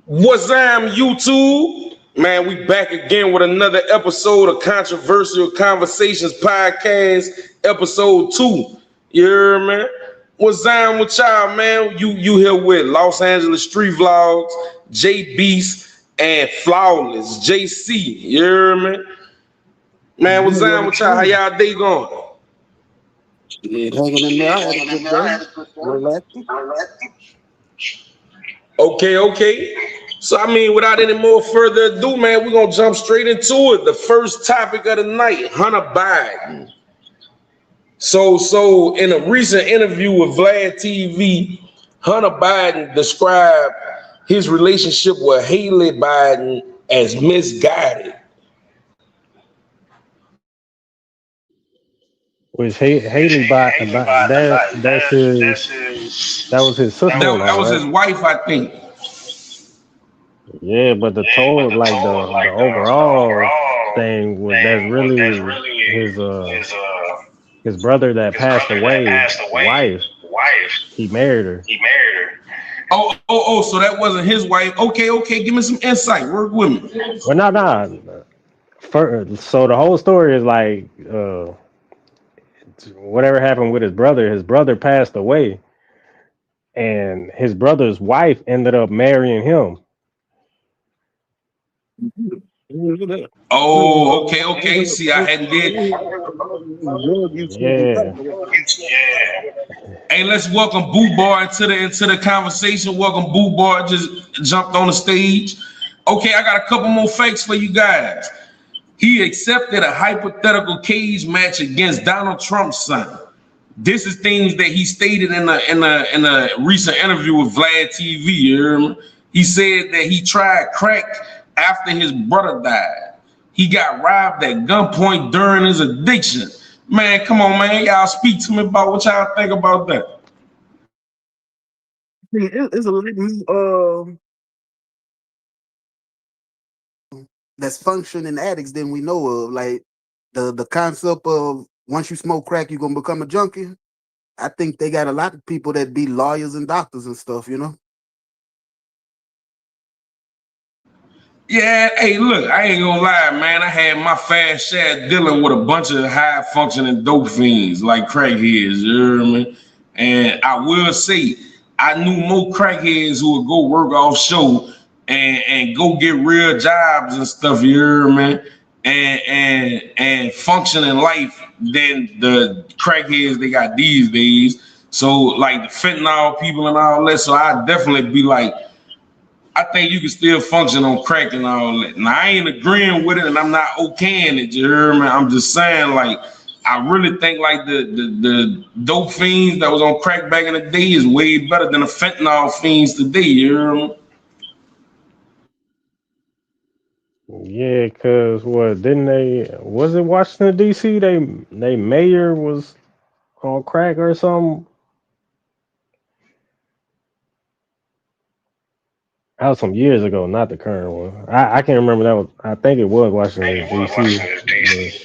What's up, YouTube? Man, we back again with another episode of Controversial Conversations Podcast, episode 2. You hear me? What's up with y'all, man? You here with Los Angeles Street Vlogs, J Beast, and Flawless JC. You hear me? Man, what's up with y'all? How y'all day going? Hanging in there. I had a good day. Relaxing. Okay. So, without any more further ado, man, we're going to jump straight into it. The first topic of the night, Hunter Biden. So in a recent interview with Vlad TV, Hunter Biden described his relationship with Haley Biden as misguided. Which Haley Biden, that was his sister. That was his wife, I think. Yeah, but the overall thing was that's really his brother that passed away, wife. He married her. Oh, so that wasn't his wife. Okay. Give me some insight. Work with me. Well, no. So the whole story is like whatever happened with his brother passed away, and his brother's wife ended up marrying him. Oh, okay. See, I hadn't did. Yeah. Hey, let's welcome Boo Bar into the conversation. Welcome Boo Bar, just jumped on the stage. Okay, I got a couple more facts for you guys. He accepted a hypothetical cage match against Donald Trump's son. This is things that he stated in a recent interview with Vlad TV. He said that he tried crack after his brother died. He got robbed at gunpoint during his addiction. Man, come on, man. Y'all speak to me about what y'all think about that. It's a little that's functioning addicts than we know of. Like the concept of once you smoke crack, you're gonna become a junkie. I think they got a lot of people that be lawyers and doctors and stuff, you know. Yeah, hey, look, I ain't gonna lie, man. I had my fast share dealing with a bunch of high functioning dope fiends like crackheads, you hear me? And I will say, I knew more crackheads who would go work offshore and go get real jobs and stuff, you hear me? And function in life than the crackheads they got these days. So like the fentanyl people and all that. So I definitely be like, I think you can still function on crack and all that. Now, I ain't agreeing with it, and I'm not okaying it, you hear me? I'm just saying, like, I really think, like, the dope fiends that was on crack back in the day is way better than the fentanyl fiends today, you hear me? Yeah, because was it Washington, D.C.? They mayor was on crack or something? That was some years ago, not the current one. I can't remember that one. I think it was Washington D.C.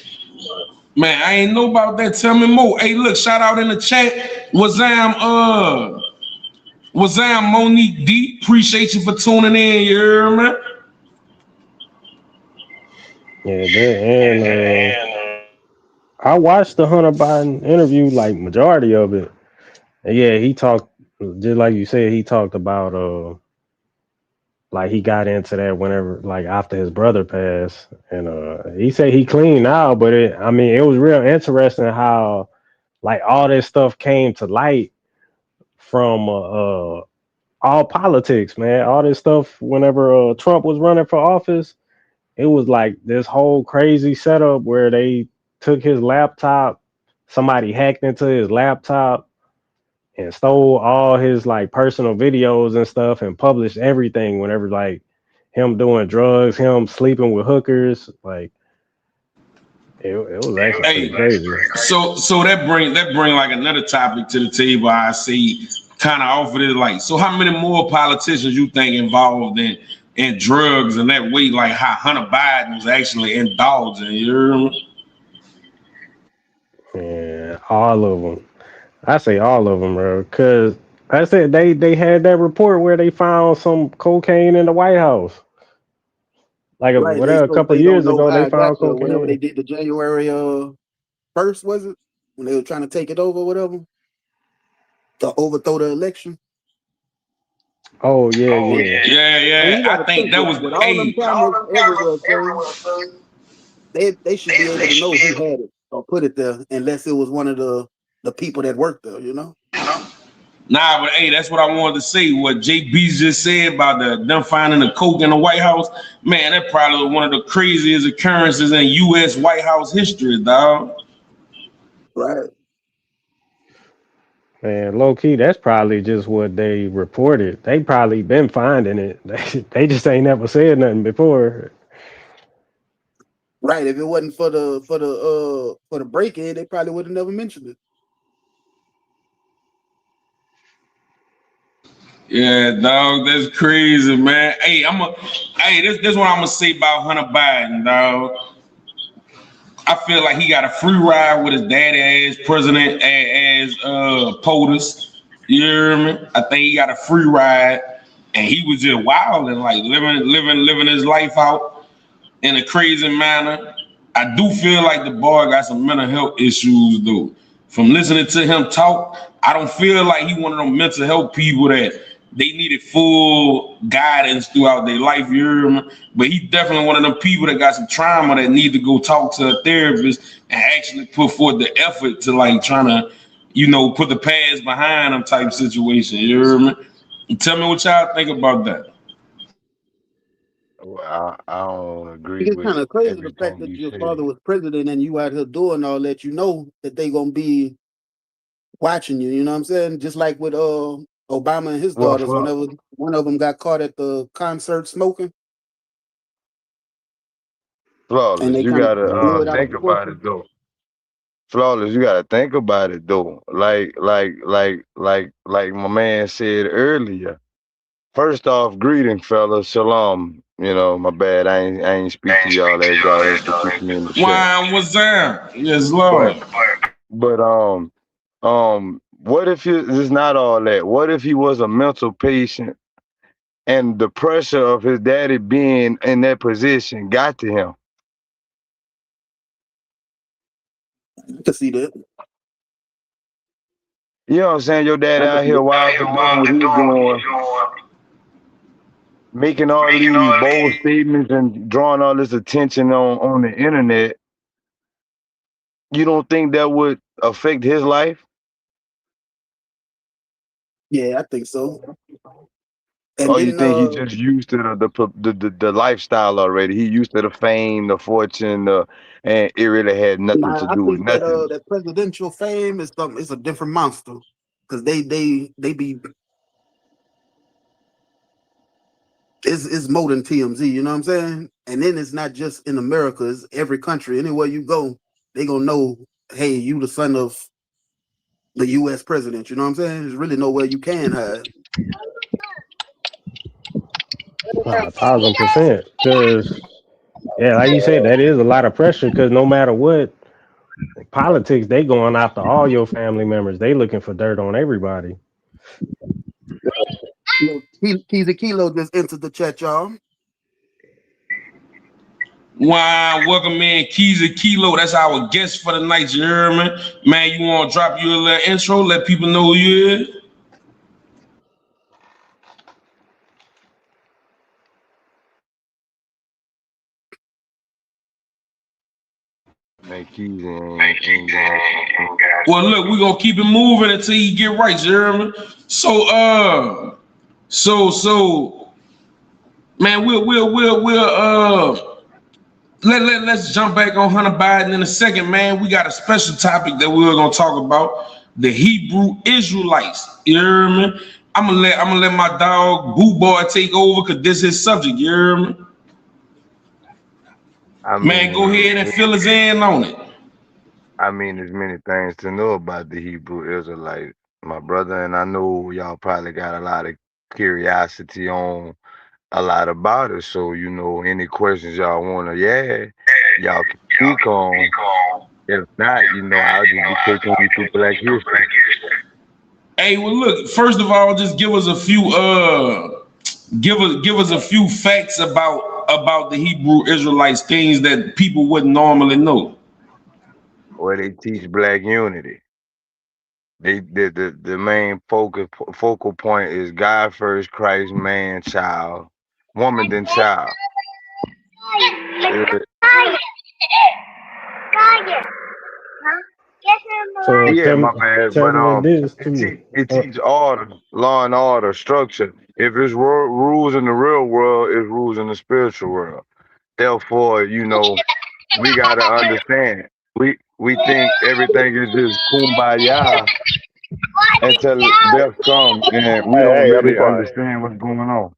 Man, I ain't know about that. Tell me more. Hey, look, shout out in the chat. Wazam Monique D. Appreciate you for tuning in, you hear me? Yeah, I watched the Hunter Biden interview, like majority of it. And yeah, he talked just like you said. He talked about like he got into that whenever, like after his brother passed, and he said he clean now, but it was real interesting how like all this stuff came to light from all politics, man. All this stuff whenever Trump was running for office, it was like this whole crazy setup where they took his laptop, somebody hacked into his laptop and stole all his like personal videos and stuff and published everything whenever like him doing drugs, him sleeping with hookers, like it was actually crazy. So that bring like another topic to the table. I see kind of off of it, like, so how many more politicians you think involved in drugs and that way, like how Hunter Biden was actually indulging, you hear me? Yeah, all of them. I say all of them, bro, because I said they had that report where they found some cocaine in the White House. Like Right, and they whatever, a so couple they don't years know ago, how they it got found there. Whenever they cocaine. did the January first, was it when they were trying to take it over, whatever, to overthrow the election? Oh yeah, Oh And, yeah. yeah, and yeah. you got I to think think that was with all them cameras everywhere, saying they should be able to know who had it or put it there, unless it was one of the people that worked there. You know. Nah, but hey, that's what I wanted to say. What JB just said about them finding the coke in the White House, man, that probably was one of the craziest occurrences in U.S. White House history, dog. Right. Man, low key, that's probably just what they reported. They probably been finding it. They just ain't never said nothing before. Right. If it wasn't for the break in, they probably would have never mentioned it. Yeah, dog, that's crazy, man. This what I'm gonna say about Hunter Biden, dog. I feel like he got a free ride with his daddy as president as POTUS. You hear me? I think he got a free ride, and he was just wild and like living his life out in a crazy manner. I do feel like the boy got some mental health issues though. From listening to him talk, I don't feel like he one of them mental health people that they needed full guidance throughout their life. You hear me? But he definitely one of them people that got some trauma that need to go talk to a therapist and actually put forth the effort to like trying to, put the past behind them type situation. You hear me? Tell me what y'all think about that. Well, I don't agree It's with kind of crazy the fact everything that you your said. father was president and you out here doing all that. You know that they gonna be watching you. You know what I'm saying? Just like with Obama and his Well, daughters. Whenever one of them got caught at the concert smoking, and flawless, they you kind of gotta blew it out of think about proportion. it though. Flawless, you gotta think about it though. Like my man said earlier. First off, greetings, fellas. Shalom. My bad. I ain't speak to y'all as y'all actually put me in the chat. Wine was there. Yes, But Lord. what if it's not all that? What if he was a mental patient and the pressure of his daddy being in that position got to him? To see that, You know what I'm saying? Your dad I can out see here that. wildly doing what he's doing, making all these bold statements and drawing all this attention on the internet. You don't think that would affect his life? Yeah, I think so. And Or you then think he just used to the lifestyle already? He used to the fame, the fortune, and it really had nothing to I do with think that nothing. that presidential fame is something. It's a different monster because they be it's more than TMZ. You know what I'm saying? And then it's not just in America; it's every country. Anywhere you go, they gonna know. Hey, you the son of the U.S. president. You know what I'm saying? There's really nowhere you can hide. 1,000%. Because yeah, like you said, that is a lot of pressure. Because no matter what politics, they going after all your family members. They looking for dirt on everybody. Keys Kilo just entered the chat, y'all. Wine, welcome in Keys a Kilo. That's our guest for the night. You hear me? Man, you want to drop you a little intro? Let people know who you is? Man, Keys ain't got Well, look, we're going to keep it moving until you get right. You hear me? So, man, let's jump back on Hunter Biden in a second, man. We got a special topic that we're gonna talk about: the Hebrew Israelites. You hear me? I'm gonna let my dog Boo Boy take over because this is his subject. You hear me? I Man, go mean, ahead and fill us in on it. there's many things to know about the Hebrew Israelites, my brother, and I know y'all probably got a lot of curiosity on a lot about it. So, any questions y'all want to, y'all can speak on. If not, I'll just be taking you through Black history. Hey, well, look. First of all, just give us a few give us a few facts about the Hebrew Israelites, things that people wouldn't normally know. Where they teach black unity. The main focal point is God first, Christ, man, child, woman, then child. Uh, So yeah, my bad. tell But me this too. it teach order, law and order, structure. If it's rules in the real world, it's rules in the spiritual world. Therefore, we gotta understand. We think everything is just kumbaya until death comes, and we Hey, don't hey, I'll be really quiet. understand what's going on.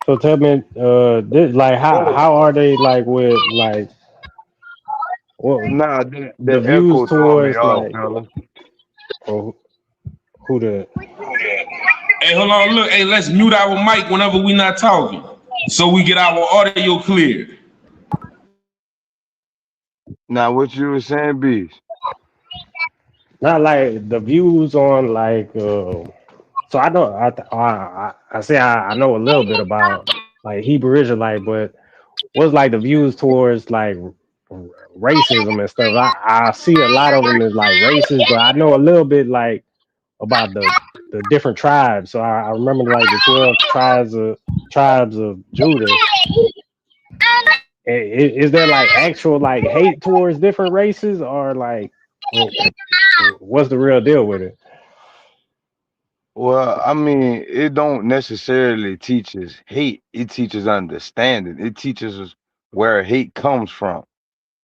So tell me, this, like Oh, how are they like with like what nah, the the views echo throw me towards off, like fella. or who the Hey, hold on. Look. Hey, let's mute our mic whenever we not talking, so we get our audio clear. Now, what you were saying, Beast? not like the views on like so I know I say I know a little bit about like Hebrew Israelite, but what's like the views towards like racism and stuff. I see a lot of them as like racist, but I know a little bit like about the different tribes. So I remember like the 12 tribes of Judah. Is there like actual like hate towards different races, or like wh- what's the real deal with it? Well, I mean, it don't necessarily teach us hate. It teaches understanding. It teaches us where hate comes from.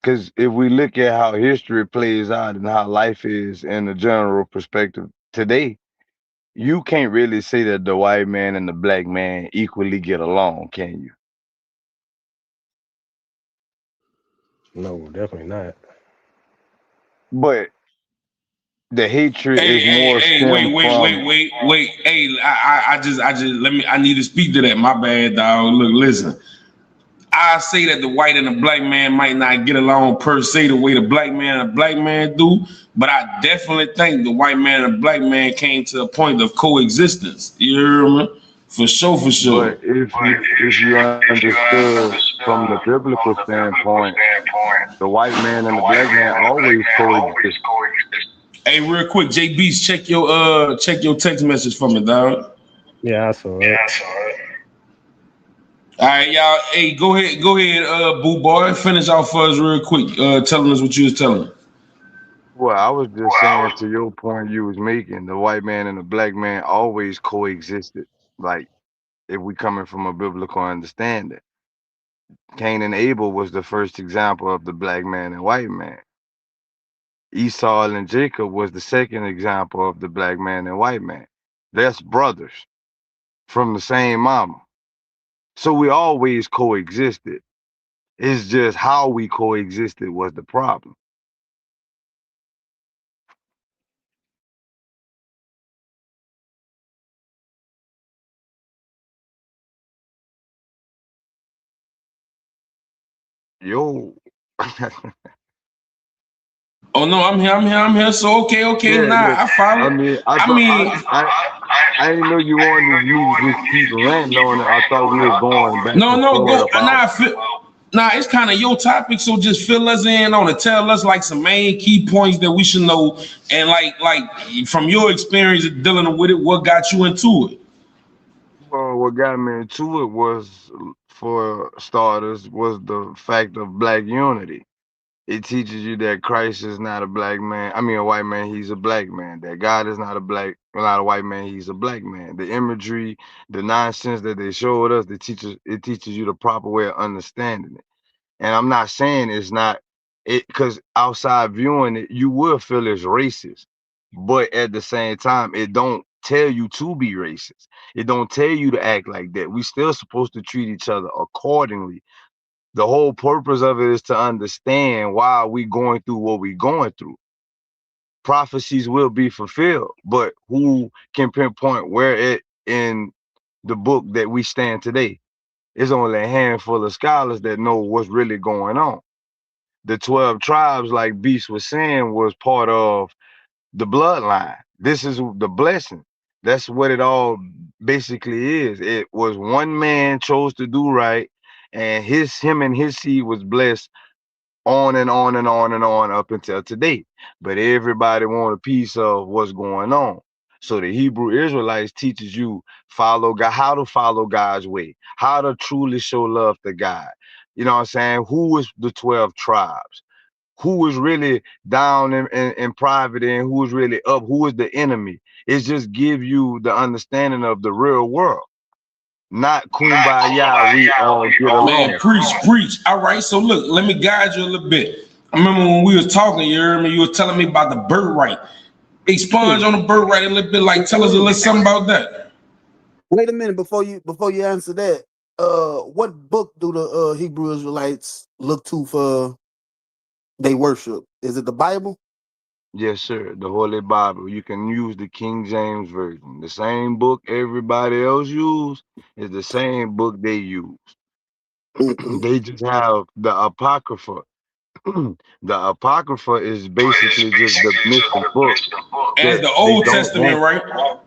Because if we look at how history plays out and how life is in a general perspective today, you can't really say that the white man and the black man equally get along, can you? No, definitely not. But the hatred Hey, is hey, more hey, wait, stemmed wait, from. wait, wait, wait. Hey, I just let me. I need to speak to that. My bad, dog. Look, listen. I say that the white and the black man might not get along per se the way the black man and the black man do, but I definitely think the white man and the black man came to a point of coexistence. You hear me? For sure, for sure. But if you understood from the biblical standpoint, the white man and the black man always coexist. Hey, real quick, J Beast, check your text message for me, dog. Yeah, I saw it. All right, y'all. Hey, go ahead, Boo Boy. Finish off for us real quick, telling us what you was telling. Well, I was just saying to your point you was making, the white man and the black man always coexisted. Like if we coming from a biblical understanding, Cain and Abel was the first example of the black man and white man. Esau and Jacob was the second example of the black man and white man. That's brothers from the same mama. So we always coexisted. It's just how we coexisted was the problem. Yo, Oh no, I'm here, I'm here, I'm here. So okay, yeah, nah, yeah. I follow. I mean, I I thought mean, I didn't know you wanted me to just keep ranting on it. I thought we was going back no, and no, forth go. about. Nah, nah, it's kind of your topic, so just fill us in on it. Tell us like some main key points that we should know, and like from your experience dealing with it, what got you into it? Well, what got me into it was, for starters, was the fact of black unity. It teaches you that Christ is not a black man. I mean, a white man. He's a black man. That God is not a white man. He's a black man. The imagery, the nonsense that they showed us, it teaches you the proper way of understanding it. And I'm not saying it's not it, because outside viewing it, you will feel it's racist. But at the same time, it don't tell you to be racist. It don't tell you to act like that. We still supposed to treat each other accordingly. The whole purpose of it is to understand why we going through what we going through. Prophecies will be fulfilled, but who can pinpoint where it in the book that we stand today? It's only a handful of scholars that know what's really going on. The 12 tribes, like Beast was saying, was part of the bloodline. This is the blessing. That's what it all basically is. It was one man chose to do right, and him and his seed was blessed on and on and on and on up until today. But everybody want a piece of what's going on. So the Hebrew Israelites teaches you follow God, how to follow God's way, how to truly show love to God. You know what I'm saying? Who is the 12 tribes? Who is really down in private and who is really up? Who is the enemy? It's just give you the understanding of the real world, not kumbaya. We all get Man, along. preach, preach. All right, so look, let me guide you a little bit. I remember when we was talking, you heard me, you were telling me about the birthright. Expunge on the birthright a little bit, like tell us a little something about that. Wait a minute before you answer that. What book do the Hebrew Israelites look to for they worship? Is it the Bible? Yes, sir. The Holy Bible. You can use the King James Version. The same book everybody else use is the same book they use. Mm-mm. They just have the Apocrypha. The Apocrypha is basically just the missing book As that the they Old don't Testament, want. right?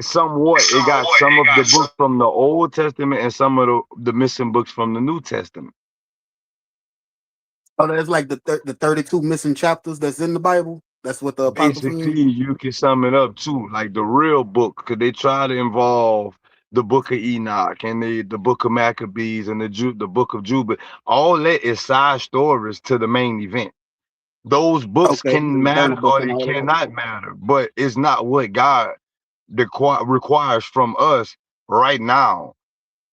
Somewhat, it got some of the books from the Old Testament and some of the missing books from the New Testament. Oh, that's like the 32 missing chapters that's in the Bible. That's what the Apocrypha means. Basically, you can sum it up too, like the real book, because they try to involve the book of Enoch and the book of Maccabees and the book of Jubilee. All that is side stories to the main event. Those books Okay, can the matter Bible book or and they all that. cannot matter, but it's not what God requires from us right now.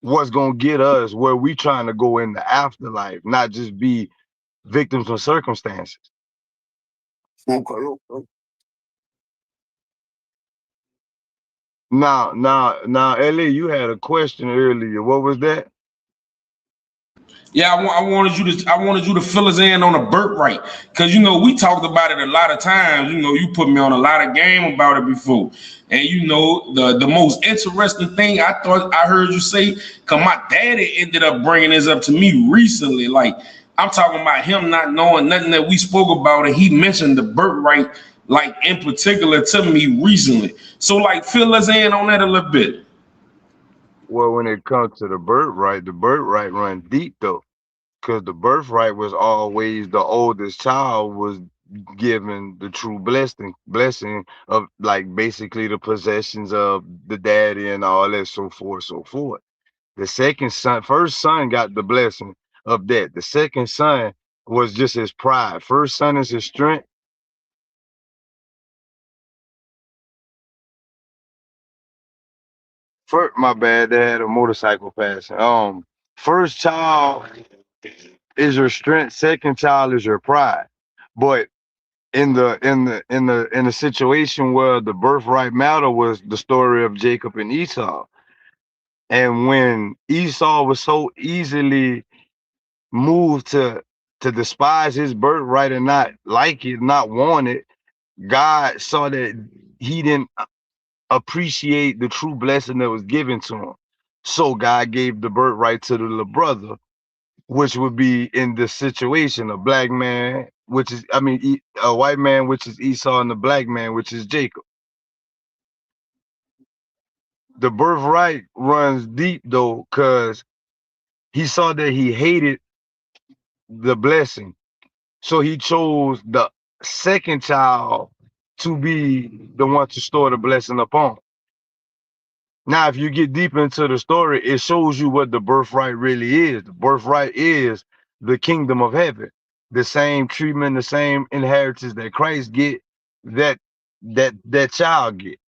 What's gonna get us where we trying to go in the afterlife, not just be victims of circumstances. Okay. Now, Ellie, you had a question earlier. What was that? Yeah, I wanted you to fill us in on the birthright, because you know we talked about it a lot of times. You know, you put me on a lot of game about it before, and you know the most interesting thing I thought I heard you say, cause my daddy ended up bringing this up to me recently. Like I'm talking about him not knowing nothing that we spoke about, and he mentioned the birthright, like in particular to me recently. So like fill us in on that a little bit. Well, when it comes to the birthright run deep though, because the birthright was always the oldest child was given the true blessing of like basically the possessions of the daddy and all that, so forth, so forth. The second son, first son got the blessing of that. The second son was just his pride. First son is his strength. First, my bad, they had a motorcycle passing. First child is your strength. Second child is your pride. But in the situation where the birthright matter was the story of Jacob and Esau, and when Esau was so easily moved to despise his birthright and not like it, not want it, God saw that he didn't appreciate the true blessing that was given to him. So God gave the birthright to the little brother, which would be in this situation a black man, which is, I mean, a white man, which is Esau, and the black man, which is Jacob. The birthright runs deep though, because he saw that he hated the blessing. So he chose the second child to be the one to store the blessing upon. Now, if you get deep into the story, it shows you what the birthright really is. The birthright is the kingdom of heaven, the same treatment, the same inheritance that Christ get, that that child get.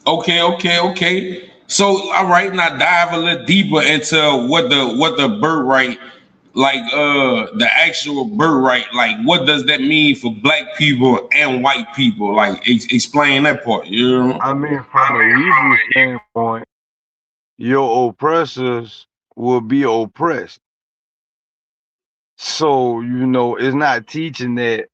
Okay, okay, okay. So, all right, now dive a little deeper into what the birthright, like the actual birthright, like what does that mean for black people and white people? Like explain that part. You know? I mean, from a Hebrew standpoint, your oppressors will be oppressed. So, it's not teaching that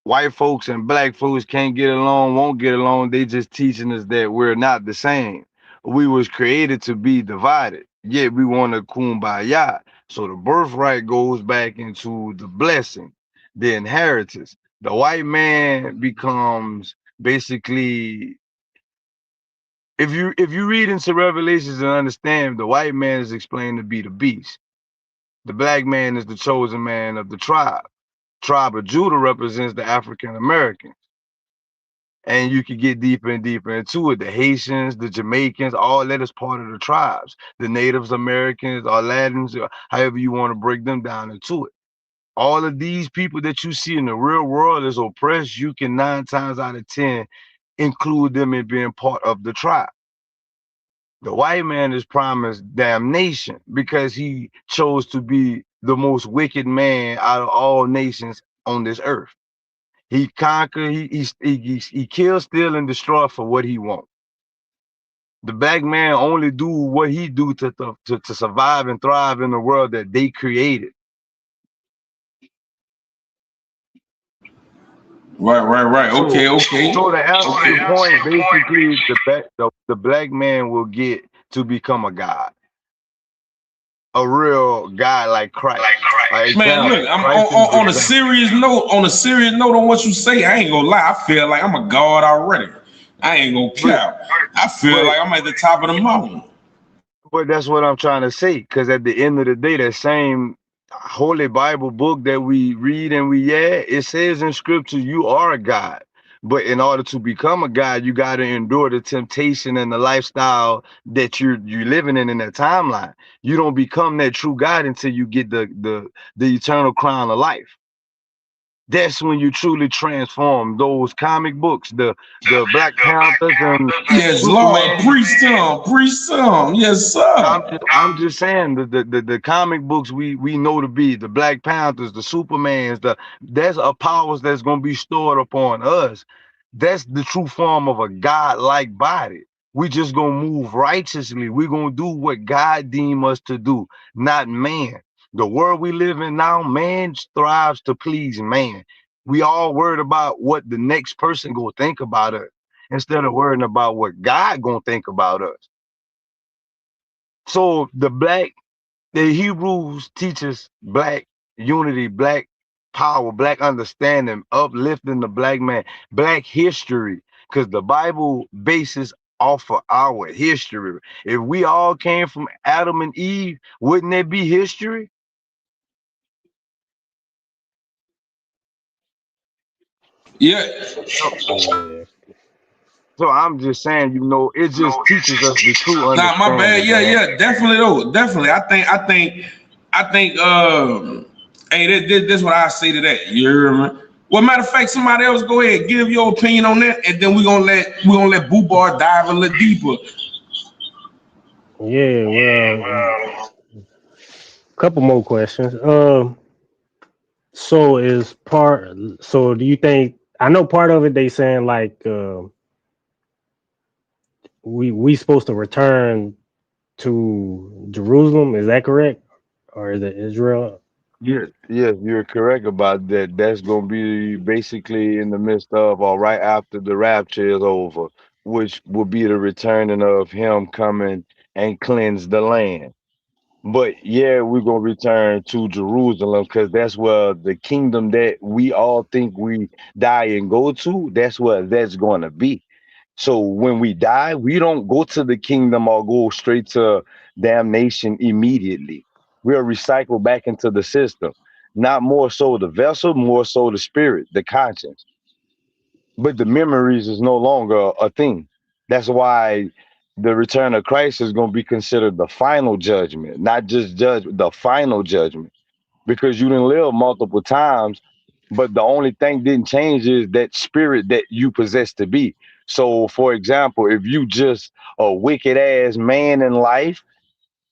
white folks and black folks can't get along, won't get along. They just teaching us that we're not the same. We was created to be divided, yet we want to kumbaya. So the birthright goes back into the blessing, the inheritance. The white man becomes basically, if you read into Revelations and understand, the white man is explained to be the beast. The black man is the chosen man of the tribe. Tribe of Judah represents the African American. And you could get deeper and deeper into it. The Haitians, the Jamaicans, all that is part of the tribes. The Natives Americans, or Latins, or however you want to break them down into it. All of these people that you see in the real world is oppressed. You can 9 times out of 10 include them in being part of the tribe. The white man is promised damnation because he chose to be the most wicked man out of all nations on this earth. He conquer, he kills, steal, and destroy for what he wants. The black man only do what he do to survive and thrive in the world that they created. Right. So, Okay. so to answer your point, basically, the black man will get to become a god, a real god like Christ. An Man, example, look, I'm Christ is the on a example. serious note. On a serious note, on what you say, I ain't gonna lie. I feel like I'm a god already. I ain't gonna But cap. I feel but like I'm at the top of the mountain. But that's what I'm trying to say. Because at the end of the day, that same Holy Bible book that we read and it says in Scripture, you are a God. But in order to become a God, you got to endure the temptation and the lifestyle that you're living in that timeline. You don't become that true God until you get the eternal crown of life. That's when you truly transform those comic books, the Black Panthers and Yes, Lord, Superman. preach some. Yes, I'm sir. just, I'm just saying the comic books we know to be the Black Panthers, the Supermans, there's a powers that's gonna be stored upon us. That's the true form of a God-like body. We just gonna move righteously. We're gonna do what God deem us to do, not man. The world we live in now, man strives to please man. We all worried about what the next person gonna think about us instead of worrying about what God gonna think about us. So the Hebrews teaches black unity, black power, black understanding, uplifting the black man, black history, because the Bible bases off of our history. If we all came from Adam and Eve, wouldn't that be history? Yeah. So, Yeah. so I'm just saying, it just teaches us the true Nah, my bad. understanding, man. Yeah. Definitely though. Definitely. I think. Hey, this what I say to that. You hear me? Well, matter of fact, somebody else go ahead, give your opinion on that, and then we gonna let Boo Bar dive a little deeper. Yeah, well, couple more questions. So is part. So do you think? I know part of it. They saying like we supposed to return to Jerusalem. Is that correct, or is it Israel? Yes, you're correct about that. That's going to be basically in the midst of or right after the rapture is over, which will be the returning of him coming and cleanse the land. But yeah, we're going to return to Jerusalem because that's where the kingdom that we all think we die and go to, that's where that's going to be. So when we die, we don't go to the kingdom or go straight to damnation immediately. We'll recycle back into the system. Not more so the vessel, more so the spirit, the conscience. But the memories is no longer a thing. That's why the return of Christ is going to be considered the final judgment, not just the final judgment, because you didn't live multiple times, but the only thing didn't change is that spirit that you possess to be. So, for example, if you just a wicked ass man in life,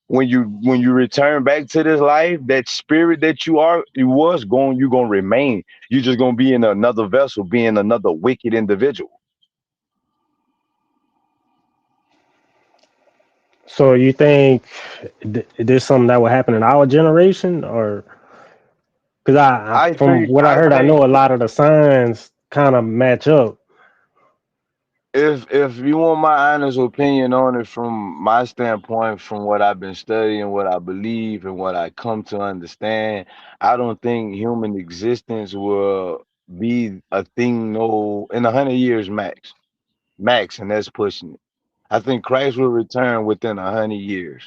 when you return back to this life, that spirit that you're gonna remain. You're just gonna be in another vessel, being another wicked individual. So you think there's something that will happen in our generation, or Because I, I from think what I I heard, I think know a lot of the signs kind of match up. if you want my honest opinion on it from my standpoint, from what I've been studying, what I believe, and what I come to understand, I don't think human existence will be a thing no in 100 years max, and that's pushing it. I think Christ will return within 100 years.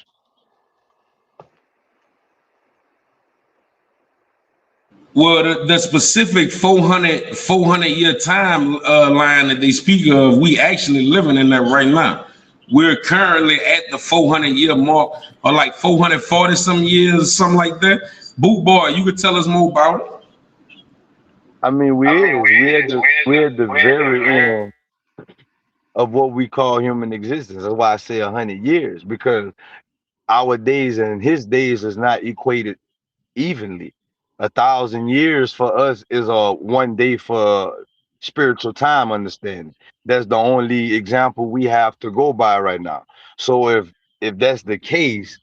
Well, the specific 400 year time line that they speak of, we actually living in that right now. We're currently at the 400 year mark, or like 440 some years, something like that. Boot boy, you could tell us more about it. I mean, we're at the very end of what we call human existence. That's why I say 100 years, because our days and his days is not equated evenly. 1,000 years for us is a one day for spiritual time understanding. That's the only example we have to go by right now. So if that's the case,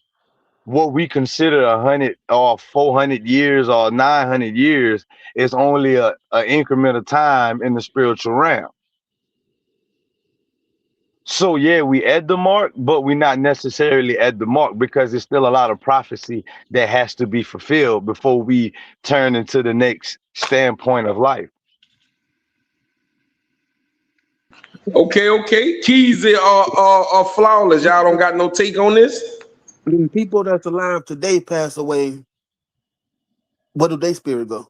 what we consider 100 or 400 years or 900 years is only a increment of time in the spiritual realm. So yeah, we at the mark, but we're not necessarily at the mark because there's still a lot of prophecy that has to be fulfilled before we turn into the next standpoint of life. Okay, okay. Keys are flawless. Y'all don't got no take on this? When people that's alive today pass away, where do they spirit go?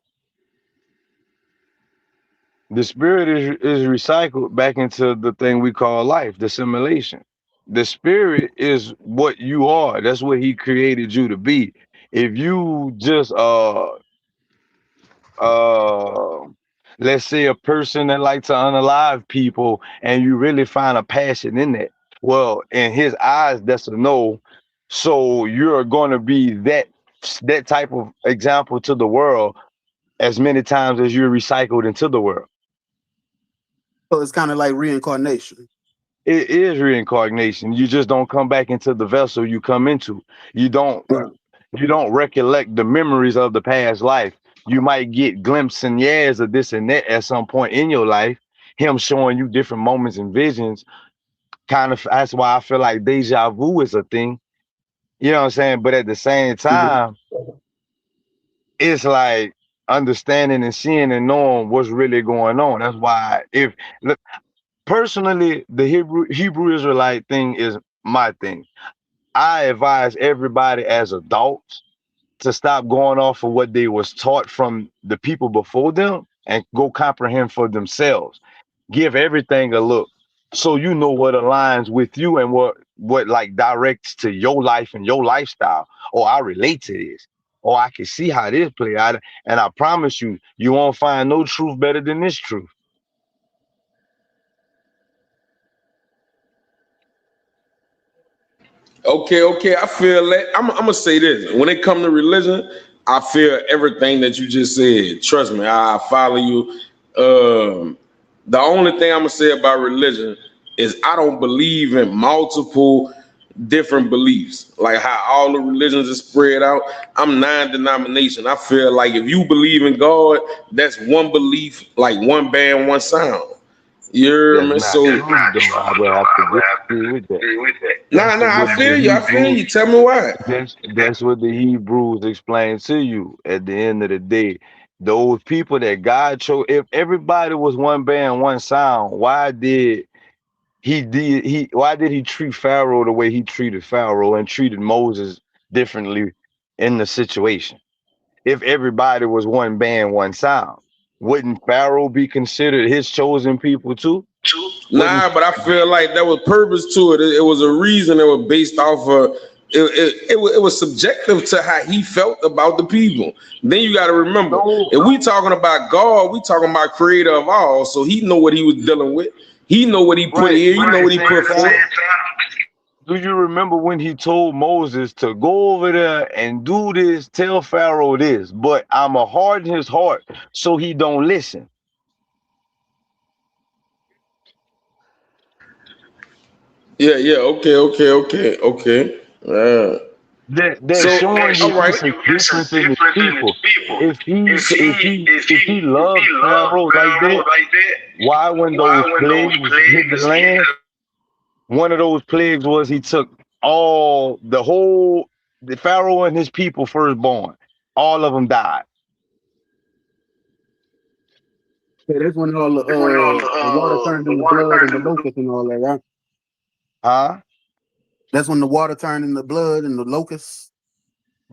The spirit is recycled back into the thing we call life, the simulation. The spirit is what you are. That's what he created you to be. If you just uh let's say a person that likes to unalive people and you really find a passion in that, well, in his eyes that's a no. So you're going to be that type of example to the world as many times as you're recycled into the world. So it's kind of like reincarnation. It is reincarnation. You just don't come back into the vessel you come into. You don't Right. you don't recollect the memories of the past life. You might get glimpses and years of this and that at some point in your life, him showing you different moments and visions. Kind of that's why I feel like deja vu is a thing. You know what I'm saying? But at the same Mhm. time, it's like understanding and seeing and knowing what's really going on. That's why if look, personally, the Hebrew Israelite thing is my thing. I advise everybody as adults to stop going off of what they was taught from the people before them and go comprehend for themselves. Give everything a look so you know what aligns with you and what like directs to your life and your lifestyle. Or I relate to this. Or I can see how this play out. And I promise you, you won't find no truth better than this truth. Okay, okay. I feel that I'm gonna say this. When it comes to religion, I feel everything that you just said. Trust me, I follow you. The only thing I'm gonna say about religion is I don't believe in multiple different beliefs. Like how all the religions are spread out. I'm non-denomination. I feel like if you believe in God, that's one belief, like one band, one sound. You hear That's me? not So true, though. I would have to disagree with that. nah, That's nah. I what the feel you. I feel Hebrews you. Tell me why. That's what the Hebrews explain to you at the end of the day. Those people that God chose, if everybody was one band, one sound, why did he treat Pharaoh the way he treated Pharaoh and treated Moses differently in the situation? If everybody was one band, one sound, wouldn't Pharaoh be considered his chosen people too? Wouldn't Nah, but I feel like there was purpose to it. It was a reason. It was based off of. It was subjective to how he felt about the people. Then you got to remember, no if we talking about God, we talking about Creator of all. So he know what he was dealing with. He know what he put right, here. He but know at the what he same put forth. time, do you remember when he told Moses to go over there and do this, tell Pharaoh this, but I'ma harden his heart so he don't listen. Yeah, yeah. Okay, okay, okay, okay. That's So, showing you all right. it's a difference in his people. If he loved Pharaoh like that, why when those plagues hit the land, one of those plagues was he took the Pharaoh and his people firstborn. All of them died. Yeah, that's when all the water turned into blood and the locusts and all that, right? Huh? That's when the water turned into blood and the locusts.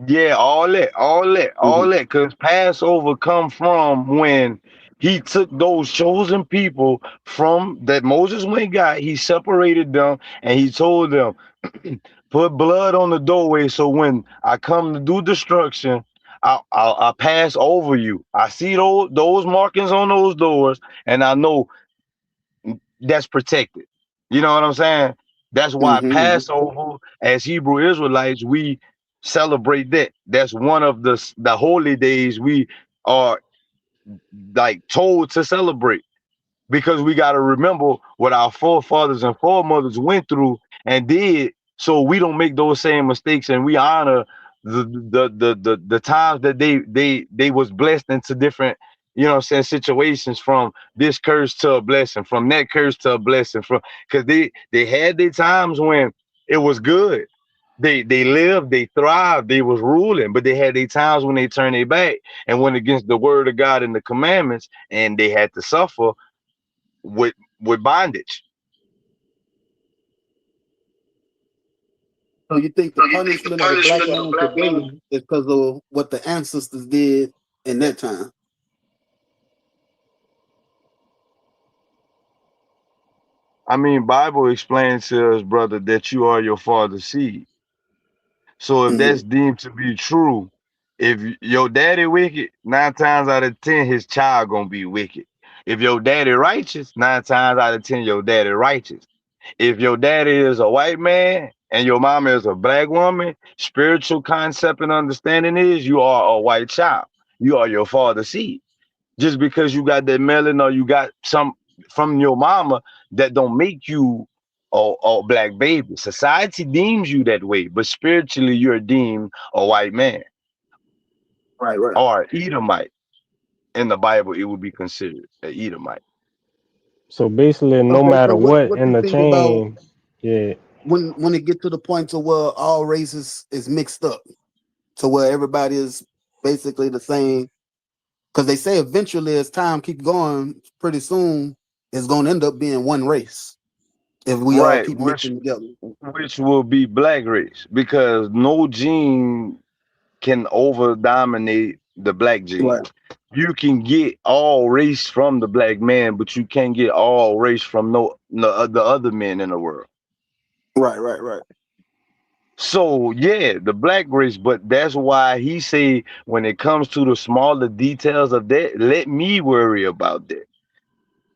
Yeah, all Mhm. that. Cause Passover come from when he took those chosen people from that Moses went and got, he separated them and he told them, put blood on the doorway so when I come to do destruction, I pass over you. I see those markings on those doors, and I know that's protected. You know what I'm saying? That's why Mhm. Passover, as Hebrew Israelites, we celebrate that. That's one of the holy days we are like told to celebrate because we got to remember what our forefathers and foremothers went through and did, so we don't make those same mistakes, and we honor the times that they was blessed into different, you know what I'm saying, situations, from this curse to a blessing, from that curse to a blessing, from because they had their times when it was good. They lived, they thrived, they was ruling, but they had their times when they turned their back and went against the word of God and the commandments, and they had to suffer with bondage. So you think the punishment of the black man today is because of what the ancestors did in that time? I mean, Bible explains to us, brother, that you are your father's seed. So if Hmm. that's deemed to be true, if your daddy wicked, 9 times out of 10, his child gonna be wicked. If your daddy righteous, 9 times out of 10, your daddy righteous. If your daddy is a white man and your mama is a black woman, spiritual concept and understanding is you are a white child. You are your father's seed. Just because you got that melon or you got some from your mama, that don't make you a black baby. Society deems you that way, but spiritually you're deemed a white man Right, right. or Edomite. In the Bible, it would be considered an Edomite. So basically, no Okay, so matter what what what in you the think about chain, yeah. when it get to the point to where all races is mixed up, to where everybody is basically the same? Because they say eventually, as time keep going, pretty soon it's going to end up being one race if we all Right, keep mixing together. which will be black race, because no gene can over dominate the black gene. Right, You can get all race from the black man, but you can't get all race from no the other men in the world. right, right, right. So yeah, the black race, but that's why he say when it comes to the smaller details of that, let me worry about that.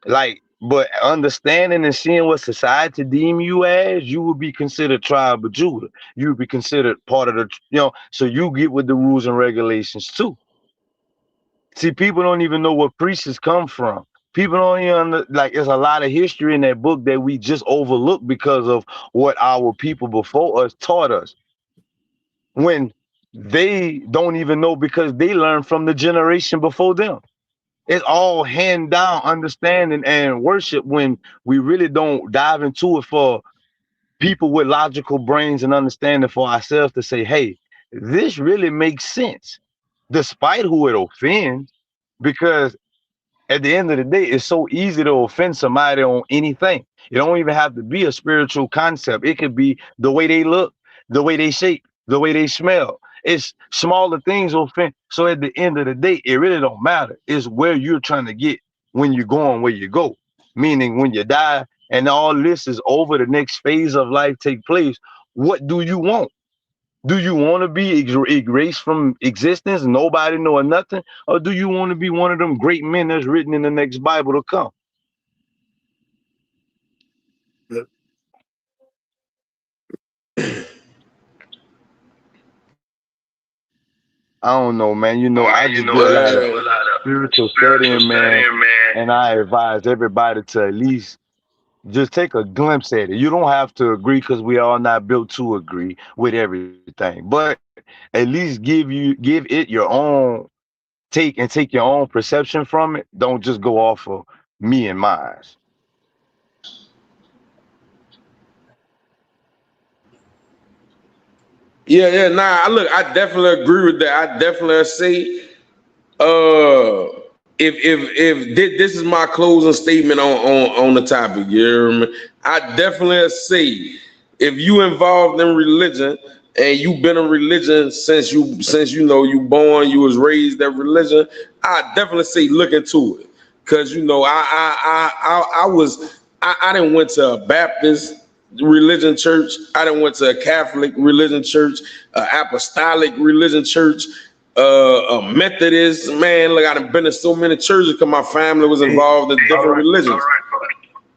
Like, but understanding and seeing what society deem you as, you would be considered tribe of Judah. You would be considered part of the, so you get with the rules and regulations too. See, people don't even know where priests come from. People don't even like. There's a lot of history in that book that we just overlook because of what our people before us taught us. When they don't even know because they learned from the generation before them. It's all hand down understanding and worship when we really don't dive into it for people with logical brains and understanding for ourselves to say, hey, this really makes sense, despite who it offends, because at the end of the day, it's so easy to offend somebody on anything. It don't even have to be a spiritual concept. It could be the way they look, the way they shape, the way they smell. It's smaller things offend. So at the end of the day, it really don't matter. It's where you're trying to get when you're going where you go. Meaning when you die and all this is over, the next phase of life take place. What do you want? Do you want to be erased from existence, nobody knowing nothing? Or do you want to be one of them great men that's written in the next Bible to come? Yeah. I don't know, man. Oh, I man, just do a lot of spiritual spiritual studying, man. studying, man. And I advise everybody to at least Just take a glimpse at it. You don't have to agree because we are not built to agree with everything. But at least give it your own take and take your own perception from it. Don't just go off of me and mine. Yeah, yeah, nah. Look, I definitely agree with that. I definitely say, if this is my closing statement on the topic, you hear me? I definitely say, if you involved in religion and you've been in religion since you know you born, you was raised that religion, I definitely say look into it, cause you know I didn't went to a Baptist religion church. I done went to a Catholic religion church, apostolic religion church, a Methodist. Man, look, I done been to so many churches because my family was Hey, involved in all different right. religions.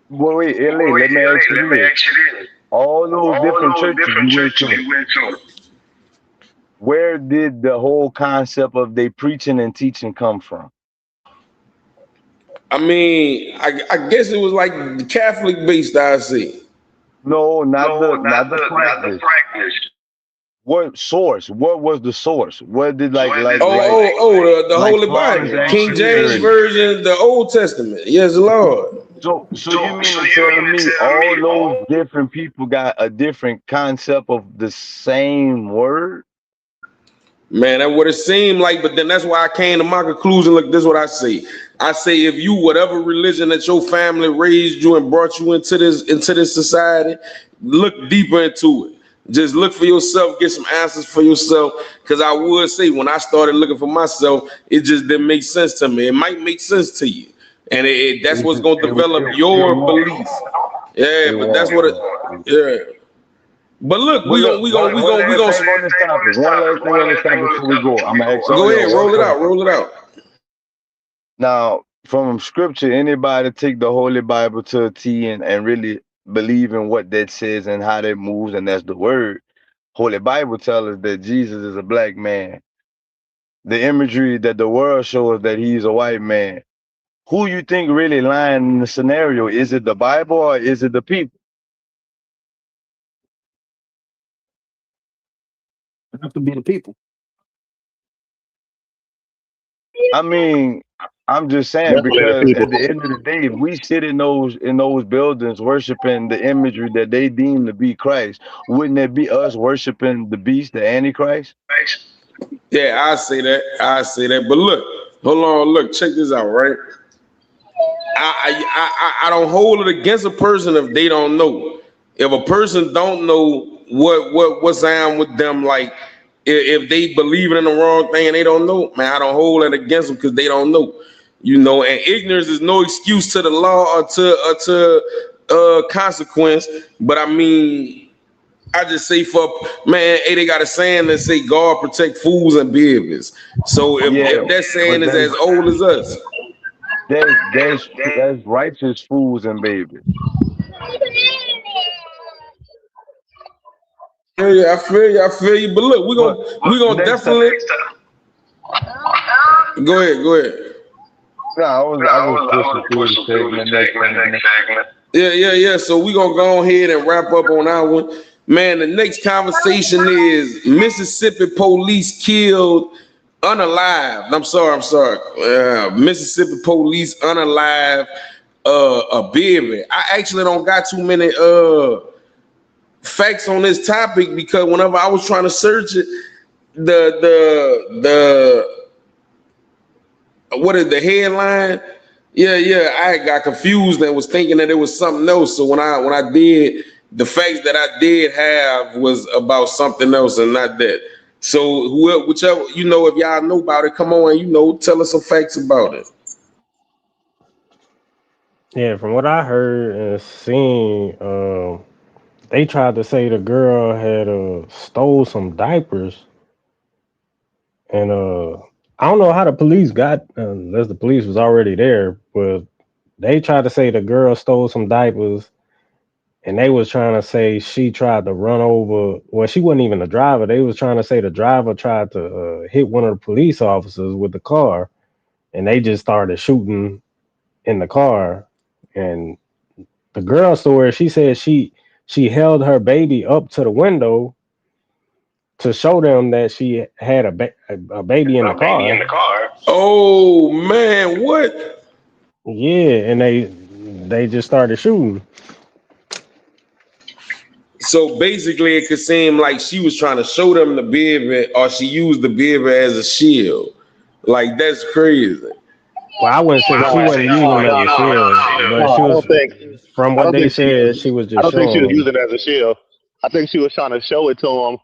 Well, wait, LA, let me ask you this. All those different churches you went to, where did the whole concept of they preaching and teaching come from? I mean, I guess it was like the Catholic based, I see. No, not the practice. What source? What was the source? What did The like Holy fathers Bible, King actually James heard it? Version, the Old Testament. Yes, Lord. So you mean to tell me all those different people got a different concept of the same word? Man, that's what it seemed like, but then that's why I came to my conclusion. Look, this is what I say. I say if you, whatever religion that your family raised you and brought you into this society, look deeper into it. Just look for yourself, get some answers for yourself. Cause I would say when I started looking for myself, it just didn't make sense to me. It might make sense to you. And that's what's gonna develop It your won't. beliefs. Yeah, It but that's won't. what it yeah. But look, But look, one we last gonna thing on this topic. One last thing on this topic before we go. I'm gonna ask all go y'all ahead, one roll it out, question. roll it out. Now, from scripture, anybody take the Holy Bible to a T and really believe in what that says and how that moves, and that's the word. Holy Bible tells us that Jesus is a black man. The imagery that the world shows that he's a white man. Who you think really lying in the scenario? Is it the Bible or is it the people? It have to be the people. I mean, I'm just saying Definitely the because people. at the end of the day, if we sit in those buildings worshiping the imagery that they deem to be Christ, wouldn't it be us worshiping the beast, the Antichrist? Yeah, I say that. I say that. But look, hold on, look, check this out, right? I don't hold it against a person if they don't know. If a person don't know what's on with them, like if they believe in the wrong thing and they don't know, man, I don't hold it against them because they don't know. You know, and ignorance is no excuse to the law or to consequence. But I mean, I just say for man, hey, they got a saying that say God protect fools and babies. So Yeah, if that saying but is as old as us, that's righteous fools and babies. yeah, I feel you. But look, But we gonna next time, definitely go ahead, go ahead. no, I was pushing through the segment. Next segment. Yeah. So we gonna go ahead and wrap up on our one. Man, the next conversation is Mississippi police killed unalived. I'm sorry. Mississippi police unalive a baby. I actually don't got too many facts on this topic because whenever I was trying to search it, the what is the headline? Yeah. I got confused and was thinking that it was something else. So when I did the facts that I did have was about something else and not that. So whichever if y'all know about it, come on and tell us some facts about it. Yeah, from what I heard and seen, they tried to say the girl had stole some diapers, and I don't know how the police got, unless the police was already there, but they tried to say the girl stole some diapers, and they was trying to say she tried to run over. Well, she wasn't even the driver. They was trying to say the driver tried to hit one of the police officers with the car, and they just started shooting in the car, and The girl story, she said she held her baby up to the window to show them that she had a baby in the car. Oh man, what? Yeah, and they just started shooting. So basically, it could seem like she was trying to show them the baby, or she used the baby as a shield. Like that's crazy. Well, I wouldn't say she No, wasn't using them as a shield, but no, she was, from I what don't they think she said, used. she was I just don't think she showing was them. using it as a shield. I think she was trying to show it to them.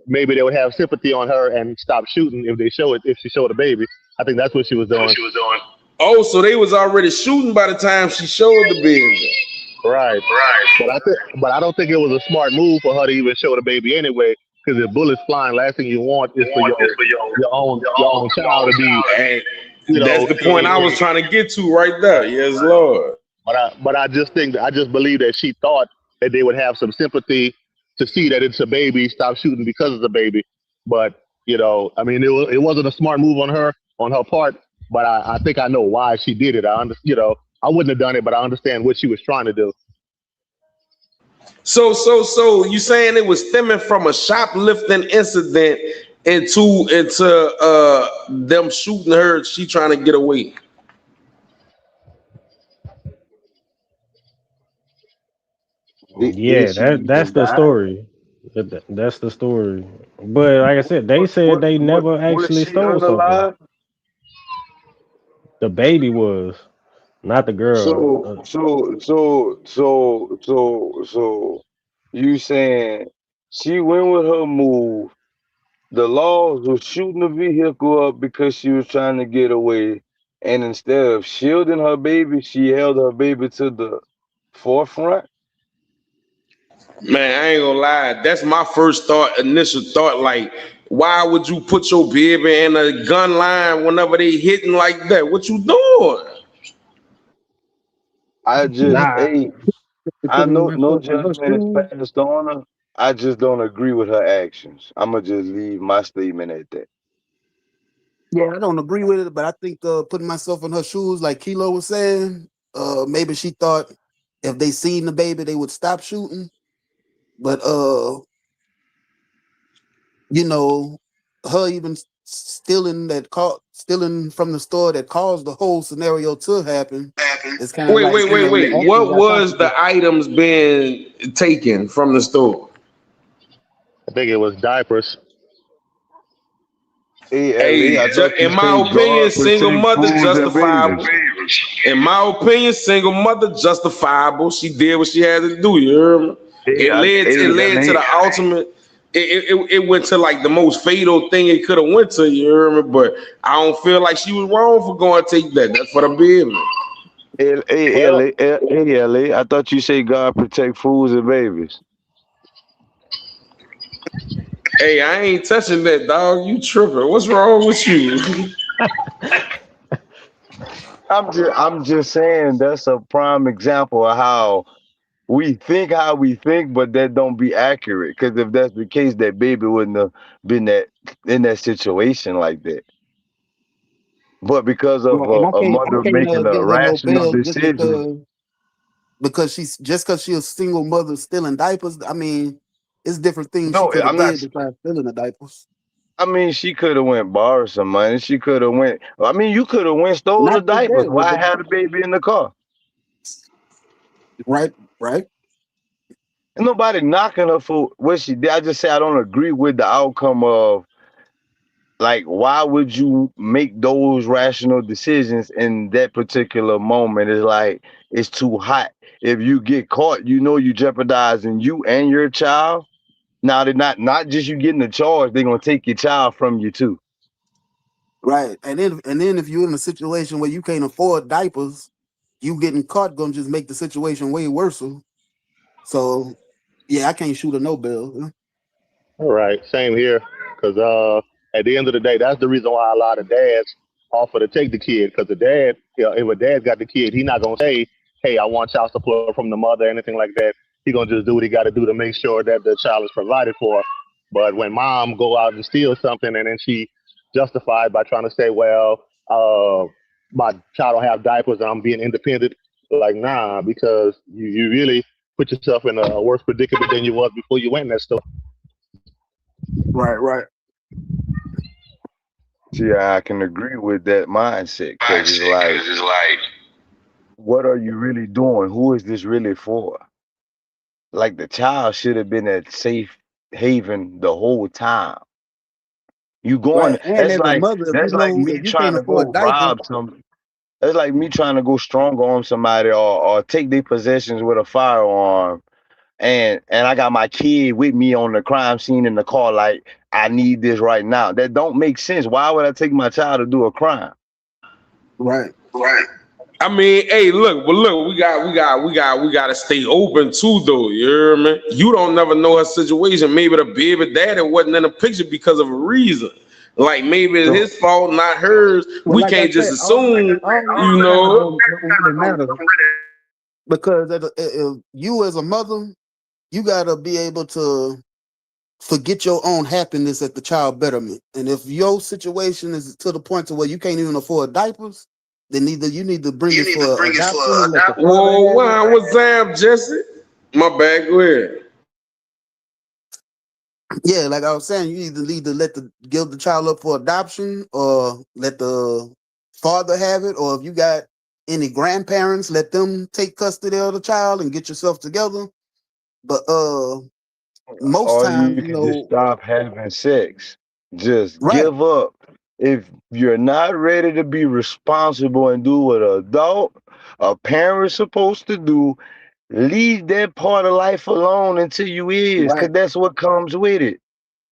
Maybe they would have sympathy on her and stop shooting if they show it. If she showed a baby, I think that's what she was doing. Oh, so they was already shooting by the time she showed the baby. Right. But I don't think it was a smart move for her to even show the baby anyway. Because if bullets flying, last thing you want is for your own child to be, And you that's know. the point I was trying to get to right there. Yes, Lord. But I just think I just believe that she thought that they would have some sympathy to see that it's a baby, stop shooting because it's a baby. But I mean, it wasn't a smart move on her part. But I think I know why she did it. I wouldn't have done it, but I understand what she was trying to do. So you saying it was stemming from a shoplifting incident into them shooting her? She trying to get away. Did Yeah, she that's even the die? story. That's the story. But like I said, they said they never Was actually she stole something. unalive? The baby was, not the girl. So you saying she went with her move. The laws was shooting the vehicle up because she was trying to get away, and instead of shielding her baby, she held her baby to the forefront. Man, I ain't gonna lie. That's my first thought, initial thought. Like, why would you put your baby in a gun line whenever they hitting like that? What you doing? I just, Nah, hey, To I put know no myself in her judgment is shoes. passed on her. I just don't agree with her actions. I'm gonna just leave my statement at that. Yeah, I don't agree with it, but I think putting myself in her shoes, like Kilo was saying, maybe she thought if they seen the baby, they would stop shooting. But you know, her even stealing from the store that caused the whole scenario to happen. It's kind of Wait, like wait, wait, your wait. actions What got was the consequences. items being taken from the store? I think it was diapers. Hey, Ellie, Hey, I thought you in my say opinion, God single protect mother fools and justifiable. babies. In my opinion, single mother justifiable. She did what she had to do. You hear me? It led to Ellie, the ultimate. It went to like the most fatal thing it could have went to. You hear me? But I don't feel like she was wrong for going to take that. That's for the baby. Well, Ellie, I thought you say God protect fools and babies. Hey, I ain't touching that, dog. You tripping? What's wrong with you? I'm just saying that's a prime example of how we think, but that don't be accurate. Because if that's the case, that baby wouldn't have been that in that situation like that. But because of Well, and I a can't I mother can't making a give her no rational bail just decision, because she's a single mother stealing diapers. I mean, it's different things she no, could have I'm not. did besides stealing the diapers. I mean, she could have went borrow some money. She could have went. I mean, you could have went stole the Not just diapers. that, Why have the baby in the car? right, right. And nobody knocking her for what she did. I just say I don't agree with the outcome of like why would you make those rational decisions in that particular moment? It's like it's too hot. If you get caught, you know you jeopardizing you and your child. Now they're not just you getting the charge, they're gonna take your child from you too. Right. And then if you're in a situation where you can't afford diapers, you getting caught gonna just make the situation way worse. So yeah, I can't shoot a no bill. all right, same here. Because at the end of the day, that's the reason why a lot of dads offer to take the kid. Because the dad, if a dad got the kid, he not gonna say, "Hey, I want child support from the mother," anything like that. He gonna just do what he got to do to make sure that the child is provided for. But when mom go out and steal something, and then she justified by trying to say, "Well, my child don't have diapers, and I'm being independent." Like, nah, because you really put yourself in a worse predicament than you was before you went in that store. Right, right. See, I can agree with that mindset because it's Mindset, like, because it's like, what are you really doing? Who is this really for? Like the child should have been at safe haven the whole time. You going? Right. And as a mother, if you That's like know me if you trying can't to afford go diapers, rob some. That's like me trying to go strong on somebody or take their possessions with a firearm, and I got my kid with me on the crime scene in the car. Like I need this right now. That don't make sense. Why would I take my child to do a crime? right. right. I mean, hey, look, we got to stay open too, though. You hear me? You don't never know her situation. Maybe the baby daddy wasn't in the picture because of a reason. Like maybe it's So, his fault, not hers. well, We like I can't just said, assume, all you this kind of know. don't really matter because if you as a mother, you gotta be able to forget your own happiness at the child betterment. And if your situation is to the point to where you can't even afford diapers, then either you need to bring You it need to for bring it for adoption and let the adoption. father Whoa, have it. why was Zam Jesse? My bad, go ahead. Yeah, like I was saying, you either need to give the child up for adoption or let the father have it, or if you got any grandparents, let them take custody of the child and get yourself together. But most Or you times, can just stop having sex. Just right, give up. If you're not ready to be responsible and do what an adult, a parent's supposed to do, leave that part of life alone until you is, right. because that's what comes with it.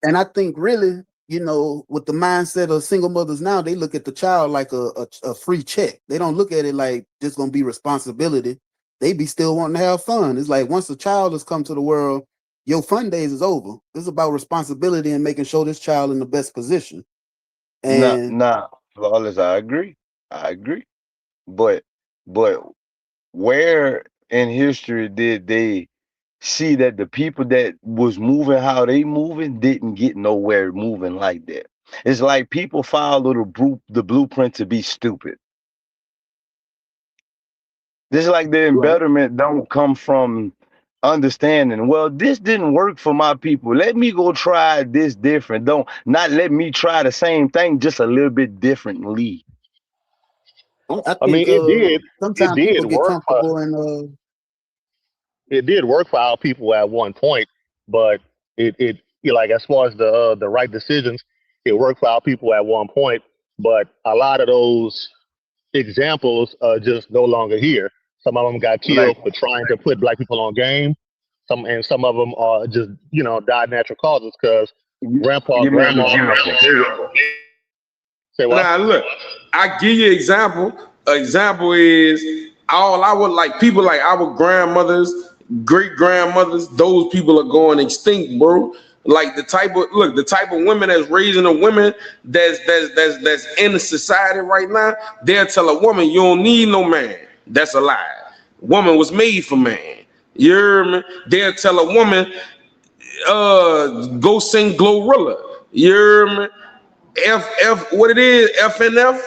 And I think really, with the mindset of single mothers now, they look at the child like a free check. They don't look at it like just gonna be responsibility. They be still wanting to have fun. It's like once a child has come to the world, your fun days is over. It's about responsibility and making sure this child in the best position. And Nah, flawless. I agree. I agree. But but where in history did they see that the people that was moving how they moving didn't get nowhere moving like that? It's like people follow the blueprint to be stupid. Just like the right. embetterment don't come from understanding. Well, this didn't work for my people. Let me go try this different. Don't not let me try the same thing just a little bit differently. I I think mean, it sometimes did people get work for comfortable in it did work for our people at one point, but like as far as the right decisions, it worked for our people at one point, but a lot of those examples are just no longer here. Some of them got Like killed for trying to put black people on game. Some of them are just died natural causes because grandpa, give me an grandma, example. say what? Now look, I give you an example. Example is all I would like people like our grandmothers, great grandmothers. Those people are going extinct, bro. Like the type of women that's raising the women that's in the society right now. They'll tell a woman you don't need no man. That's a lie. Woman was made for man. You hear me? They'll tell a woman, go sing Glorilla. You hear me? What it is, FNF.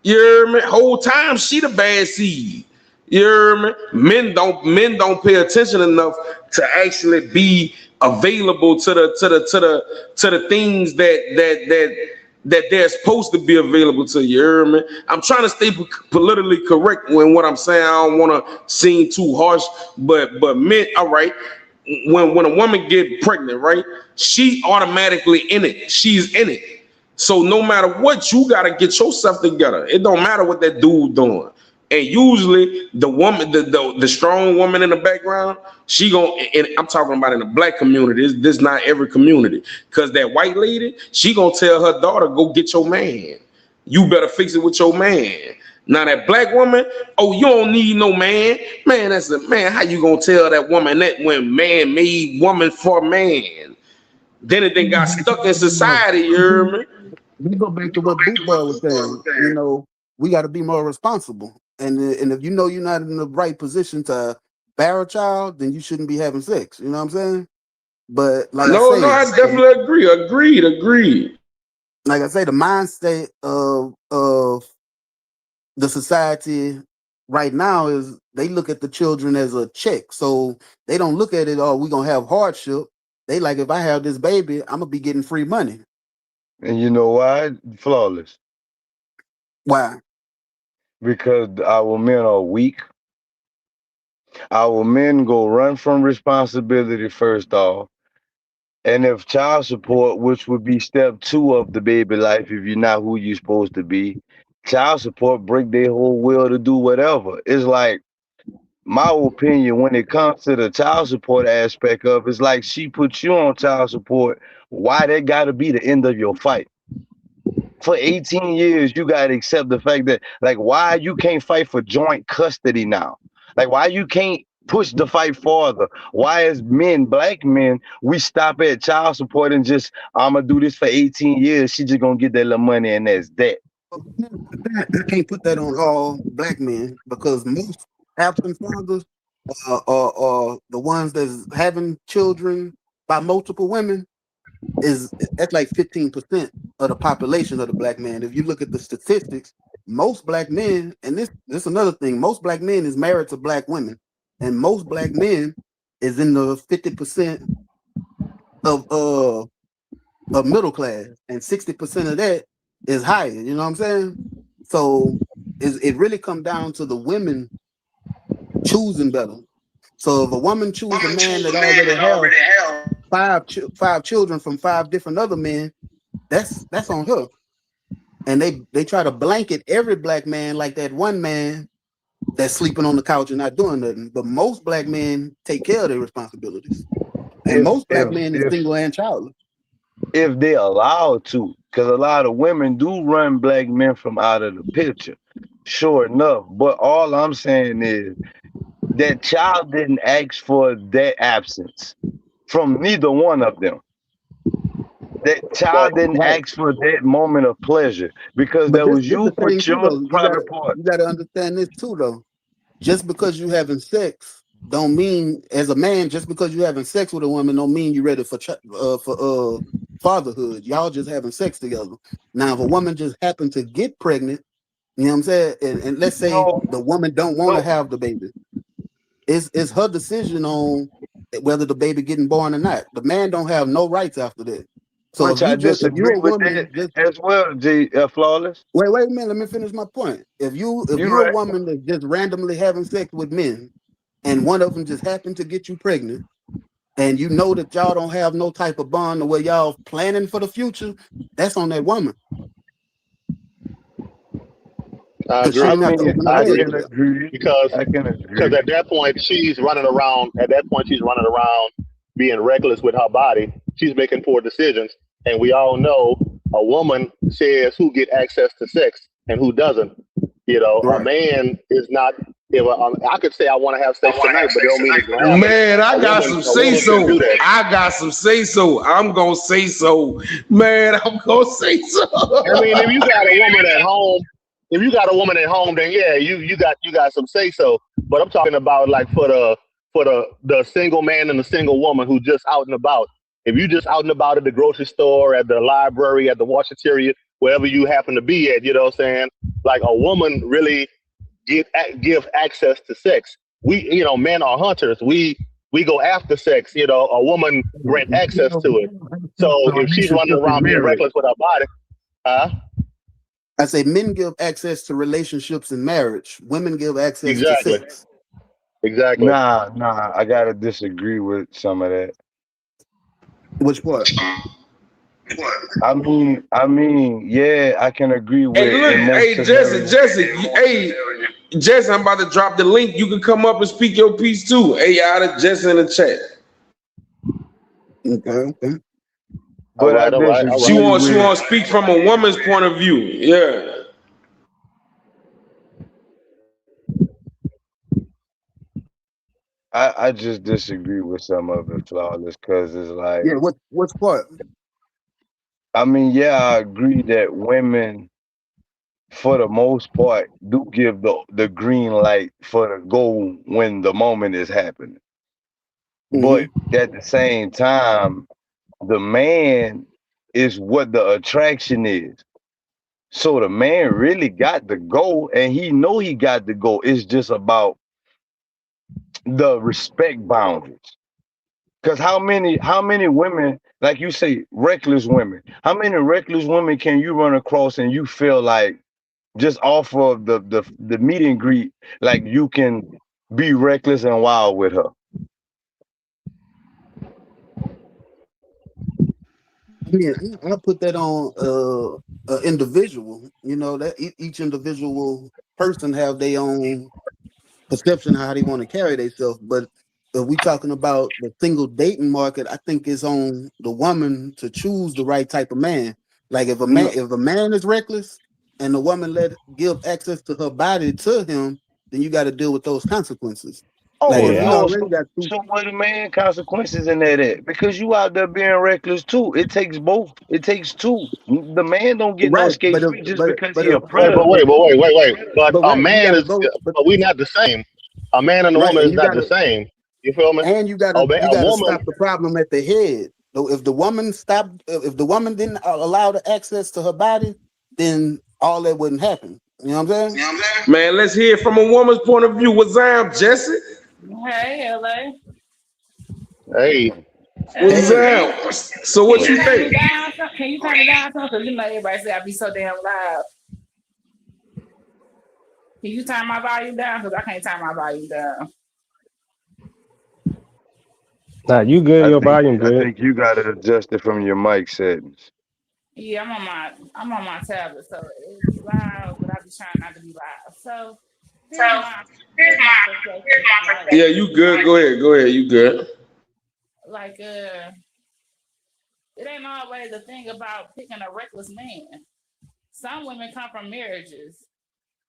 You hear me? Whole time she the bad seed. You hear me? Men don't pay attention enough to actually be available to the things that they're supposed to be available to. You hear me? I'm trying to stay politically correct when what I'm saying. I don't want to seem too harsh, but men, all right. When a woman get pregnant, right? She automatically in it. She's in it. So no matter what, you gotta get yourself together. It don't matter what that dude doing. And usually the woman, the strong woman in the background, she gon' and I'm talking about in the black community. This not every community. Cause that white lady, she gonna tell her daughter, go get your man. You better fix it with your man. Now that black woman, oh, you don't need no man. Man, that's a man. How you gonna tell that woman that when man made woman for man? Then it then got stuck in society, you hear me? we go back to what Boot Boy was saying. We got to be more responsible. And if you know you're not in the right position to bear a child, then you shouldn't be having sex. You know what I'm saying? But No, I definitely agree. Agreed. like I say, the mindset of the society right now is they look at the children as a check. So they don't look at it, oh, we're gonna have hardship. They like, if I have this baby, I'm gonna be getting free money. And you know why? Flawless. Why? Because our men are weak. Our men go run from responsibility first off. And if child support, which would be step 2 of the baby life, if you're not who you're supposed to be, child support break their whole will to do whatever. It's like, my opinion, when it comes to the child support aspect of, it's like she put you on child support. Why that got to be the end of your fight? For 18 years, you got to accept the fact that, like, why you can't fight for joint custody now? Like, why you can't push the fight farther? Why, as men, black men, we stop at child support and just, I'm going to do this for 18 years. She just going to get that little money and that's that. I can't put that on all black men because most absent fathers are the ones that's having children by multiple women. That's like 15% of the population of the black man. If you look at the statistics, most black men, and this is another thing, most black men is married to black women, and most black men is in the 50% of middle class, and 60% of that is higher. You know what I'm saying? So it really come down to the women choosing better. So if a woman choose a man that already have five children from 5 different other men, that's on her. And they try to blanket every black man like that one man that's sleeping on the couch and not doing nothing. But most black men take care of their responsibilities. And most black men is single and childless. If they're allowed to, because a lot of women do run black men from out of the picture. Sure enough. But all I'm saying is that child didn't ask for that absence from neither one of them. That child didn't ask for that moment of pleasure because But that was this you the thing put too, your though. private part. You gotta understand this too, though. Just because you having sex don't mean, as a man, just because you having sex with a woman don't mean you ready for fatherhood. Y'all just having sex together. Now, if a woman just happened to get pregnant, you know what I'm saying, and let's say the woman don't want to have the baby, it's her decision on whether the baby getting born or not. The man don't have no rights after that. So Which I disagree with that as well, G. Flawless. wait a minute, let me finish my point. If you a woman that's just randomly having sex with men, and one of them just happened to get you pregnant, and you know that y'all don't have no type of bond the way y'all planning for the future, that's on that woman. I agree. I can agree. Because at that point she's running around. At that point she's running around being reckless with her body. She's making poor decisions, and we all know a woman says who get access to sex and who doesn't. You know, a man is not. If I could say I want to have sex tonight, but it don't mean it's gonna happen. Man, I got some say so. I got some say so. I'm gonna say so. Man, I'm gonna say so. I mean, if you got a woman at home. If you got a woman at home, then yeah, you got some say so. But I'm talking about like for the single man and the single woman who just out and about. If you just out and about at the grocery store, at the library, at the washateria, wherever you happen to be at, you know what I'm saying? Like a woman really give access to sex. We, you know, men are hunters. We go after sex. You know, a woman grant access to it. So if she's running around being reckless with her body, I say men give access to relationships and marriage. Women give access to sex. Exactly. Nah, I gotta disagree with some of that. Which part? I mean, yeah, I can agree with. Hey, Jesse, I'm about to drop the link. You can come up and speak your piece too. Hey, y'all, Jesse in the chat. Okay. But she wants to speak from a woman's point of view. Yeah. I just disagree with some of it, Flawless, because it's like, what's part? I mean, yeah, I agree that women, for the most part, do give the green light for the goal when the moment is happening. But at the same time, the man is what the attraction is. So the man really got to go, and he know he got to go. It's just about the respect boundaries. Because how many women, like you say, reckless women? How many reckless women can you run across and you feel like just off of the meet and greet, like you can be reckless and wild with her? I mean, I put that on an individual. You know that each individual person have their own perception of how they want to carry themselves. But if we talking about the single dating market, I think it's on the woman to choose the right type of man. Like No. if a man is reckless and the woman give access to her body to him, then you got to deal with those consequences. Like Oh if you Yeah, no, already so got two, so what the man consequences in that at? Because you out there being reckless too. It takes both. It takes two. The man don't get no right? skate free just because But he if a Wait, but predator. wait, but wait, wait, wait. But but a right, you man got to is, go. But but we not the same. A man and a right, woman and is you not got the to same. You feel me? and A you gotta woman, stop the problem at the head. So if the woman stopped, if the woman didn't allow the access to her body, then all that wouldn't happen. You know what I'm saying? Man, let's hear it from a woman's point of view. What's up, Jesse? Hey, LA. hey, What's Hey, Hey, up? So can what you you turn me think? down? Can you turn me down? Because you know everybody say I be so damn loud. Can you turn my volume down? Because I can't turn my volume down. nah, you good? I Your think volume I good. think you gotta adjust it from your mic settings. Yeah, I'm on my tablet, so it's loud, but I be trying not to be loud. So here's my here's my perspective. Yeah, you good. Go ahead. Go ahead. You good. Like it ain't always the thing about picking a reckless man. Some women come from marriages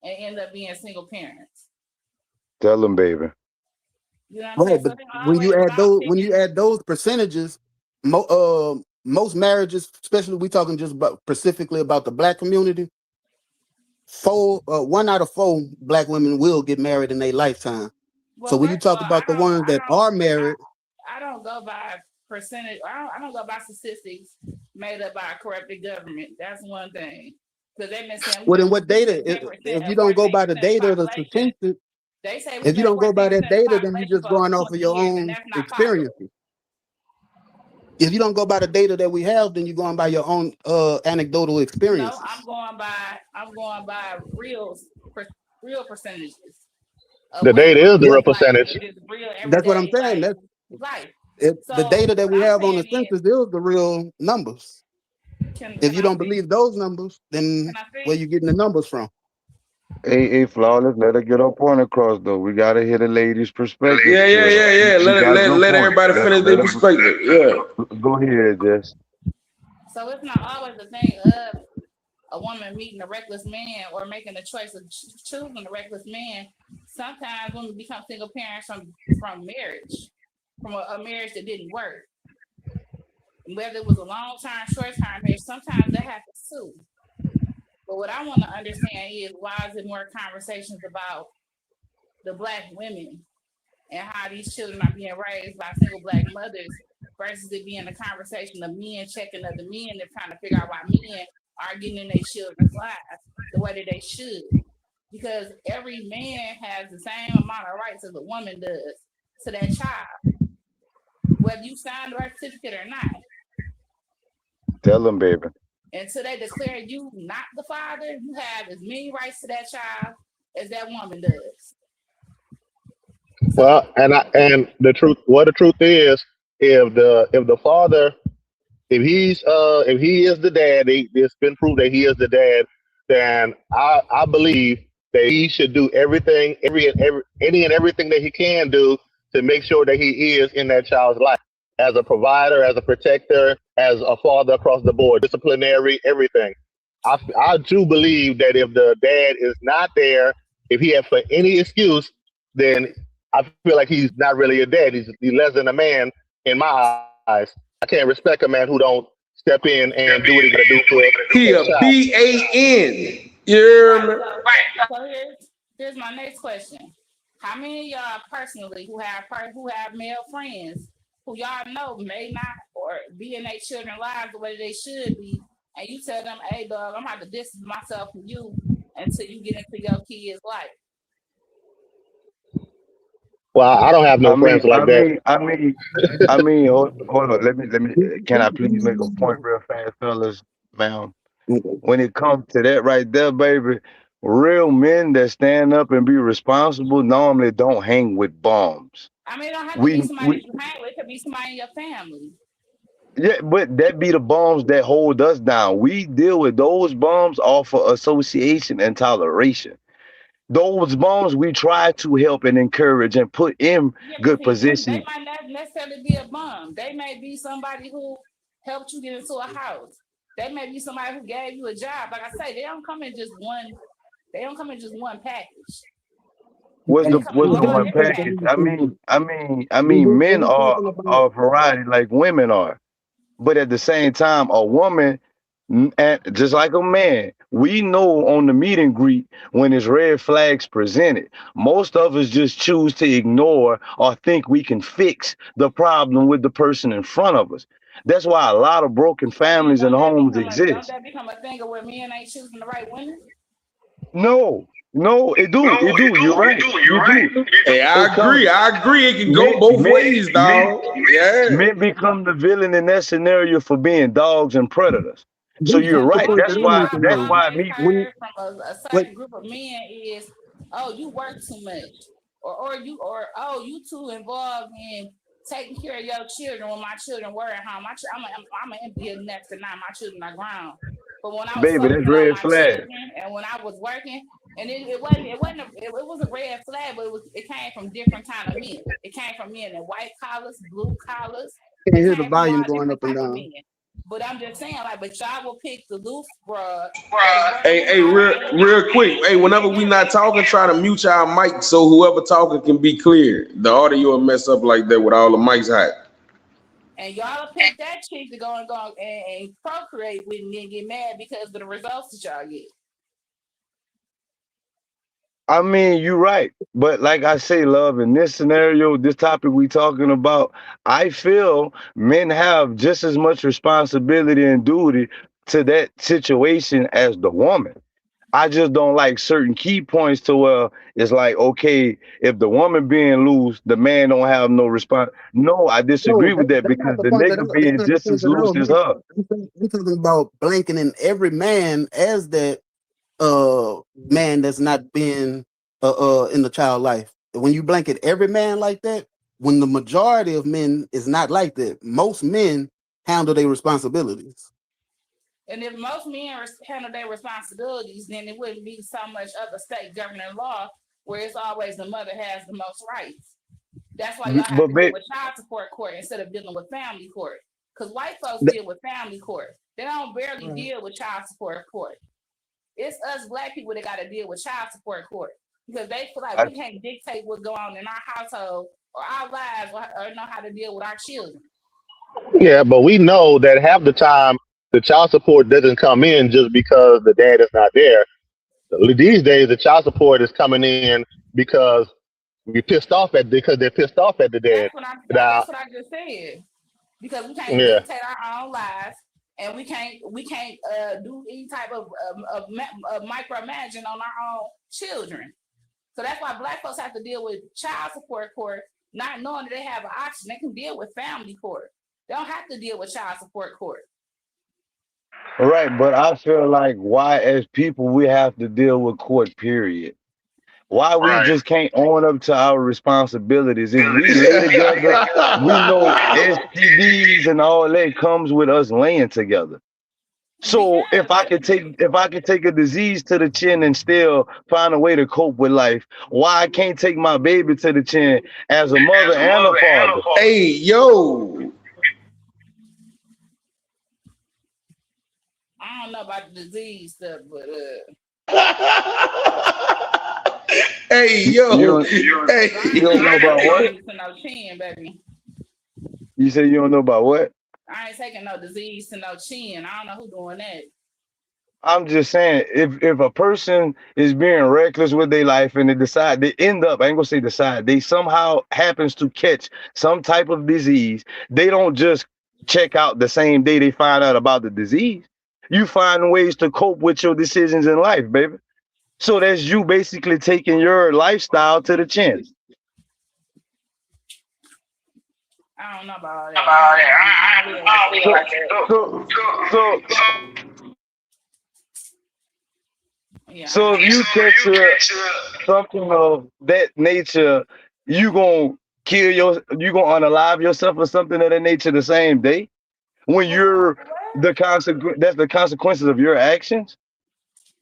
and end up being single parents. Tell them, baby. You know what I'm saying? right. So But it ain't always about when you picking. add those percentages, most marriages, especially we talking just about specifically about the black community, one out of four black women will get married in their lifetime. So Well, when you first of talk all, I about the don't, ones I that don't, are married, I don't go by percentage. I don't go by statistics made up by a corrupted government. That's one thing. Because they've been saying well, we then have what data? 10% If or you don't go by the 14% of the data or the population. statistics, They say we've if you been don't go by 14% that of the data, then you're population just for over going off of 20 your years, and own that's not possible. experiences. If you don't go by the data that we have, then you're going by your own anecdotal No, experiences. I'm going by real percentages of the what data women is the Yeah, real look like percentage. in just real that's what I'm everyday saying. That's life. the So data that what we I'm have on the saying census is, is the real numbers. If can you I don't speak? believe those numbers, Can then I where speak? you getting the numbers from? Hey, flawless. Let her get her point across though. We gotta hear the lady's perspective. Yeah, yeah, Still, yeah, she, yeah. she Let it, got a let good let point. everybody Let finish let their her perspective. Yeah. go ahead, Jess. So it's not always the thing of a woman meeting a reckless man or making a choice of choosing a reckless man. Sometimes women become single parents from marriage, from a marriage that didn't work. Whether it was a long time, short time marriage, sometimes that happens too. But what I want to understand is why is it more conversations about the black women and how these children are being raised by single black mothers versus it being a conversation of men checking other men and trying to figure out why men are getting in their children's lives the way that they should. Because every man has the same amount of rights as a woman does to that child, whether you sign the birth certificate or not. Tell them, baby. Until they declare you not the father, you have as many rights to that child as that woman does. So Well, and the truth, what the truth is, if the father, if he is the dad, it's been proved that he is the dad, then I believe that he should do everything, any and everything that he can do to make sure that he is in that child's life as a provider, as a protector, as a father across the board, disciplinary, everything. I do believe that if the dad is not there, if he has for any excuse, then I feel like he's not really a dad. He's less than a man in my eyes. I can't respect a man who don't step in and do what he got to do for He his a child. BAN. You hear right. me? So here's my next question. How many of y'all personally who have male friends who y'all know may not or be in their children's lives the way they should be and you tell them, hey dog, I'm gonna have to distance myself from you until you get into your kids' life. Well, I don't have I no mean, friends like I that. mean, I mean, I mean, hold on. Let me. Can I please make a point real fast, fellas, ma'am? When it comes to that right there, baby, real men that stand up and be responsible normally don't hang with bombs. I mean, it don't have to be somebody We you hang with. It could be somebody in your family. yeah, but that be the bombs that hold us down. We deal with those bombs off of association and toleration. Those bombs we try to help and encourage and put in Yeah, but good see, them they position. might not necessarily be a bum. They may be somebody who helped you get into a house. They may be somebody who gave you a job. Like I say, they don't come in just one. They don't come in just one package. What's They the come in what's the all one different package? I packages. mean, I mean, I When mean, men we are talking about a variety like women are. But at the same time, a woman, and just like a man, we know on the meet and greet when it's red flags presented. Most of us just choose to ignore or think we can fix the problem with the person in front of us. That's why a lot of broken So then, families and homes don't exist. that become a thing of where men ain't choosing the right women? No, no, it do. You're right. You do. Hey, It I comes agree. I agree. It can men, go both men, ways, men, dog. Yeah. men become the villain in that scenario for being dogs and predators. So this you're Because right. one point That's that thing I'm why. I've making That's though. why always me. When heard from a what certain group of men is, "Oh, you work too much," or "Oh, you too involved in taking care of your children when my children were at home. I'm an empty nester now. My children are grown. But when I was Baby, that's focusing on red my flag. children and when I was working, and it was a red flag, but it came from different kind of men. It came from men in white collars, blue collars. can It hear the came from volume all going different up and type of down. men. But I'm just saying, like, but y'all will pick the loose broad that is Hey, working hey, hard real quick. Hey, and whenever we not talking, try to mute y'all mic so whoever talking can be clear. The audio will mess up like that with all the mics hot. and y'all will pick that chick to go and procreate with and then get mad because of the results that y'all get. I mean, you're right. But like I say, love, in this scenario, this topic we talking about, I feel men have just as much responsibility and duty to that situation as the woman. I just don't like certain key points to where it's like, okay, if the woman being loose, the man don't have no response. No, I No, disagree with that that's not because the the point nigga that's being not the just point as that I loose was as making. her. I'm talking about blanking in every man as that man that's not being in the child life. When you blanket every man like that, when the majority of men is not like that, most men handle their responsibilities. And if most men handle their responsibilities, then it wouldn't be so much of a state governing law where it's always the mother has the most rights. That's why y'all have But to deal babe, with child support court instead of dealing with family court. Because white folks That- deal with family court. They don't barely Right. deal with child support court. It's us black people that got to deal with child support court because they feel like I, we can't dictate what's going on in our household or our lives or know how to deal with our children. Yeah, but we know that half the time the child support doesn't come in just because the dad is not there. These days, the child support is coming in because they're pissed off at the dad. Now, That's what I just said. Because we can't yeah, dictate our own lives and we can't do any type of micromanaging on our own children. So that's why black folks have to deal with child support court, not knowing that they have an option. They can deal with family court. They don't have to deal with child support court. right, but I feel like why, as people, we have to deal with court, period. Why we right. just can't own up to our responsibilities? If we lay together, we know STDs and all that comes with us laying together. So Because if I could take a disease to the chin and still find a way to cope with life, why I can't take my baby to the chin as a mother and a father? Hey, yo. I don't know about the disease stuff, but Hey, You yo. don't Hey. 'cause I you ain't don't know taking no about what? disease to no chin, baby. You say you don't know about what? I ain't taking no disease to no chin. I don't know who doing that. I'm just saying, if a person is being reckless with their life and they end up, I ain't gonna say decide, they somehow happens to catch some type of disease, they don't just check out the same day they find out about the disease. You find ways to cope with your decisions in life, baby. So that's you basically taking your lifestyle to the chance. I don't know about all that. I don't live like that. So, so, so, Yeah, so if you catch something of that nature, you gonna you gonna unalive yourself or something of that nature the same day when you're what? the consequence. That's the consequences of your actions.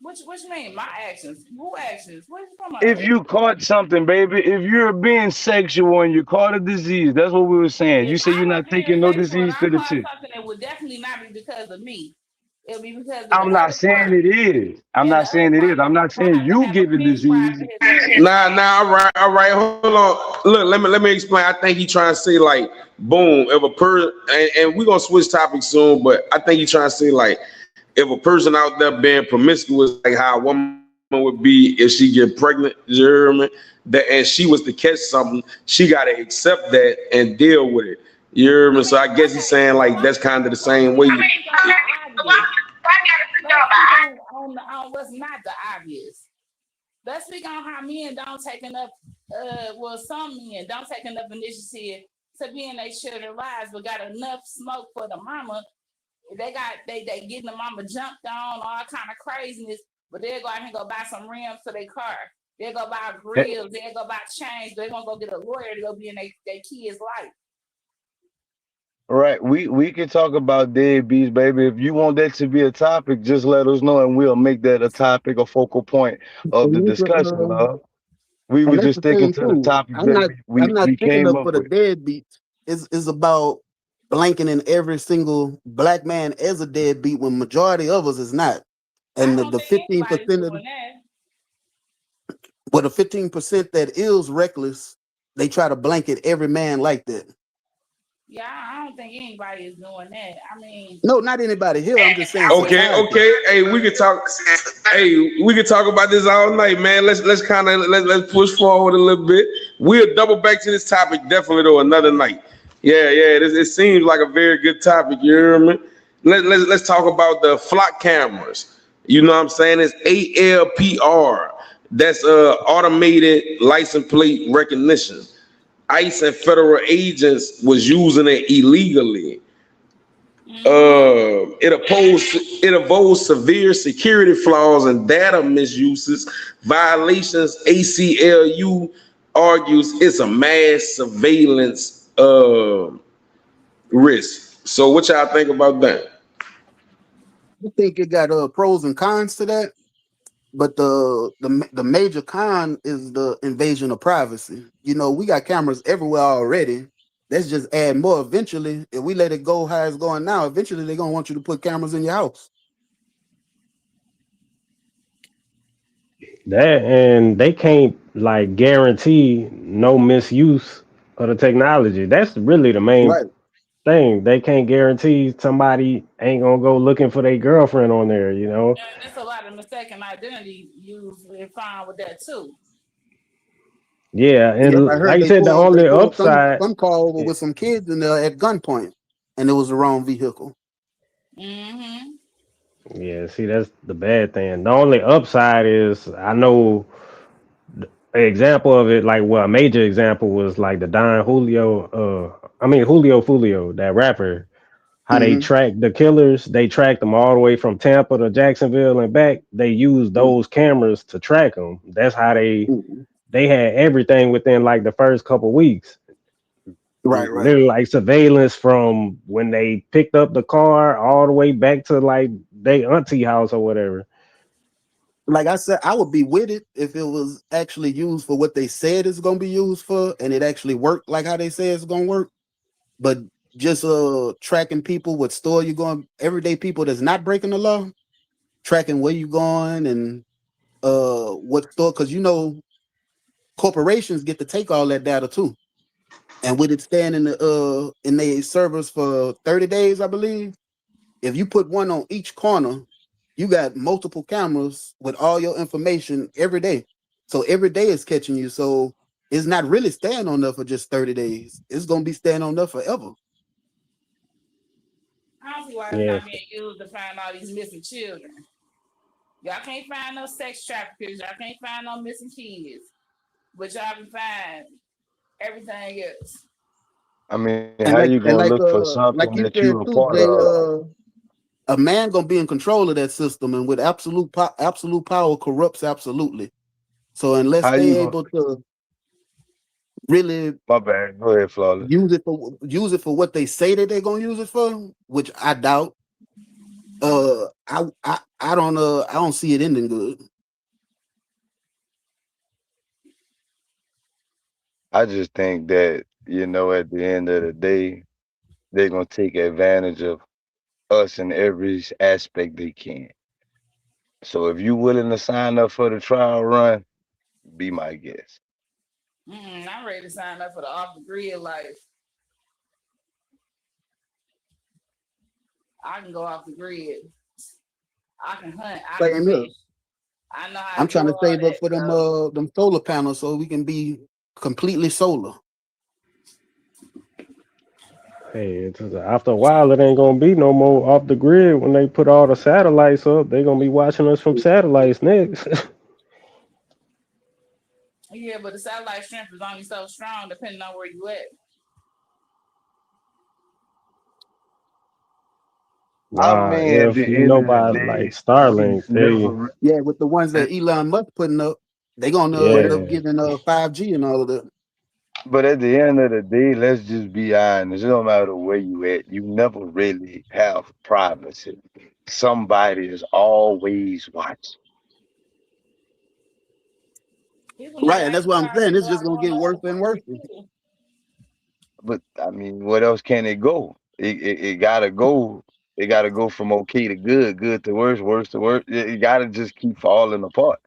What you mean? My actions? Who actions? What you talking If about? you caught something, baby, if you're being sexual and you caught a disease, that's what we were saying. You If say I you're was not being taking no sexual and disease I to the caught chin. something, it would definitely not be because of me. It would be because of the I'm not other saying party. it is. I'm And the not other saying it is. party I'm not saying tried to you have a giving pity party disease. for his ass. Nah, all right, hold on. Look, let me explain. I think he trying to say like, boom, if a person, and we're gonna switch topics soon, but I think he trying to say like, if a person out there being promiscuous, like how a woman would be if she get pregnant, you hear me? That and she was to catch something, she gotta accept that and deal with it. You hear I me? So mean, I guess he's okay, saying so like that's kind of the let's same way. speak on the obvious. Let's speak on what's not the obvious. Let's speak on how men don't take enough. Well, some men don't take enough initiative to be in their children's lives, but got enough smoke for the mama. They getting the mama jumped on, all kind of craziness, but they'll go out and go buy some rims for their car. They'll go buy grills. They'll go buy chains. They're gonna go get a lawyer to go be in their kids' life. Right. We can talk about deadbeats, baby. If you want that to be a topic, just let us know and we'll make that a topic, a focal point of the And, that's discussion, love. We and was that's just the sticking thing to the too. topics that I'm not we picking came up up for the with. deadbeats. It's about blanking in every single black man as a deadbeat when majority of us is not. I And don't the think 15% anybody's of doing that. well, the 15% that is reckless, they try to blanket every man like that. Yeah, I don't think anybody is doing that. I mean, No, not anybody here. I'm just saying Okay, society. okay. Hey, we could talk. Hey, we could talk about this all night, man. Let's kind of let's push forward a little bit. We'll double back to this topic definitely though another night. Yeah. It seems like a very good topic. You hear me? Let's talk about the flock cameras. You know what I'm saying? It's ALPR. That's automated license plate recognition. ICE and federal agents was using it illegally. It opposed severe security flaws and data misuses, violations. ACLU argues it's a mass surveillance risk. So, what y'all think about that? I think it got pros and cons to that, but the major con is the invasion of privacy. You know, we got cameras everywhere already. Let's just add more. Eventually, if we let it go how it's going now, eventually they're gonna want you to put cameras in your house. That and they can't like guarantee no misuse of the technology. That's really the main Right. thing. They can't guarantee somebody ain't gonna go looking for their girlfriend on there, you know. and there's a lot of mistaken identity used and found with that too. Yeah, Yep, I and heard like you said, the they only pulled upside, some call over with some kids in there at gunpoint, and it was the wrong vehicle. Mm-hmm. yeah, see that's the bad thing. The only upside is I know an example of it, like well, a major example was like the Don Julio, Julio Fulio, that rapper. How they Hmm. track the killers, they tracked them all the way from Tampa to Jacksonville and back. They used those cameras to track them. That's how Hmm. they had everything within like the first couple weeks. Right, right. Literally like surveillance from when they picked up the car all the way back to like they auntie house or whatever. Like I said, I would be with it if it was actually used for what they said it's gonna be used for, and it actually worked like how they say it's gonna work. But just tracking people, what store you going, everyday people that's not breaking the law, tracking where you going and what store, because you know corporations get to take all that data too. And with it staying in their servers for 30 days, I believe, if you put one on each corner, you got multiple cameras with all your information every day. So every day is catching you. So it's not really staying on there for just 30 days. It's gonna be staying on there forever. I don't see why it's Yeah, not being used to find all these missing children. Y'all can't find no sex traffickers. Y'all can't find no missing kids. But y'all can find everything else. I mean, And how you gonna look for like something you that said you a too, part Jay, of? a man gonna be in control of that system, and with absolute power corrupts absolutely. So unless How you they gonna? able to really My bad. Go ahead, flawless. use it for what they say that they're gonna use it for, which I doubt. I don't see it ending good. I just think that at the end of the day, they're gonna take advantage of us in every aspect they can. So if you willing to sign up for the trial run, be my guest. I'm ready to sign up for the off the grid life. I can go off the grid. I can hunt. I can Same here. fish. I know how I'm to do trying to all save up that for stuff. them solar panels so we can be completely solar. hey, after a while, it ain't gonna be no more off the grid when they put all the satellites up. They gonna be watching us from satellites next. Yeah, but the satellite strength is only so strong depending on where you at. I Nah, mean, at if the you end know of the by like day, we Starlink, they never. Yeah, with the ones At, that Elon Musk putting up, they gonna but end yeah. up getting 5G and all of that. but at the end of the day, let's just be honest. It don't matter where you at. You never really have privacy. Somebody is always watching. People need Right, to and that's ask what I'm why saying. people It's just are gonna going get to worse other and worse. countries too. But I mean, what else can it go? It gotta go. It gotta go from okay to good, good to worse, worse to worse. It gotta just keep falling apart.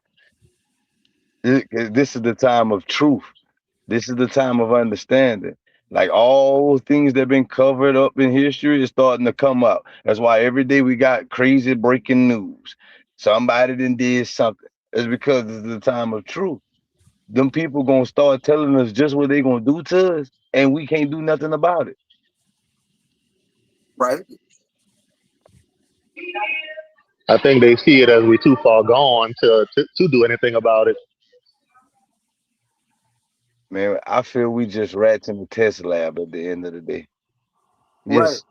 'Cause this is the time of truth. This is the time of understanding. Like all things that have been covered up in history is starting to come out. That's why every day we got crazy breaking news. Somebody done did something. It's because it's the time of truth. Them people gonna start telling us just what they gonna do to us, and we can't do nothing about it. Right. I think they see it as we too far gone to do anything about it. Man, I feel we just rats in the test lab at the end of the day. Right. Just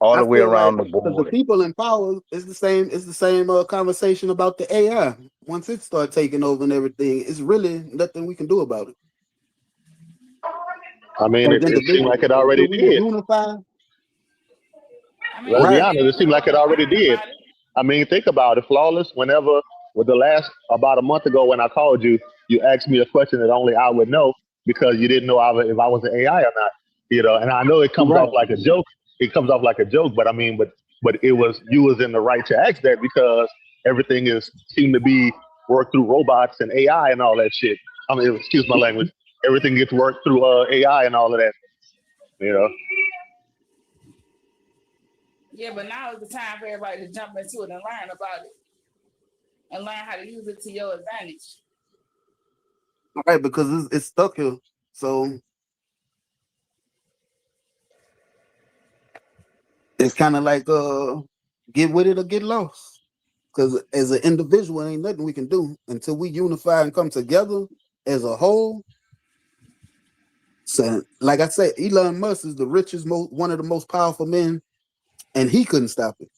all I the way feel like around the because the board. people in power is the same. It's the same conversation about the AI. Once it start taking over and everything, it's really nothing we can do about it. I mean, As it seemed like individuals, it already until we did. unify. I mean, Let's we be can Right. honest, get it seemed enough like it to already learn did. about it. I mean, think about it. Flawless. Whenever, with the last about a month ago when I called you, you asked me a question that only I would know because you didn't know if I was an AI or not. And I know it comes Right. off like a joke. It comes off like a joke, but I mean, but it was you was in the right to ask that because everything is seemed to be worked through robots and AI and all that shit. I mean, excuse my language. Everything gets worked through AI and all of that. You know. Yeah, but now is the time for everybody to jump into it and learn about it and learn how to use it to your advantage. Right. Because it's stuck here. So it's kind of like get with it or get lost. Because as an individual, ain't nothing we can do until we unify and come together as a whole. So, like I said, Elon Musk is the richest, one of the most powerful men, and he couldn't stop it.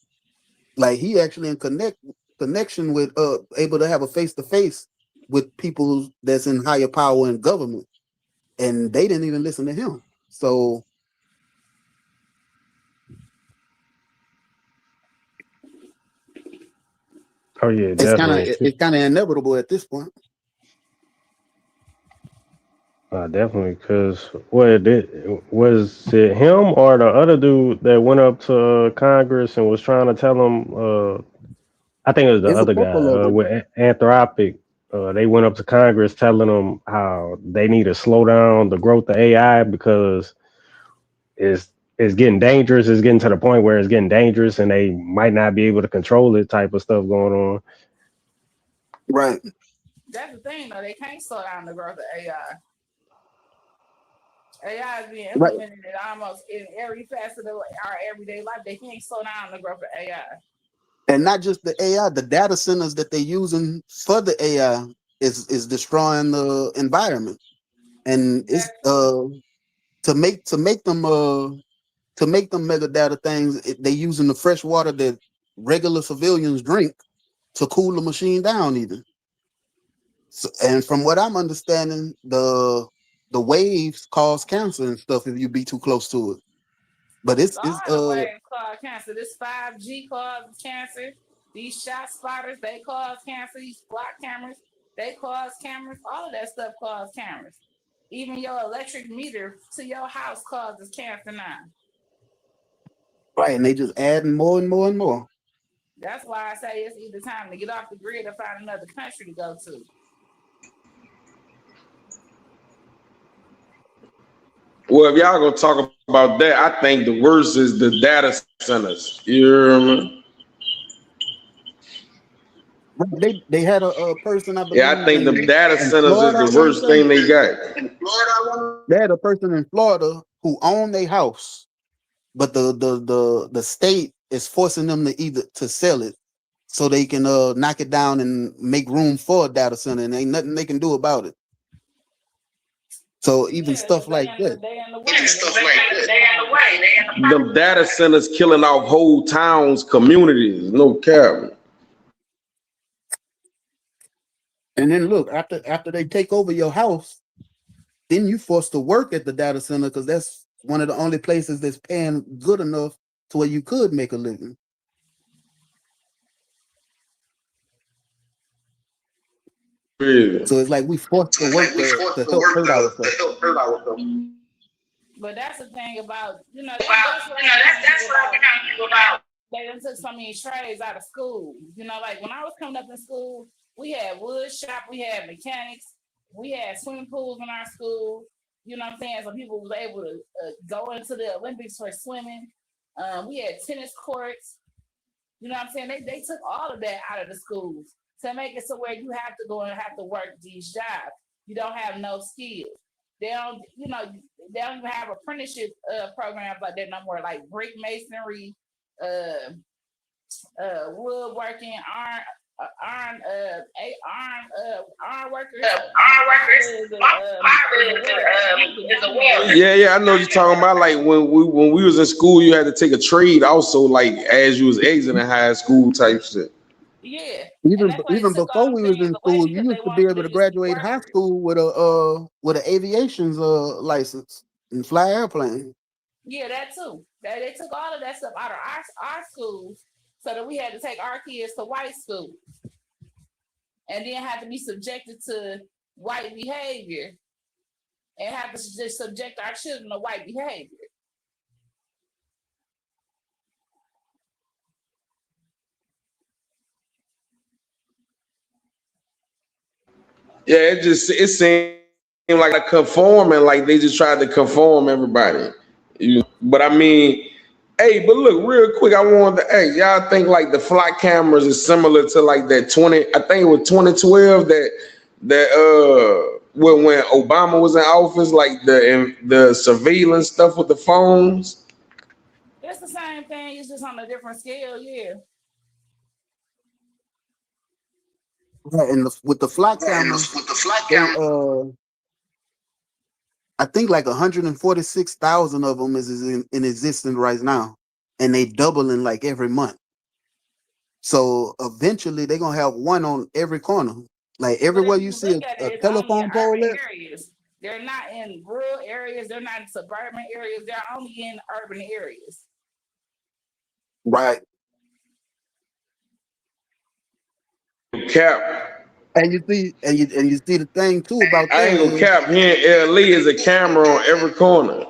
Like he actually in connection with able to have a face to face with people that's in higher power in government, and they didn't even listen to him. So Oh yeah, definitely. it's kind of inevitable at this point. Definitely, because was it him or the other dude that went up to Congress and was trying to tell him? I think it was the It's a other guy couple of them, with Anthropic. They went up to Congress telling them how they need to slow down the growth of AI because it's getting dangerous. It's getting to the point where it's getting dangerous, and they might not be able to control it. Type of stuff going on. right? That's the thing, though. They can't slow down the growth of AI. AI is being Right. implemented in almost in every facet of our everyday life. They can't slow down the growth of AI. And not just the AI, the data centers that they're using for the AI is destroying the environment. And it's That's true. to make them mega data things, they using the fresh water that regular civilians drink to cool the machine down even. So, and from what I'm understanding, the waves cause cancer and stuff if you be too close to it. But it's All the waves cause cancer. This 5G causes cancer. These shot spotters, they cause cancer. These block cameras, they cause cameras. All of that stuff causes cameras. Even your electric meter to your house causes cancer now. right, and they just adding more and more and more. That's why I say it's either time to get off the grid or find another country to go to. Well, if y'all gonna talk about that, I think the worst is the data centers. You hear me? They had a person, I Yeah, I believe, think the data in centers is Florida, I the want to worst say. thing they got. They had a person in Florida who owned a house, but the state is forcing them to either to sell it so they can knock it down and make room for a data center, and ain't nothing they can do about it. So even Yeah, stuff because like that. they in the way. They in the way. Them data centers killing off whole towns, communities. No cap. And then look, after they take over your house, then you forced to work at the data center because that's one of the only places that's paying good enough to where you could make a living. Really. So it's like we forced to work to help hurt ourselves. But that's the thing about, that's what I'm about. They done took so many trades out of school. Like when I was coming up in school, we had wood shop, we had mechanics, we had swimming pools in our school. You know what I'm saying? So people was able to go into the Olympics for swimming. We had tennis courts. You know what I'm saying? They took all of that out of the schools to make it so where you have to go and have to work these jobs. You don't have no skills. They don't, they don't even have apprenticeship programs like that no more, like brick masonry, woodworking, iron workers. Yeah, I know what you're talking about. Like when we was in school, you had to take a trade also, like as you was exiting high school type shit. Yeah, and that's why they Even took all before we them was things in away school, you because they used to be wanted able you to to just be graduate high working. school with an aviation's license and fly airplane. Yeah, that too. They took all of that stuff out of our schools so that we had to take our kids to white schools and then have to be subjected to white behavior and have to just subject our children to white behavior. Yeah, it seemed like conforming, like they just tried to conform everybody. But I mean, hey, but look, real quick, I wanted to ask y'all think like the flight cameras is similar to like that 20, I think it was 2012 that when Obama was in office, like the surveillance stuff with the phones. It's the same thing. It's just on a different scale. Yeah. Right, and with the flight cameras, they I think like 146,000 of them is in existence right now, and they doubling like every month. So eventually they're gonna have one on every corner. Like But everywhere if you you see look at a it, it's only in telephone pole urban at, areas. They're not in rural areas. They're not in suburban areas. They're only in urban areas. right. Cap. And you see the thing too about I that ain't gonna is cap. Here in LA is a camera on every corner.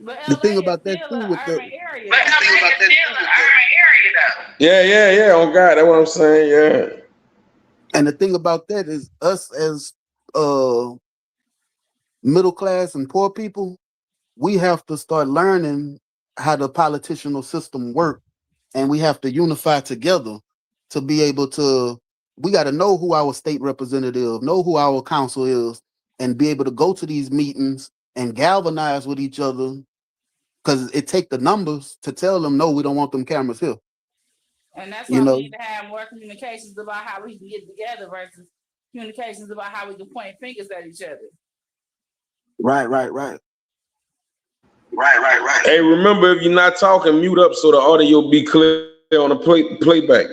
But the thing LA is about that still too an with the urban area. But LA is still an urban area though. Yeah. Oh God, that's what I'm saying. Yeah. and the thing about that is us as uh middle class and poor people, we have to start learning how the political system work, and we have to unify together to be able to. We got to know who our state representative, know who our council is, and be able to go to these meetings and galvanize with each other, because it take the numbers to tell them, no, we don't want them cameras here. And that's You why we know, need to have more communications about how we can get together versus communications about how we can point fingers at each other. right. Hey, remember, if you're not talking, mute up so the audio be clear on the playback.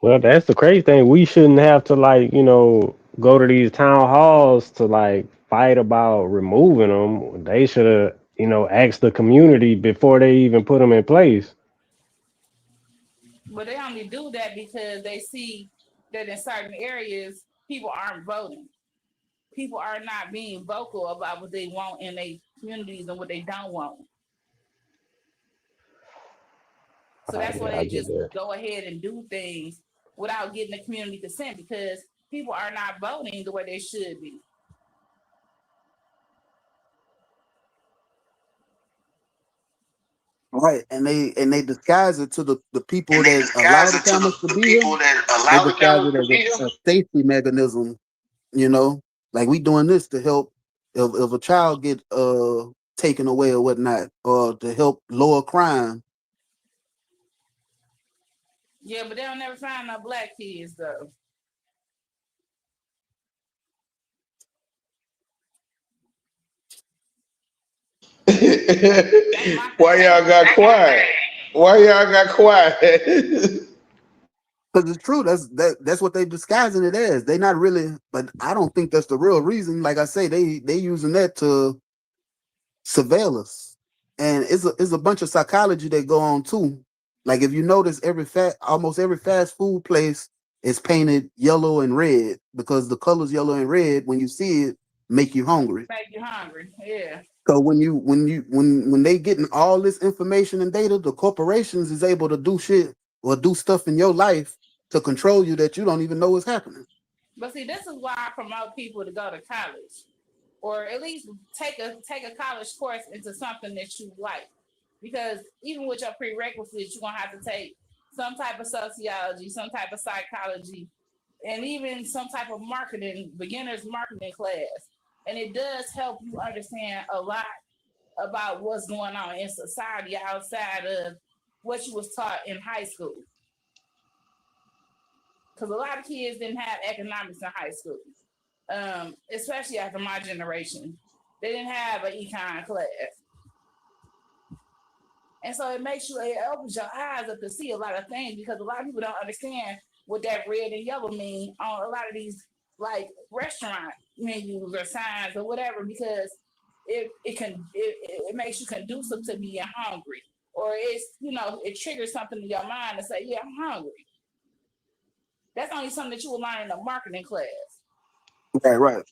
Well, that's the crazy thing. We shouldn't have to like, go to these town halls to like fight about removing them. They should have, asked the community before they even put them in place. But they only do that because they see that in certain areas, people aren't voting. People are not being vocal about what they want in their communities and what they don't want. So that's why Yeah, I they get just that. go ahead and do things without getting the community consent because people are not voting the way they should be. Right. And they disguise it to the people that allow the cameras to be here. They disguise it as a safety mechanism, you know. Like we doing this to help if a child get taken away or whatnot, or to help lower crime. Yeah, but they'll never find no black kids though. That's my Why thing. y'all got quiet? Why y'all got quiet? Because it's true. That's what they disguising it as. They not really, but I don't think that's the real reason. Like I say, they using that to surveil us, and it's a bunch of psychology that go on too. Like if you notice, almost every fast food place is painted yellow and red because the colors yellow and red, when you see it, make you hungry. Make you hungry. Yeah. So when they getting all this information and data, the corporations is able to do shit or do stuff in your life to control you that you don't even know is happening. But see, this is why I promote people to go to college, or at least take a college course into something that you like. Because even with your prerequisites, you're gonna have to take some type of sociology, some type of psychology, and even some type of beginner's marketing class. And it does help you understand a lot about what's going on in society outside of what you was taught in high school. Because a lot of kids didn't have economics in high school, especially after my generation. They didn't have an econ class. And so it opens your eyes up to see a lot of things because a lot of people don't understand what that red and yellow mean on a lot of these like restaurant menus or signs or whatever, because it makes you conducive to being hungry, or it triggers something in your mind to say, yeah, I'm hungry. That's only something that you will learn in a marketing class. Right.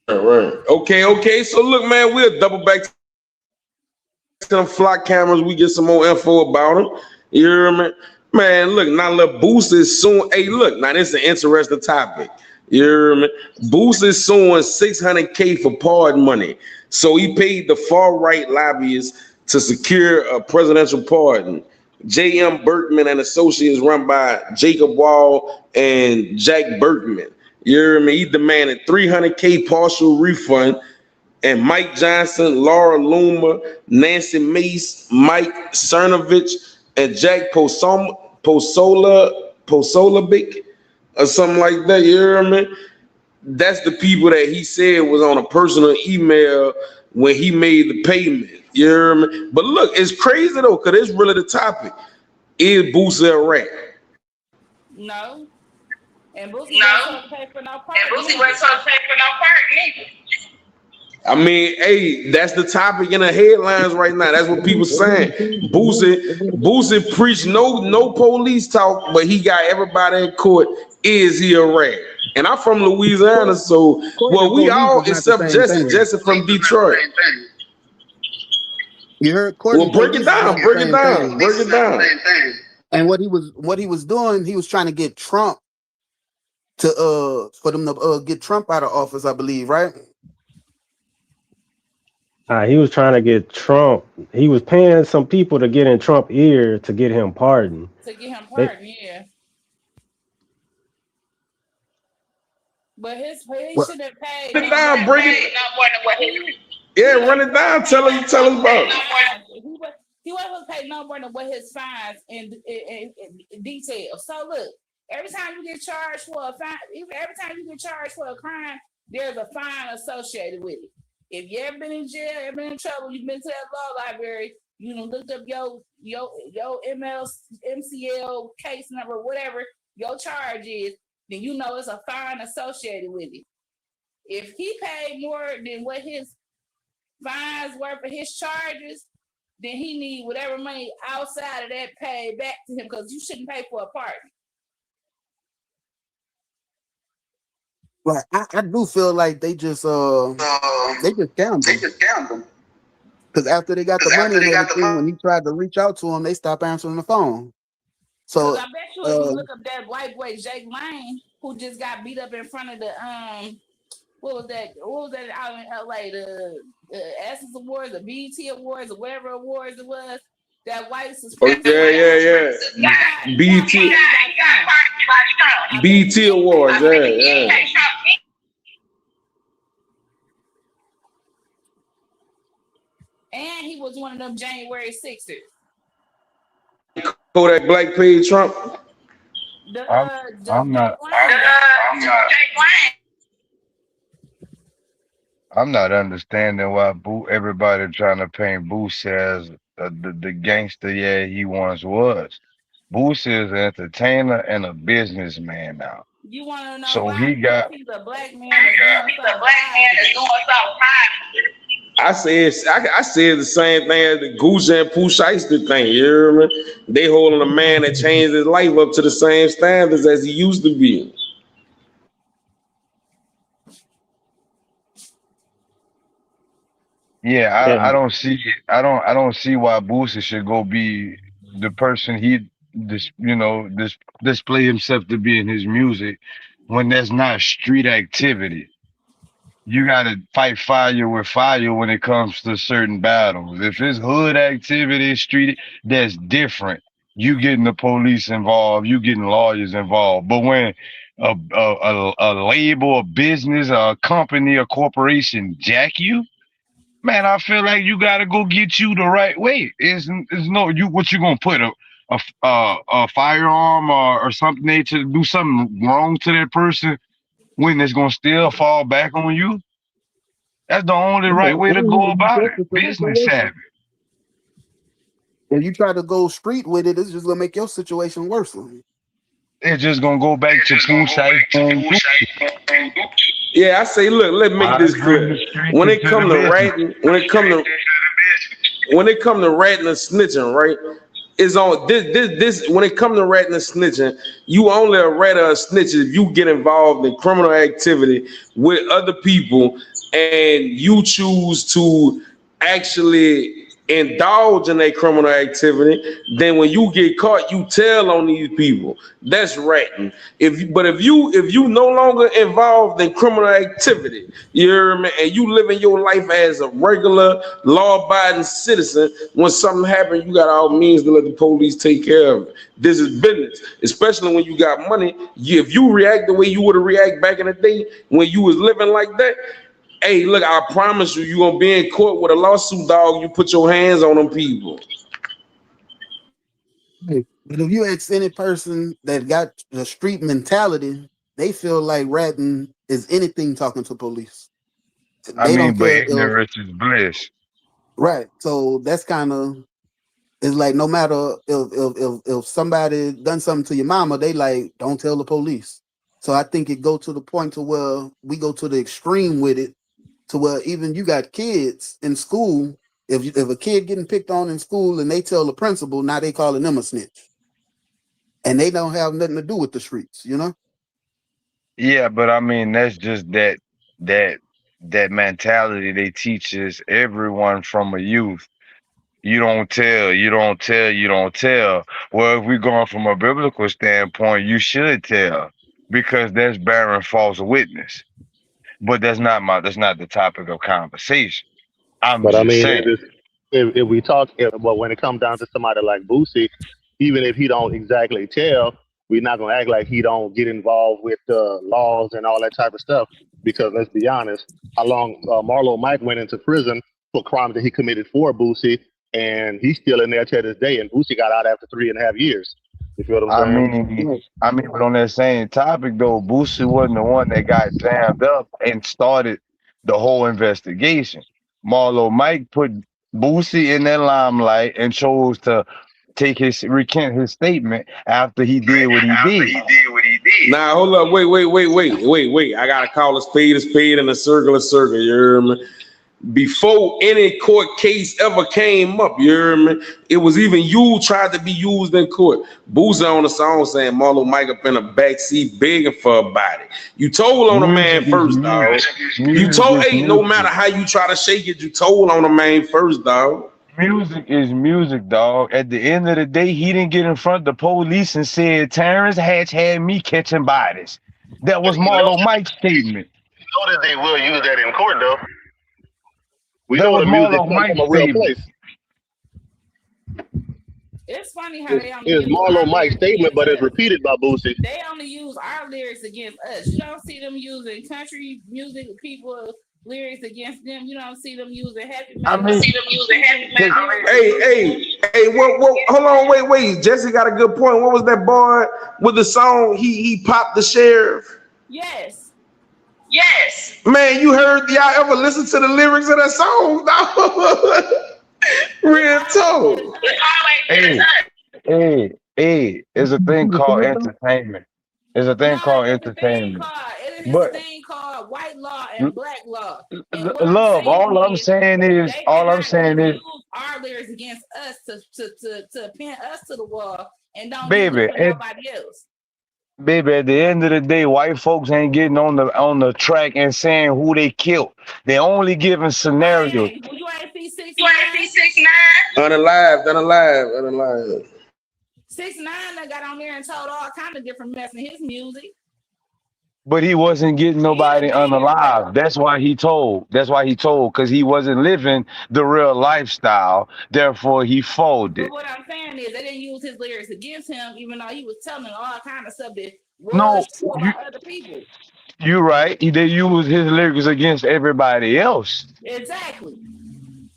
Right. Okay. So look, man, we'll double back to them flock cameras. We get some more info about them. You hear me? Man, look, now little Boosie is suing. Hey, look, now this is an interesting topic. You hear me? Boosie is suing $600K for pardon money. So he paid the far right lobbyists to secure a presidential pardon. J.M. Berkman and Associates, run by Jacob Wall and Jack Berkman. You hear me? He demanded $300K partial refund. And Mike Johnson, Laura Loomer, Nancy Mace, Mike Cernovich, and Jack Posolabic, or something like that. You hear me? That's the people that he said was on a personal email when he made the payment. You hear me? But look, it's crazy though, because it's really the topic. Is Boosie a rat? No. And Boosie wasn't pay for no part. I mean, hey, that's the topic in the headlines right now. That's what people saying. Boosie preached no police talk, but he got everybody in court. Is he a rat? And I'm from Louisiana, so we all except Jesse from Detroit. You heard Courtney? Well, break it down. And what he was doing, he was trying to get Trump to for them to get Trump out of office, I believe, right? He was trying to get Trump. He was paying some people to get in Trump's ear to get him pardoned. Yeah. But he Well, should have paid Run it no more down, than break what it. he Yeah, run it down. Tell us about it. he wasn't paid no more than what his fines in detail. So look, every time you get charged for a fine, every time you get charged for a crime, there's a fine associated with it. If you ever been in jail, ever been in trouble, you've been to that law library, you know, looked up your MCL case number, whatever your charge is, then you know it's a fine associated with it. If he paid more than what his fines were for his charges, then he need whatever money outside of that paid back to him because you shouldn't pay for a party. Right. I do feel like they just scammed them. Because after they got the money and everything, when he tried to reach out to them, they stopped answering the phone. So Because I bet you if you look up that white boy Jake Lane, who just got beat up in front of the what was that out in LA, the Essence Awards, the BET Awards, or whatever awards it was, that white supremacist. Yeah. BET Awards, yeah. And he was one of them January 6ers. Kodak Black paid Trump. I'm not understanding why everybody trying to paint Boosie as the gangster he once was. Boosie is an entertainer and a businessman now. You want to know So why? he got He's a black man that's doing something. I said the same thing as the Gucci and Pooh Shiesty thing. You hear me? They holding a man that changed his life up to the same standards as he used to be. Yeah, I don't see it. I don't see why Boosie should go be the person he display himself to be in his music when that's not street activity. You gotta fight fire with fire when it comes to certain battles. If it's hood activity, street, that's different. You getting the police involved, you getting lawyers involved. But when a label, a business, a company, a corporation jack you, man, I feel like you gotta go get you the right way. Is no you what you gonna put a firearm or something there to do something wrong to that person when it's gonna still fall back on you? That's the only right way to go about it. Business savvy. if you try to go street with it, it's just gonna make your situation worse. It's just gonna go back to Pooh Shiesty. Yeah, I say, look, let's make this clear. When it come to ratting, when it come to ratting and snitching, right? Is on this when it comes to ratting and snitching, you only a rat or a snitch if you get involved in criminal activity with other people and you choose to actually indulge in that criminal activity. Then when you get caught, you tell on these people. That's ratting. If you no longer involved in criminal activity, you hear me, and you living your life as a regular law-abiding citizen, when something happens, you got all means to let the police take care of it. This is business, especially when you got money. If you react the way you would have reacted back in the day when you was living like that, hey, look, I promise you're gonna be in court with a lawsuit, dog. You put your hands on them people. But if you ask any person that got the street mentality, they feel like ratting is anything talking to police. They don't But care ignorance is bliss. right. So that's kind of it's like no matter if somebody done something to your mama, they like don't tell the police. So I think it go to the point to where we go to the extreme with it, to where even you got kids in school. If a kid getting picked on in school and they tell the principal, now they calling them a snitch, and they don't have nothing to do with the streets, you know. Yeah, but that's just that that mentality they teaches everyone from a youth. You don't tell, you don't tell, you don't tell. Well, if we're going from a biblical standpoint, you should tell because that's bearing false witness. But that's not the topic of conversation. I'm But I just mean, saying. if we talk, well, when it comes down to somebody like Boosie, even if he don't exactly tell, We're not gonna act like he don't get involved with laws and all that type of stuff. Because let's be honest, how long Marlo Mike went into prison for crimes that he committed for Boosie, and he's still in there to this day. And Boosie got out after 3.5 years. You feel what I I'm mean, but on that same topic though, Boosie wasn't the one that got jammed up and started the whole investigation. Marlo Mike put Boosie in that limelight and chose to recant his statement after he did what he did. Now hold up, wait. I gotta call a spade and a circle. You hear me? Before any court case ever came up, you hear me? It was even you tried to be used in court. Boosie on the song saying Marlo Mike up in the backseat begging for a body. You told on the man first, dog. You told, hey, no matter how you try to shake it, you told on the man first, dog. Music is music, dog. At the end of the day, he didn't get in front of the police and said Terrence Hatch had me catching bodies. That was Marlo Mike's statement. You know that they will use that in court, though. We That know was the music Marlo comes Mike's from a real statement. place. It's funny how they only It's use Marlo our Mike's lyrics statement, against but it's us. repeated by Boosie. They only use our lyrics against us. You don't see them using country music people lyrics against them. You don't see them using heavy I metal. mean, Hey, what hold on, wait. Jesse got a good point. What was that boy with the song? He popped the sheriff. Yes. Man, you heard y'all ever listen to the lyrics of that song? No. Real talk. hey, there's a thing called entertainment. There's a thing called entertainment. It is But a thing called white law and black law. And what love, all I'm saying is, they cannot use our lyrics against us to pin us to the wall and don't use it for nobody else. Baby, at the end of the day, white folks ain't getting on the track and saying who they killed. They only giving scenarios. Hey, you ain't see 69? Unalive. 69 that got on there and told all kind of different mess in his music. But he wasn't getting nobody unalive. That's why he told. Because he wasn't living the real lifestyle. Therefore, he folded. But what I'm saying is they didn't use his lyrics against him, even though he was telling all kind of stuff that was about other people. You're right. They used his lyrics against everybody else. Exactly.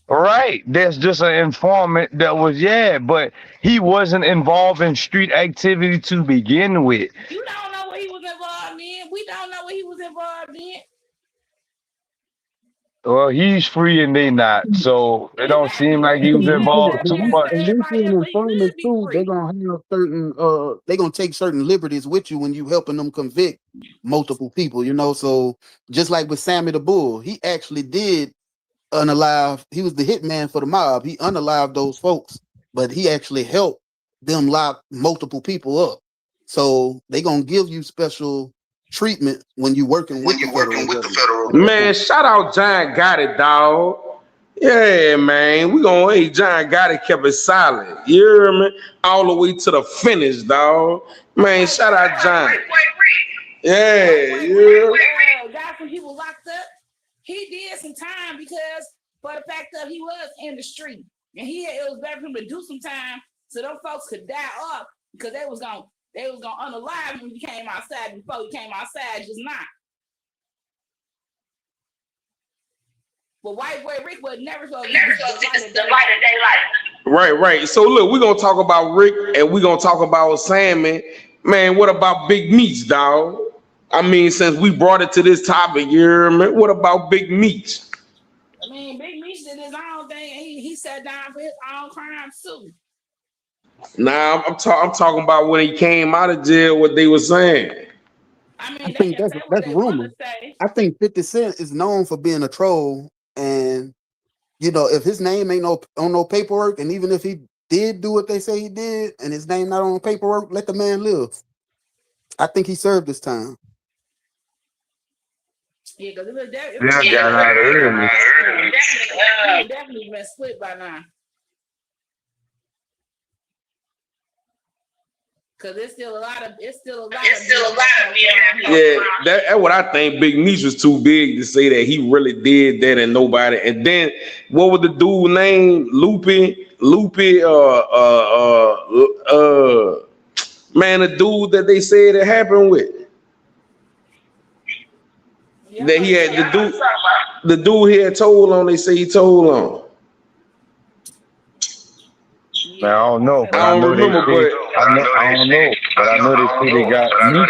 Right. That's just an informant that was, but he wasn't involved in street activity to begin with. You don't know what he was involved in. We don't know what he was involved in. Well, he's free and they not. So it don't seem like he was involved too much. And they see an informant too, they're gonna have certain they're gonna take certain liberties with you when you helping them convict multiple people, you know. So just like with Sammy the Bull, he actually did unalive. He was the hitman for the mob. He unalived those folks, but he actually helped them lock multiple people up. So they gonna give you special treatment when you working with the federal. Man, shout out John Got It, dog. Yeah, man. John Got It kept it solid. You hear me? All the way to the finish, dog. Man, shout out John. Got some people locked up. He did some time because for the fact that he was in the street. And it was better for him to do some time so those folks could die off because they was gonna unalive him when he came outside before he came outside, just not. But White Boy Rick was never supposed to be the light of daylight. Right. So look, we're gonna talk about Rick and we're gonna talk about Sammy. Man, what about Big Meats, dog? I mean, since we brought it to this topic, you hear me? What about Big Meats? I mean, Big Meats did his own thing. He sat down for his own crimes too. Nah, I'm talking about when he came out of jail, what they were saying. I mean, I think that's rumor. I think 50 Cent is known for being a troll, and you know, if his name ain't on no paperwork, and even if he did do what they say he did, and his name not on paperwork, let the man live. I think he served his time. Yeah, because it was definitely been split by now. Cause it's still a lot of yeah, that's what I think. Big Meech was too big to say that he really did that and nobody. And then what was the dude name? Loopy. Man, the dude that they said it happened with. Yeah, That he had the dude he had told on, they say he told on. Man, I don't know, but I I don't know they remember, say but I don't know, but I know they say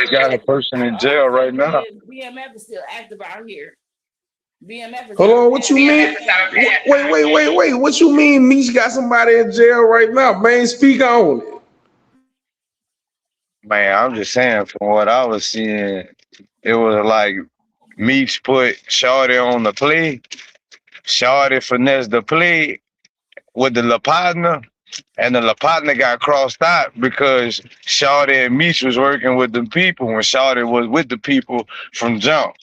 they got a person in jail right now. BMF is still active out here. BMF is hold on, what you mean? Wait. What you mean Meech got somebody in jail right now? Man, speak on it. Man, I'm just saying from what I was seeing, it was like Meech put Shorty on the play, Shorty finessed the play with the La Partner, and the La Partner got crossed out because Shorty and Meech was working with the people when Shorty was with the people from jump.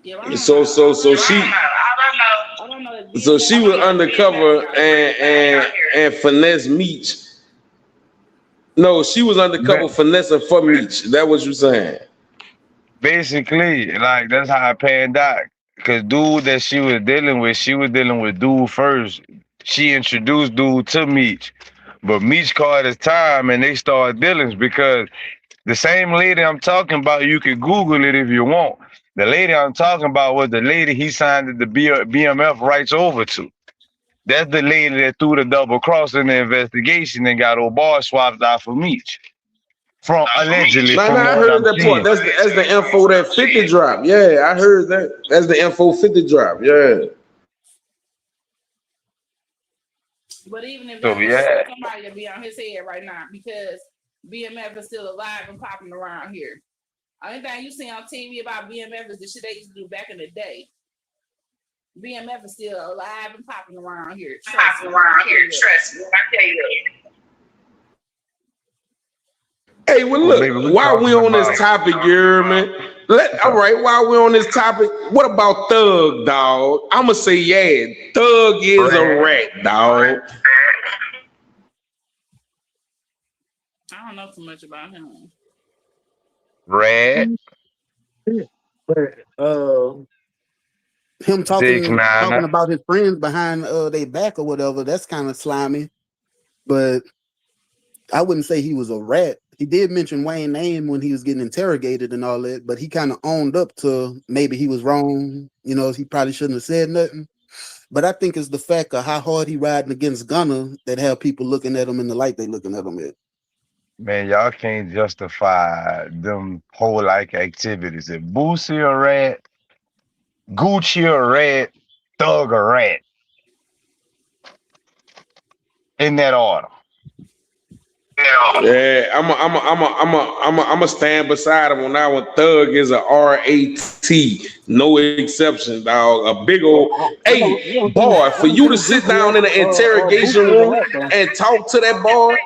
Yeah, I don't So she was undercover and finesse Meech. No, she was undercover finessing for Meech. That what you saying? Basically, like that's how it panned out. Cause dude that she was dealing with dude first. She introduced dude to Meech. But Meech called his time and they started dealings because the same lady I'm talking about, you can Google it if you want. The lady I'm talking about was the lady he signed the BMF rights over to. That's the lady that threw the double cross in the investigation and got old bar swapped out for Meech. From allegedly, Nah, from I what heard I'm that part. seeing. That's the info that 50 drop. Yeah, I heard that. That's the info 50 drop. Yeah. But even if So that was yeah. true, somebody would be on his head right now because BMF is still alive and popping around here. Only thing you see on TV about BMF is the shit they used to do back in the day. BMF is still alive and popping around here. Trust me, I tell you. Hey, well, Well, maybe look, we while we talking on this about. topic, you hear me? All right, while we on this topic, what about Thug, dog? I'ma say, yeah, Thug is a rat, dog. I don't know too much about him. Red, But him 6ix9ine. talking about his friends behind their back or whatever, that's kind of slimy. But I wouldn't say he was a rat. He did mention Wayne's name when he was getting interrogated and all that, but he kind of owned up to maybe he was wrong. You know, he probably shouldn't have said nothing. But I think it's the fact of how hard he riding against Gunna that have people looking at him in the light they looking at him at. Man, y'all can't justify them whole like activities. If Boosie a rat, Gucci a rat, Thug a rat. In that order. Yeah, I'm a stand beside him on that one. Thug is a RAT, no exception, dog. A big old, hey, boy, for you to sit down in an interrogation room and talk to that boy.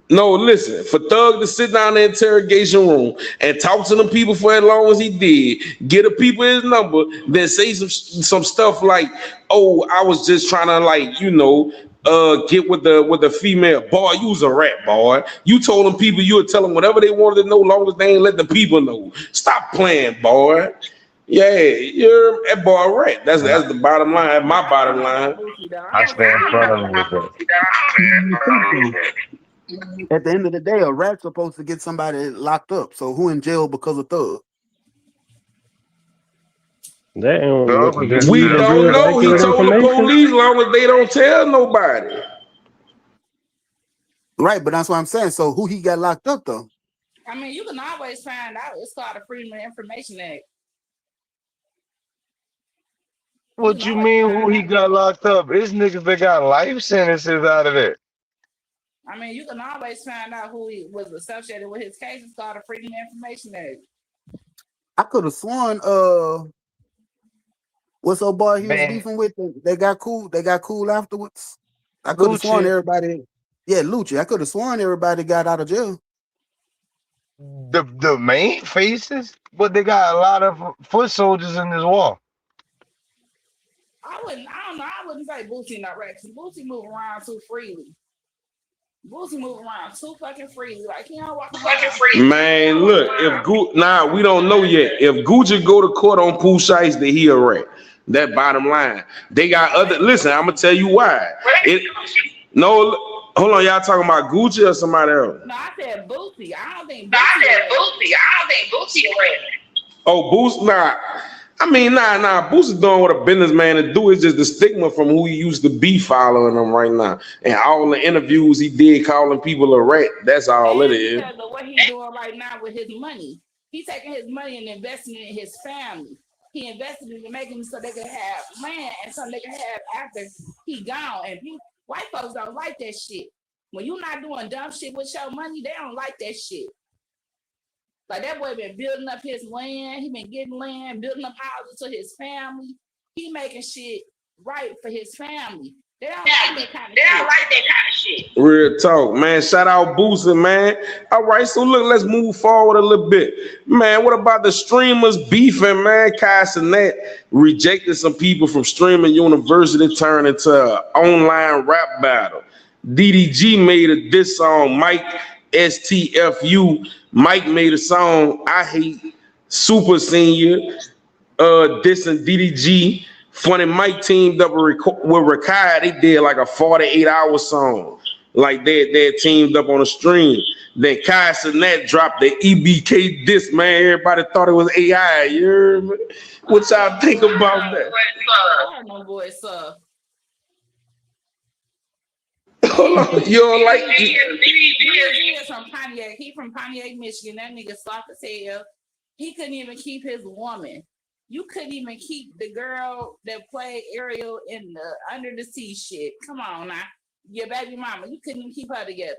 No, listen, for Thug to sit down in the interrogation room and talk to them people for as long as he did, get the people his number, then say some stuff like, oh, I was just trying to get with the female. Boy, you was a rat, boy. You told them people you would tell them whatever they wanted to know, long as they ain't let the people know. Stop playing, boy. Yeah, you're that boy a rat. That's the bottom line. My bottom line. I stand in front of him with that. At the end of the day, a rat's supposed to get somebody locked up. So who in jail because of Thug? That We don't know. He told the police long as they don't tell nobody. Right, but that's what I'm saying. So who he got locked up though? I mean, you can always find out. It's called a Freedom of Information Act. What you mean who he got locked up? It's niggas that got life sentences out of it. I mean, you can always find out who he was associated with his case. It's called a Freedom of Information Act. I could have sworn what's old boy he was beefing with? They got cool afterwards. I could have sworn everybody. Yeah, Lucci. I could have sworn everybody got out of jail. The main faces, but they got a lot of foot soldiers in this war. I wouldn't say Boosie not right. Boosie move around too freely. Boosie move around too fucking freely. Like he don't walk fucking free. Man, look, we don't know yet. If Gucci go to court on Pooh Shiesty, he a rat. That bottom line. They got other. Listen, I'm gonna tell you why. No, hold on, y'all talking about Gucci or somebody else? No, I said Boosie. I don't think No, I Boosie said a Boosie. I don't think Boosie a rapper. Oh, Boosie, nah. I mean, nah. Boosie's doing what a businessman to do. It's just the stigma from who he used to be following him right now, and all the interviews he did calling people a rat. That's all it And is. because of what he's doing right now with his money. He's taking his money and investing it in his family. He invested in it, making it so they can have land and something they can have after he gone. And white folks don't like that shit. When you're not doing dumb shit with your money, they don't like that shit. Like that boy been building up his land. He been getting land, building up houses to his family. He making shit right for his family. They don't like that kind of shit. They don't like that kind of shit. Real talk, man. Shout out Boosie, man. All right, so look, let's move forward a little bit. Man, what about the streamers beefing, man? Kai Cenat rejected some people from streaming university, turned into an online rap battle. DDG made a diss song, Mike STFU. Mike made a song, I Hate Super Senior, dissing DDG. Funny Mike teamed up with Rakai. They did like a 48-hour song. Like they teamed up on a stream. Then Kai Cenat dropped the EBK diss, man. Everybody thought it was AI. You heard me? What y'all think about that? My boy, sir. You don't like it? He is from Pontiac. He from Pontiac, Michigan. That nigga soft as hell. He couldn't even keep his woman. You couldn't even keep the girl that played Ariel in the Under the Sea shit. Come on now. Your baby mama. You couldn't even keep her together.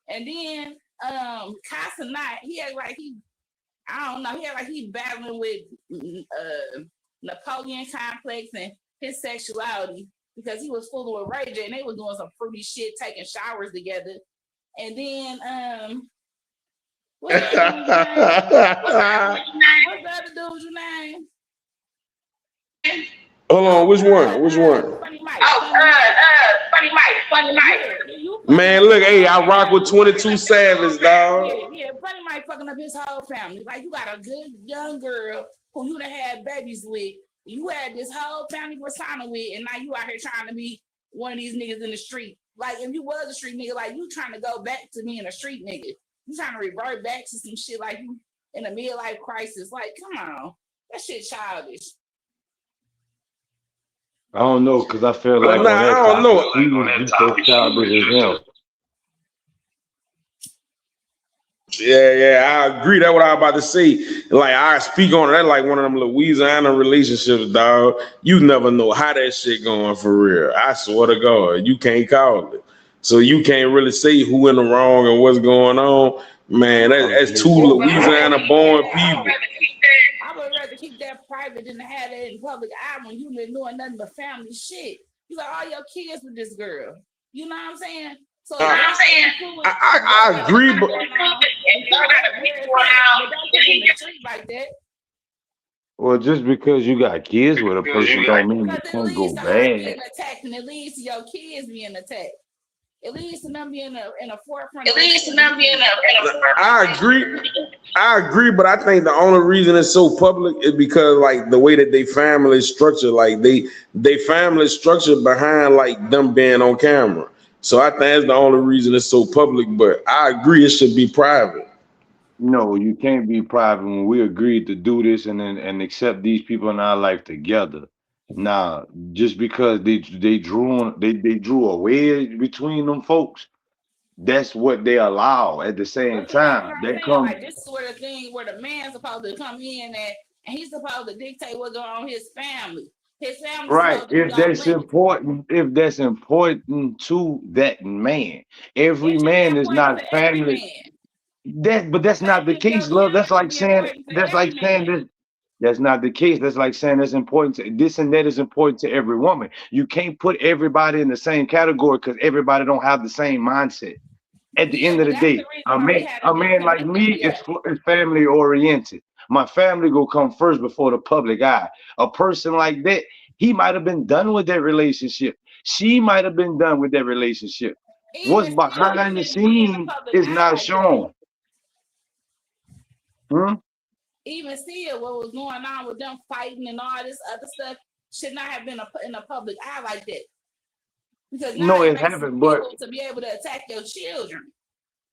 And then Kai Cenat, he act like he battling with Napoleon complex and his sexuality because he was fooling with Ray J and they was doing some fruity shit, taking showers together. And then what's the other dude's name? Hold on, which one? Which one? Funny Mike. Funny Mike. Man, look, hey, I rock with 22 Savage, dog. Yeah, Funny Mike fucking up his whole family. Like, you got a good young girl who you done had babies with. You had this whole family persona with, and now you out here trying to be one of these niggas in the street. Like, if you was a street nigga, like, you trying to go back to being a street nigga. You trying to revert back to some shit like you in a midlife crisis. Like, come on. That shit childish. I don't know, because I feel like Nah, I don't know. he was just so childish as him. Yeah, I agree. That's what I was about to say. Like, I speak on that like one of them Louisiana relationships, dog. You never know how that shit going for real. I swear to God, you can't call it. So you can't really say who in the wrong and what's going on. Man, that's two Louisiana-born people. I would rather keep that private than to have that in public eye when you been doing nothing but family shit. You got all your kids with this girl. You know what I'm saying? So I agree, but like that. Well, just because you got kids with a person don't mean you can't go bad. And it leads to your kids being attacked. It leads to them being in a forefront. I agree, but I think the only reason it's so public is because like the way that they family structure, like they family structure behind like them being on camera. So I think that's the only reason it's so public. But I agree, it should be private. No, you can't be private when we agreed to do this and accept these people in our life together. Now, just because they drew a wedge between them folks, that's what they allow. At the same time, that comes like this sort of thing where the man's supposed to come in and he's supposed to dictate what's going on with his family. His family, right. If that's important to that man, every man is not family. But that's not the case, love. That's like saying this. That's not the case. That's like saying that's important to this and that is important to every woman. You can't put everybody in the same category because everybody don't have the same mindset. At the end of the day, a man like me is family oriented. My family will come first before the public eye. A person like that, he might have been done with that relationship. She might have been done with that relationship. What's behind the scenes is not shown. Even still, what was going on with them fighting and all this other stuff, should not have been in a public eye like that. Because now No, it it makes haven't, it but illegal to be able to attack your children.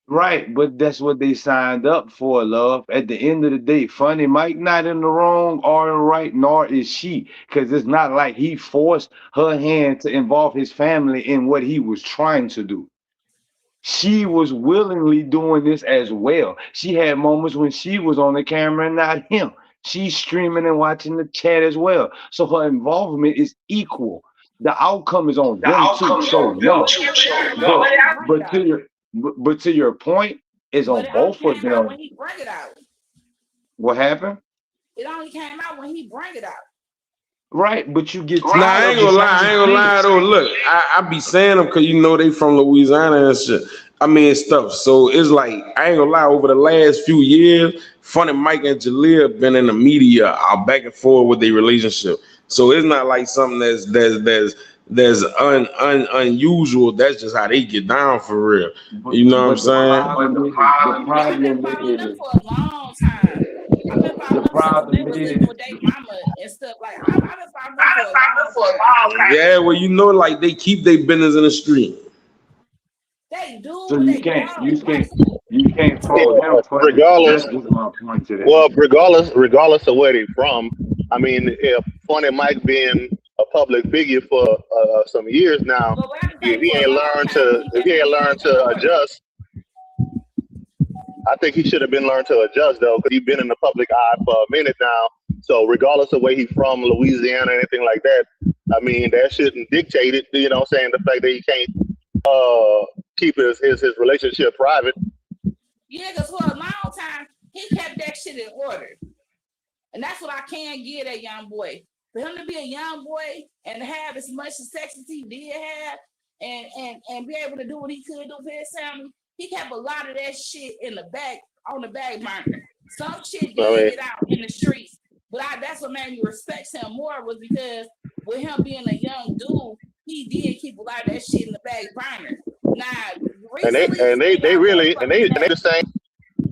right, but that's what they signed up for, love. At the end of the day, Funny Mike not in the wrong or in the right, nor is she. Because it's not like he forced her hand to involve his family in what he was trying to do. She was willingly doing this as well. She had moments when she was on the camera and not him. She's streaming and watching the chat as well. So her involvement is equal. The outcome is on The them too. outcome is So on them no. too. But Bring it but to out. your but to your point, is But on it only both of came out them. when he bring it out. What happened? It only came out when he bring it out. Right, but you get Nah, tired I of ain't the gonna lie. I same ain't gonna lie thing. though. Look, I be saying them because you know they from Louisiana and shit. I mean stuff. So it's like I ain't gonna lie. Over the last few years, Funny Mike and Jaleel been in the media, back and forth with their relationship. So it's not like something that's unusual. That's just how they get down for real. You know what I'm But the saying? problem I've been following them is for a long time. I've been the following them since they problem was is living with their mama and stuff. Like I've been following them for a long time. Yeah, well, you know, like they keep their business in the street. They do, so but you they can't don't. Like you can't Yeah, fault him for that. regardless. That's just my point to that. Well, regardless of where they from, I mean, if Funny Mike being a public figure for some years now, but what I can if say he for a ain't long learned time, to he if kept he the ain't learned business in to order. adjust, I think he should have been learned to adjust though, because he's been in the public eye for a minute now. So regardless of where he's from, Louisiana, anything like that, I mean, that shouldn't dictate it. You know what I'm saying? The fact that he can't keep his relationship private. Yeah, because for a long time, he kept that shit in order. And that's what I can give that young boy. For him to be a young boy and have as much sex as he did have and be able to do what he could do for his family, he kept a lot of that shit in the back, on the back burner. Some shit I did mean, get out in the streets. But that's what made me respect him more, was because with him being a young dude, he did keep a lot of that shit in the back burner. Now, and they recently, and they, he they got really more and they fucking the same.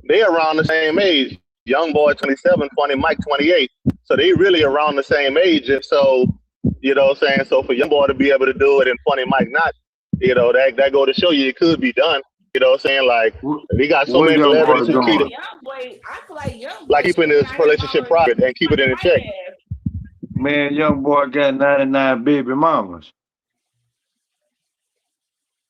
They around the same age. Young boy 27, Funny Mike 28. So they really around the same age. And so, you know what I'm saying? So for young boy to be able to do it and Funny Mike not, you know, that go to show you it could be done. You know what I'm saying? Like he got so Where many young boy celebrities who keep going? it, young boy, I feel like young boy like should keeping have been his out here relationship longer private and keep it in than the Mike check. has. Man, young boy got 99 baby mamas.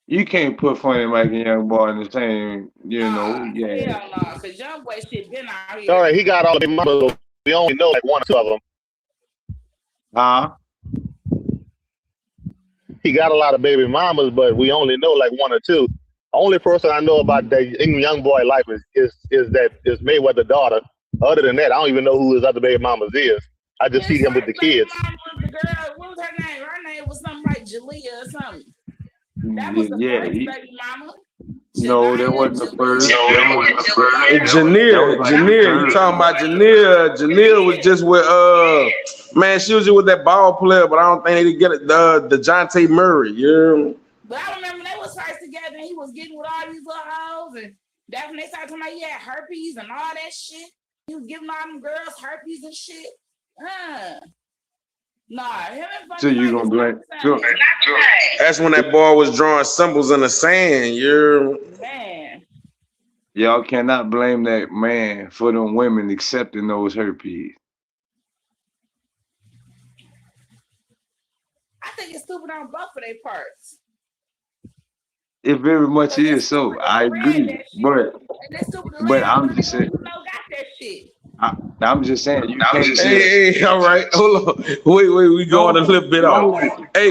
You can't put Funny Mike and young boy in the same, yeah. Hell no, because young boy shit been out All here. right, he got all the mamas. We only know like one or two of them. Huh? He got a lot of baby mamas, but we only know like one or two. Only person I know about that young boy life is Mayweather's daughter. Other than that, I don't even know who his other baby mamas is. I just see His him with the first baby kids. mama was the girl. What was her name? Her name was something like Jalea or something. That was the Yeah, first baby mama. no, that wasn't the first. Janelle, you talking about Janelle? Janelle was just with man, she was just with that ball player, but I don't think they could get it. The Jonte Murray, yeah. But I remember they was first together and he was getting with all these little hoes, and that's when they started talking about he had herpes and all that shit. He was giving all them girls herpes and shit. Nah, him and So Funny you Mike gonna is blame? not So, the same. That's when that boy was drawing symbols in the sand, yeah. Man, y'all cannot blame that man for them women accepting those herpes. I think it's stupid on both of their parts. It very much Because it's is so. stupid I to spread agree, that shit. And it's stupid to but let I'm other just people saying. who know got that shit. I'm just saying you can't just Hey, all right, hold on. Wait, we going a little bit off. Hey,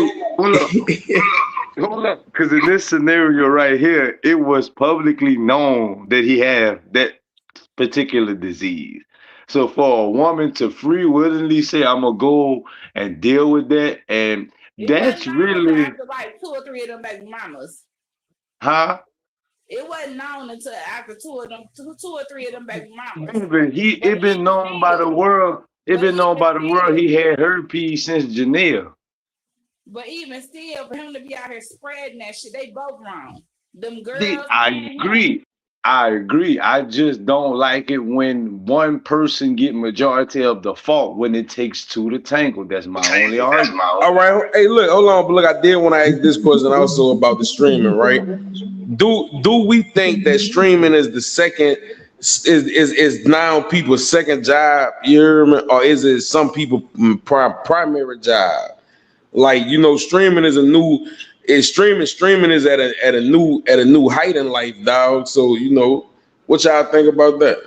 hold up, because in this scenario right here, it was publicly known that he had that particular disease. So for a woman to free willingly say, "I'm gonna go and deal with that," and It that's wasn't known until really, after like 2 or 3 of them baby mamas. huh? It wasn't known until after two or three of them baby mamas. It But been even known by the still, world. It been known by the world he had herpes since Janelle. for him to be out here spreading that shit, they both wrong. Them girls I and him. agree. I agree. I just don't like it when one person get majority of the fault when it takes two to tangle. That's my only argument. All right. Hey, look, hold on. But look, I did want to ask this question also about the streaming, right? Do we think that streaming is the second is now people's second job, you hear me? Or is it some people primary job? Like, you know, streaming is a new streaming is at a new height in life, dog. So, you know, what y'all think about that?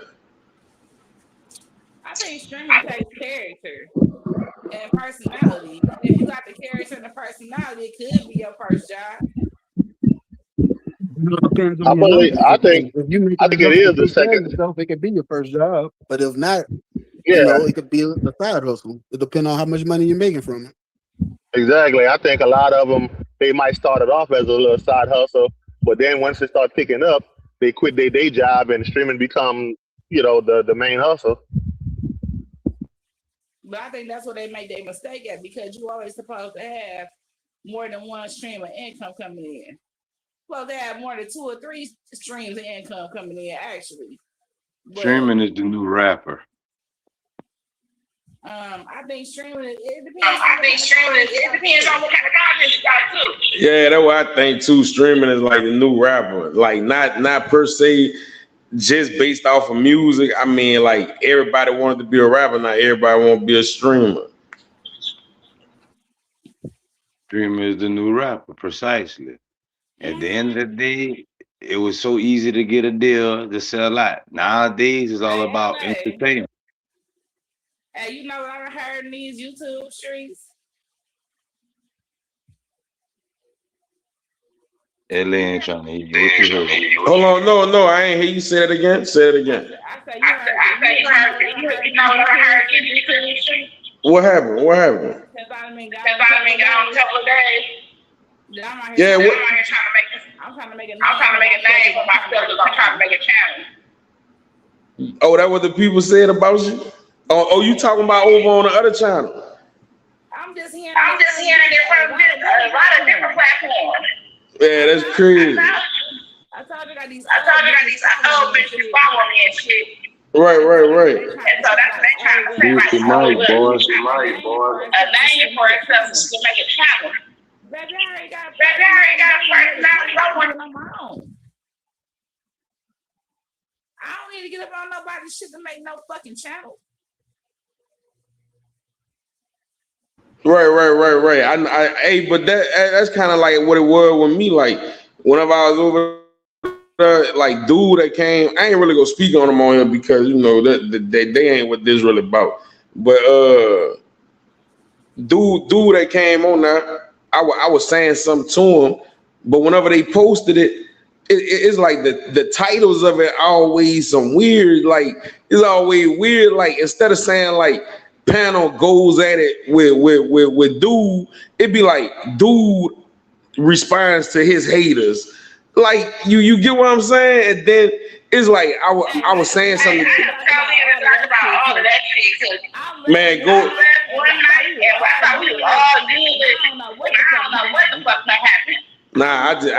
I think streaming takes character and personality. If you got the character and the personality, it could be your first job. It depends I on your believe. numbers. I think. If you make I think it enough is to the take care of second. yourself, it could be your first job. But if not, Yeah, you know, it could be a side hustle. It depends on how much money you're making from it. exactly. I think a lot of them they might start it off as a little side hustle, but then once it start picking up, they quit their day job and streaming become the main hustle. But I think that's where they make their mistake at, because you always supposed to have more than one stream of income coming in. Supposed to have more than 2 or 3 streams of income coming in, actually. But Streaming is the new rapper. I think streaming it depends. I think streaming it depends on what kind of content you got too. Yeah, that's what I think too. Streaming is like the new rapper. Like not per se just based off of music. I mean, like everybody wanted to be a rapper, not everybody want to be a streamer. Streamer is the new rapper, precisely. At the end of the day, it was so easy to get a deal to sell out. Nowadays, it's all about entertainment. Hey, you know what I heard in these YouTube streets? LA ain't trying to hear you. What you heard? Hold on, no, I ain't hear you say it again. Say it again. I say you heard YouTube. What happened? What happened? Because I done been Because I been gone a couple of days. Yeah, I'm what? out here trying to make this. I'm trying to make a name. I'm trying to make a name for myself because I'm trying to make a channel. Oh, that what the people said about you? Oh, you talking about over on the other channel? I'm just hearing it from a lot of different platforms. Yeah, that's crazy. I told you got these old bitches following me and shit. Right. And so that's what they trying to say. Like, Boosie Mike, boy. a name for itself to make a channel. Baby, I already got a personality. on my own. I don't need to get up on nobody's shit to make no fucking channel. Right. Hey, but that's kind of like what it was with me. Like whenever I was over there, like dude that came, I ain't really gonna speak on them on here because you know that they ain't what this really about. But dude that came on there, I was saying something to him, but whenever they posted it's like the titles of it always some weird, like it's always weird. Like instead of saying like panel goes at it with dude, it'd be like dude responds to his haters. Like you get what I'm saying? And then it's like I was saying something. About all of that shit. Man, go. One night, and I thought we was all good. I don't know what the fuck that happened. Nah, I just.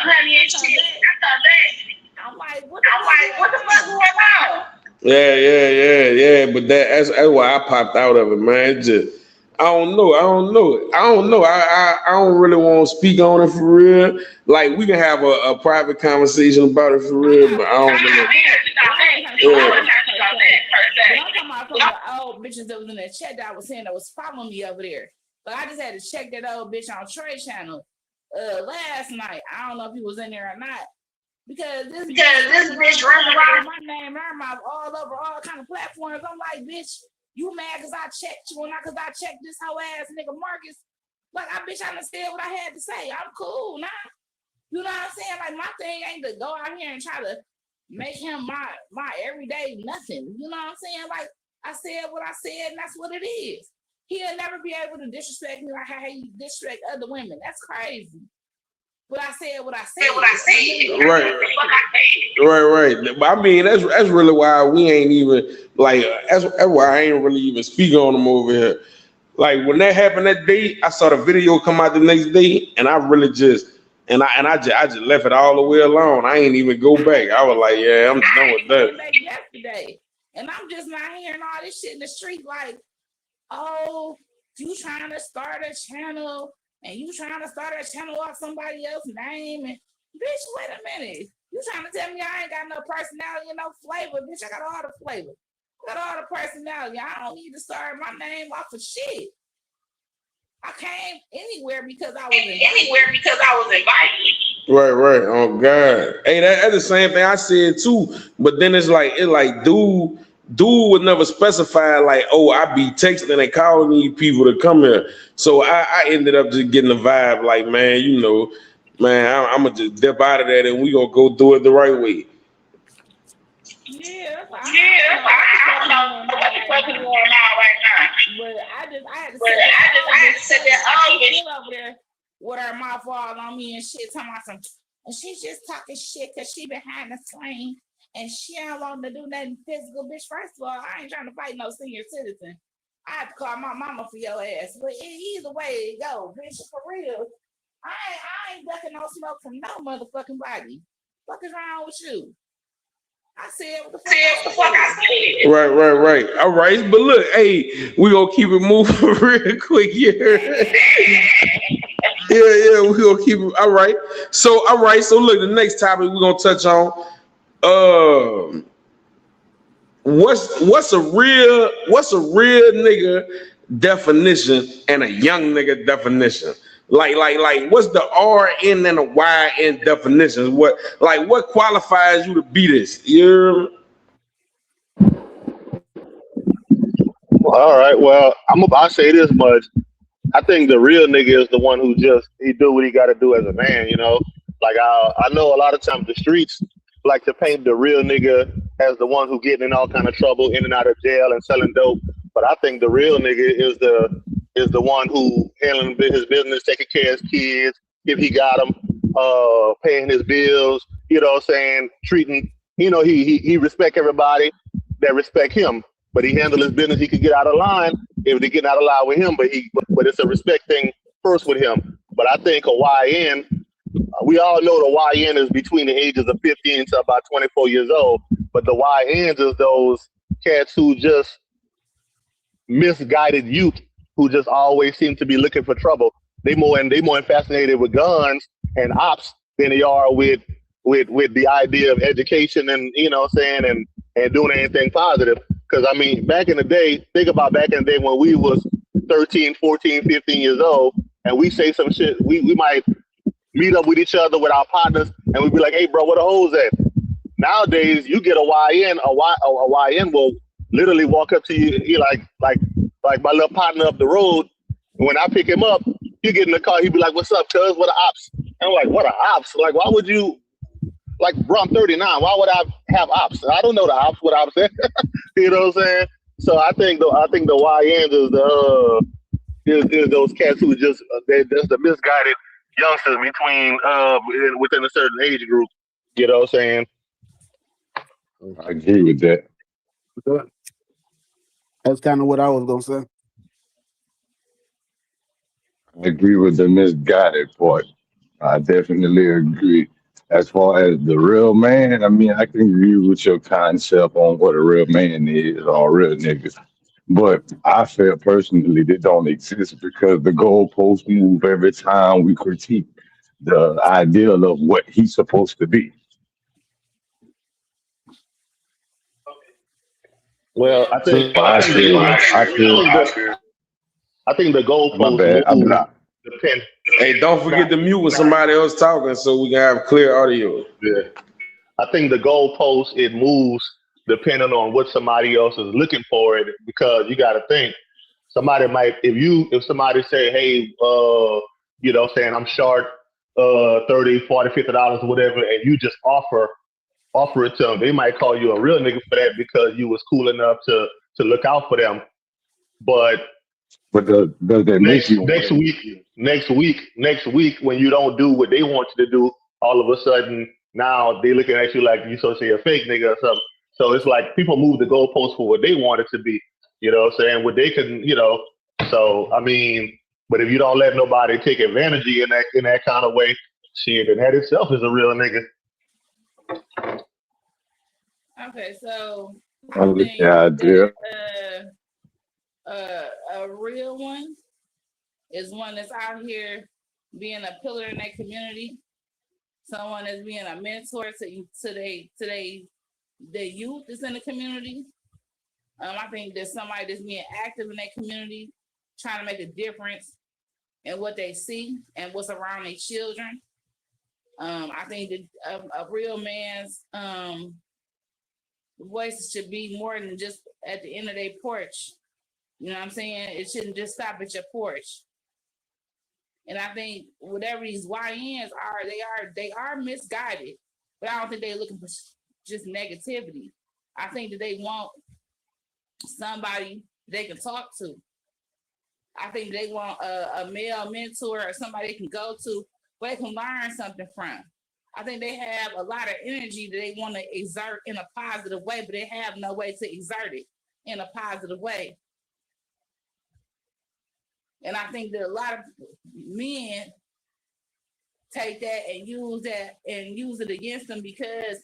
Honey and shit. I'm like, what the fuck going on? Yeah. But that's why I popped out of it, man. It just, I don't know. I don't really want to speak on it for real. Like we can have a private conversation about it for real, but I don't really. I'm talking about the old bitches that was in that chat that I was saying that was following me over there. But I just had to check that old bitch on Trey channel last night. I don't know if he was in there or not. Because this bitch running around my name, my mouth all over all kind of platforms. I'm like, bitch, you mad because I checked you and not because I checked this whole ass nigga Marcus? Like, I understand what I had to say. I'm cool now. You know what I'm saying? Like, my thing ain't to go out here and try to make him my everyday nothing. You know what I'm saying? Like, I said what I said, and that's what it is. He'll never be able to disrespect me like how he disrespect other women. That's crazy. But I said what I said. Right. But I mean, that's really why we ain't even like. That's why I ain't really even speak on them over here. Like when that happened that day, I saw the video come out the next day, and I really just And I just left it all the way alone. I ain't even go back. I was like, yeah, I'm done with that. Back yesterday, and I'm just not hearing all this shit in the street. Like, oh, you trying to start a channel, and you trying to start a channel off somebody else's name, and bitch, wait a minute. You trying to tell me I ain't got no personality and no flavor, bitch? I got all the flavor, got all the personality. I don't need to start my name off of shit. I came anywhere because I was invited. Right. Oh God. Hey, that's the same thing I said too. But then it's like dude would never specify like, oh, I be texting and calling these people to come here. So I ended up just getting the vibe like, man, you know, man, I'm gonna just dip out of that and we gonna go do it the right way. Yeah, I don't know what the fuck is going on right now. But I had to sit there all bitch over there with her mouth all on me and shit, talking about some, and she's just talking shit because she behind the screen and she don't want to do nothing physical, bitch. First of all, I ain't trying to fight no senior citizen. I have to call my mama for your ass. But either way it go, bitch, for real. I ain't ducking no smoke from no motherfucking body. What is wrong with you? I said what the fuck I said. Right. All right. But look, hey, we gonna keep it moving real quick here. Yeah, we gonna keep it. All right. So look, the next topic we're gonna touch on. What's a real nigga definition and a young nigga definition? Like, what's the RN and the YN definitions? What qualifies you to be this? You All right. Well, I'll say this much. I think the real nigga is the one who he do what he got to do as a man. You know, like I know a lot of times the streets like to paint the real nigga as the one who getting in all kind of trouble, in and out of jail and selling dope. But I think the real nigga is the one who handling his business, taking care of his kids if he got them, paying his bills. You know what I'm saying? Treating, you know, he respect everybody that respect him. But he handle his business. He could get out of line if they get out of line with him. But it's a respect thing first with him. But I think a YN, we all know the YN is between the ages of 15 to about 24 years old. But the YNs is those cats who just misguided youth who just always seem to be looking for trouble. They more fascinated with guns and ops than they are with the idea of education and, you know what I'm saying, and doing anything positive. Because, I mean, back in the day, think about back in the day when we was 13, 14, 15 years old, and we say some shit, we might meet up with each other with our partners, and we'd be like, hey, bro, where the hoes at? Nowadays, you get a YN will literally walk up to you, he like my little partner up the road. When I pick him up, you get in the car, he'd be like, what's up, cuz? What are ops? And I'm like, what are ops? Like, why would you, like, bro, I'm 39. Why would I have ops? I don't know the ops, what ops is. You know what I'm saying? So I think the YNs is those cats who just that's the misguided youngsters within a certain age group. You know what I'm saying? I agree with that. That's kind of what I was gonna say. I agree with the misguided part. I definitely agree. As far as the real man, I mean, I can agree with your concept on what a real man is or a real nigga. But I feel personally they don't exist because the goalposts move every time we critique the ideal of what he's supposed to be. Well, I think So I the my goalposts bad. move depend. Hey, don't forget to mute with somebody else talking so we can have clear audio. Yeah. I think the goalpost it moves depending on what somebody else is looking for it, because you got to think somebody might if somebody say, hey, you know, saying I'm short $30, $40, $50 or whatever, and you just offer it to them, they might call you a real nigga for that because you was cool enough to look out for them. But does that make you next week when you don't do what they want you to do, all of a sudden now they looking at you like you so say a fake nigga or something. So it's like people move the goalposts for what they want it to be. You know what I'm saying? What they can, you know. So I mean, but if you don't let nobody take advantage of you in that kind of way, Shit, and that itself is a real nigga. Okay, so I Oh, think yeah, dear. that a real one is one that's out here being a pillar in their community, someone that's being a mentor to the youth that's in the community. I think there's somebody that's being active in their community, trying to make a difference in what they see and what's around their children. I think that a real man's voice should be more than just at the end of their porch. You know what I'm saying? It shouldn't just stop at your porch. And I think whatever these YNs are, they are misguided, but I don't think they're looking for just negativity. I think that they want somebody they can talk to. I think they want a male mentor or somebody they can go to where they can learn something from. I think they have a lot of energy that they want to exert in a positive way, but they have no way to exert it in a positive way. And I think that a lot of men take that and use it against them because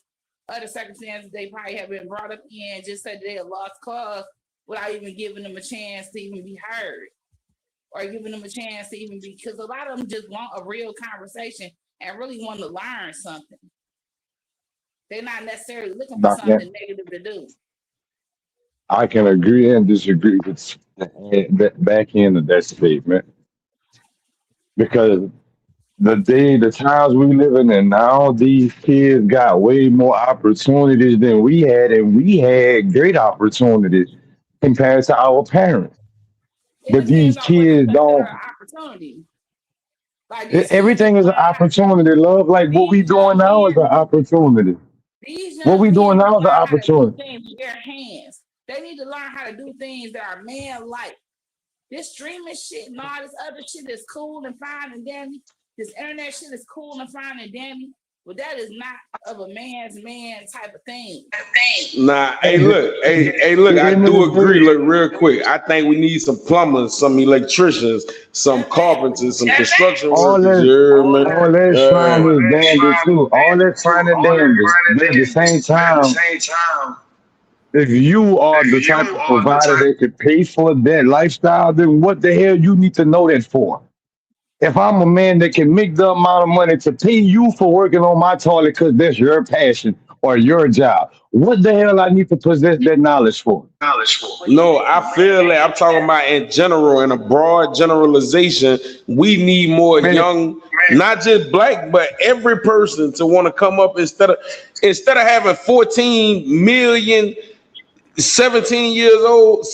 of the circumstances they probably have been brought up in, just said they a lost cause without even giving them a chance to even be heard or giving them a chance to even be, because a lot of them just want a real conversation and really want to learn something. They're not necessarily looking for something negative to do. I can agree and disagree with the back end of that statement because the times we living in now, these kids got way more opportunities than we had, and we had great opportunities compared to our parents. It But these depends on what you kids consider don't. an opportunity. Like these kids Everything is an opportunity, love. Like what we these doing young now is an men, opportunity. these What young we men doing need to now is an learn how to do opportunity. things with their hands. They need to learn how to do things that are man-like. This streaming shit and all this other shit is cool and fine and dandy. This internet shit is cool and fine and dandy, but that is not of a man's man type of thing. Nah, At hey, look, the I end of do the agree. day, Look, real quick, I think we need some plumbers, some electricians, some Exactly. carpenters, some construction all workers. You that hear me? all that fine is dandy too. All that fine and dandy. But at the same time, if you are the type of provider that could pay for that lifestyle, then what the hell you need to know that for? If I'm a man that can make the amount of money to pay you for working on my toilet because that's your passion or your job, what the hell I need to possess that knowledge for? But you No, making I feel money. like I'm talking about in general, in a broad generalization. We need more Man, young, not just black, but every person to want to come up instead of having 14 million 17-year-olds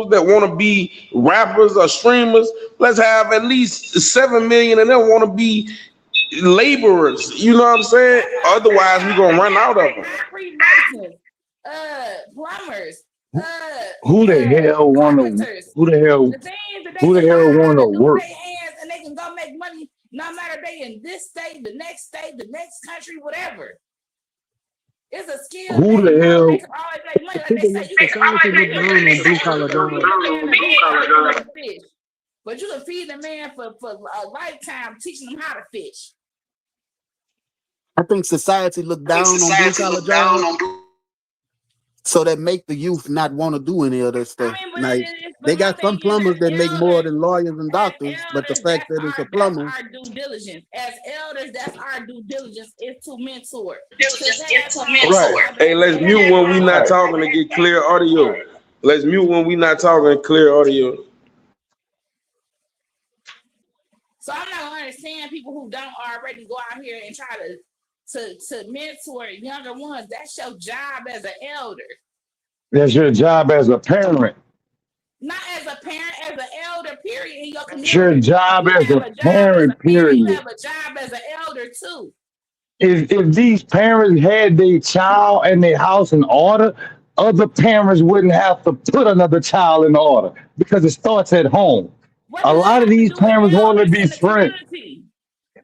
that want to be rappers or streamers. Let's have at least 7 million of them want to be laborers. You know what I'm saying? That's what I'm Otherwise, we're saying. gonna run out of them. Concrete masons, plumbers, who the hell wanna carpenters. who the hell The things that they who the can hell learn how wanna to do with work? their hands and they can go make money no matter they in this state, the next country, whatever. It's a skill Who they the know they hell can always make money. Like they People say, look, society look down on blue collar you can jobs. feed the man a day and teach him to fish. But you can feed the man for a lifetime teaching him how to fish. I think society look down on blue collar jobs, so that make the youth not want to do any of that stuff. I mean, Like but they my got thing some is, plumbers that make more than lawyers and as doctors, but the elders, fact that it's a that's plumber, our due diligence. As elders, that's our due diligence is to mentor. Right. Hey, let's mute when we not talking to get clear audio. Let's mute when we not talking clear audio. So I'm not gonna understand people who don't already go out here and try to mentor younger ones. That's your job as an elder. That's your job as a parent. Not as a parent, as an elder, period, in your It's your community. job You as have a a job as a parent, parent, you period. have a job as an elder too. If these parents had their child and their house in order, other parents wouldn't have to put another child in order because it starts at home. What A does lot that of have to these do with parents want to elders be in the friends. community?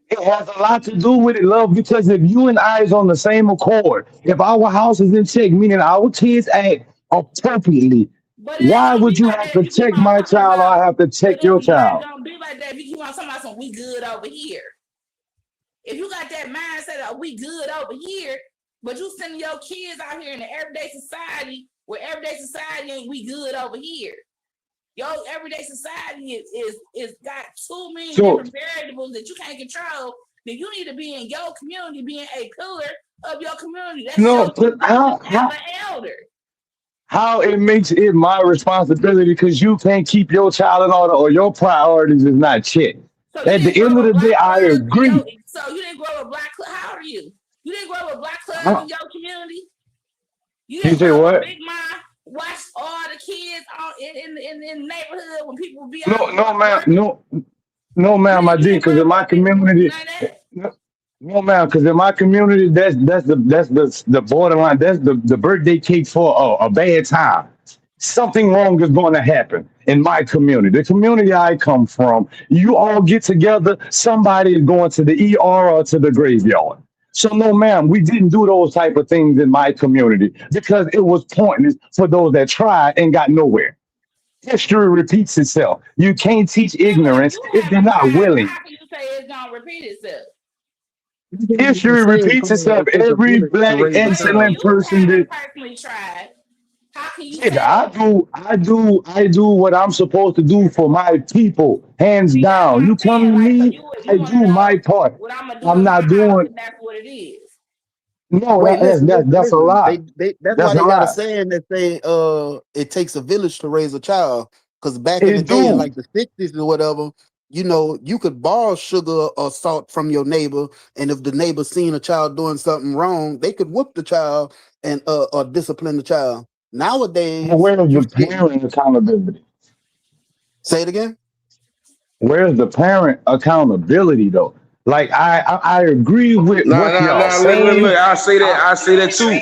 It has a lot to do with it, love, because if you and I is on the same accord, if our house is in check, meaning our kids act appropriately, But it ain't why gonna would be you like have that to if you keep check on my talking child or about. I have to But check your it's not child? gonna be like that if you keep on talking about some we good over here. If you got that mindset of we good over here, but you sending your kids out here in the everyday society, where everyday society ain't we good over here. Your everyday society is got too many different variables that you can't control. Then you need to be in your community, being a pillar of your community. That's No, but an elder. how it makes it my responsibility because you can't keep your child in order or your priorities is not checked. So At the end of the day, I agree. So you didn't grow up black club. How are you? You didn't grow up black clubs in your community. You didn't grow up Big Mom. Watch all the kids in the neighborhood when people be out. No, ma'am, I did because in my community. No, ma'am, because in my community, that's the borderline. That's the birthday cake for a bad time. Something wrong is going to happen in my community. The community I come from, you all get together. Somebody is going to the ER or to the graveyard. So no, ma'am, we didn't do those type of things in my community because it was pointless for those that tried and got nowhere. History repeats itself. You can't teach ignorance if they're not willing. How can you say it's gonna repeat itself? History repeats itself. Every black excellent person that personally tried. How can you say I do what I'm supposed to do for my people, hands down. You come to me, I do my part. I'm not doing. That's what it is. No, Wait, that's a lie. That's why they got a saying that say it takes a village to raise a child. Because back in the day, in like the 60s or whatever, you know, you could borrow sugar or salt from your neighbor, and if the neighbor seen a child doing something wrong, they could whoop the child and or discipline the child. Nowadays, where's the parent accountability? Say it again. Where's the parent accountability though? Like I agree with what y'all saying. Look, I say that too.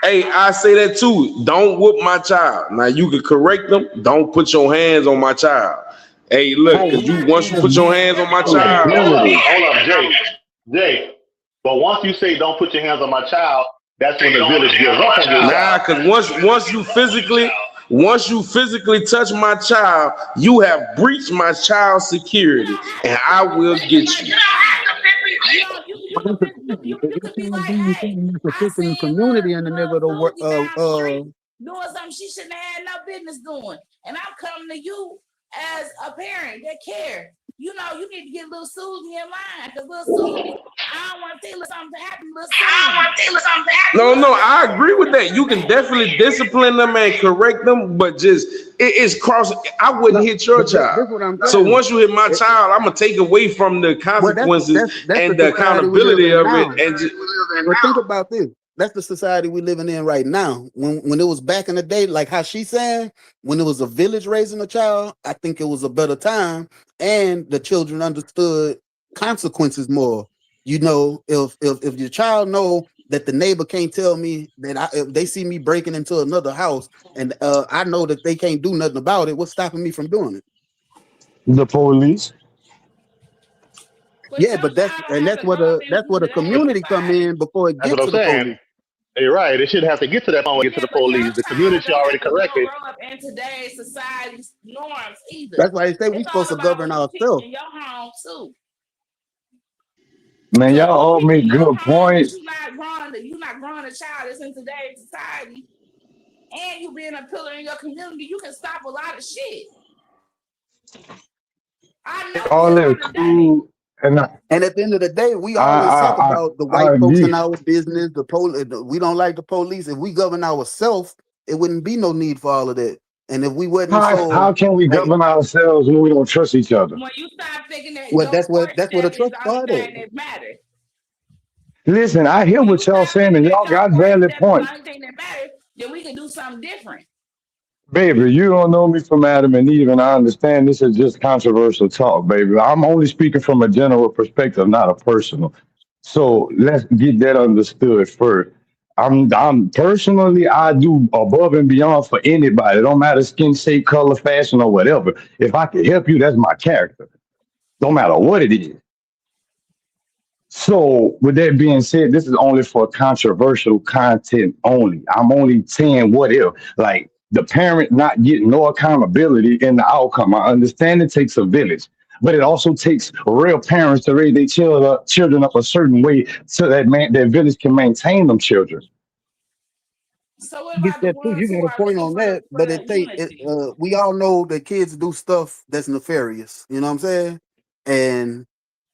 Hey, I say that too. Don't whoop my child. Now you can correct them. Don't put your hands on my child. Hey, look, because once you put your hands on my child, hold up, Jay. But once you say don't put your hands on my child, that's when the village gives up on your child. Because once you physically touch my child, you have breached my child's security, and I will get you. You could be like, hey, I seen community in the neighborhood doing something she shouldn't have had no business doing, and I'm coming to you as a parent that care. You know, you need to get little Susie in line because little Susie, I don't want to tell her something to happen. No, I agree with that. You can definitely discipline them and correct them, but just it's cross. I wouldn't hit your child. So once you hit my child, I'm gonna take away from the consequences and the accountability of it. And just, think about this. That's the society we're living in right now. When it was back in the day, like how she's saying, when it was a village raising a child, I think it was a better time, and the children understood consequences more. You know, if your child know that the neighbor can't tell me that if they see me breaking into another house and I know that they can't do nothing about it, what's stopping me from doing it? The police. Yeah, but that's where the community come in before it gets to the police. You're right. It shouldn't have to get to that point to get to the police. The community already corrected. Grow up in today's society's norms either. That's why they say we're supposed to govern ourselves. In your home too. Man, y'all all make good points. You're not growing a child that's in today's society, and you being a pillar in your community. You can stop a lot of shit. I know. All that cool. And at the end of the day, we always talk about the white folks in our business, the police. We don't like the police. If we govern ourselves, it wouldn't be no need for all of that. And if we wouldn't, how can we govern ourselves when we don't trust each other? When you stop thinking that, that's what the trust started. Listen, I hear what y'all saying, and y'all got valid points. Then we can do something different. Baby, you don't know me from Adam and Eve, and I understand this is just controversial talk, baby. I'm only speaking from a general perspective, not a personal. So let's get that understood first. I'm personally, I do above and beyond for anybody. It don't matter skin shape, color, fashion, or whatever. If I can help you, that's my character. No matter what it is. So with that being said, this is only for controversial content only. I'm only saying what if, like, the parent not getting no accountability in the outcome. I understand it takes a village, but it also takes real parents to raise their children up a certain way so that village can maintain them children. So what Get about the that too. You ones who got a are point looking on that, for but the unity? we all know that kids do stuff that's nefarious. You know what I'm saying? And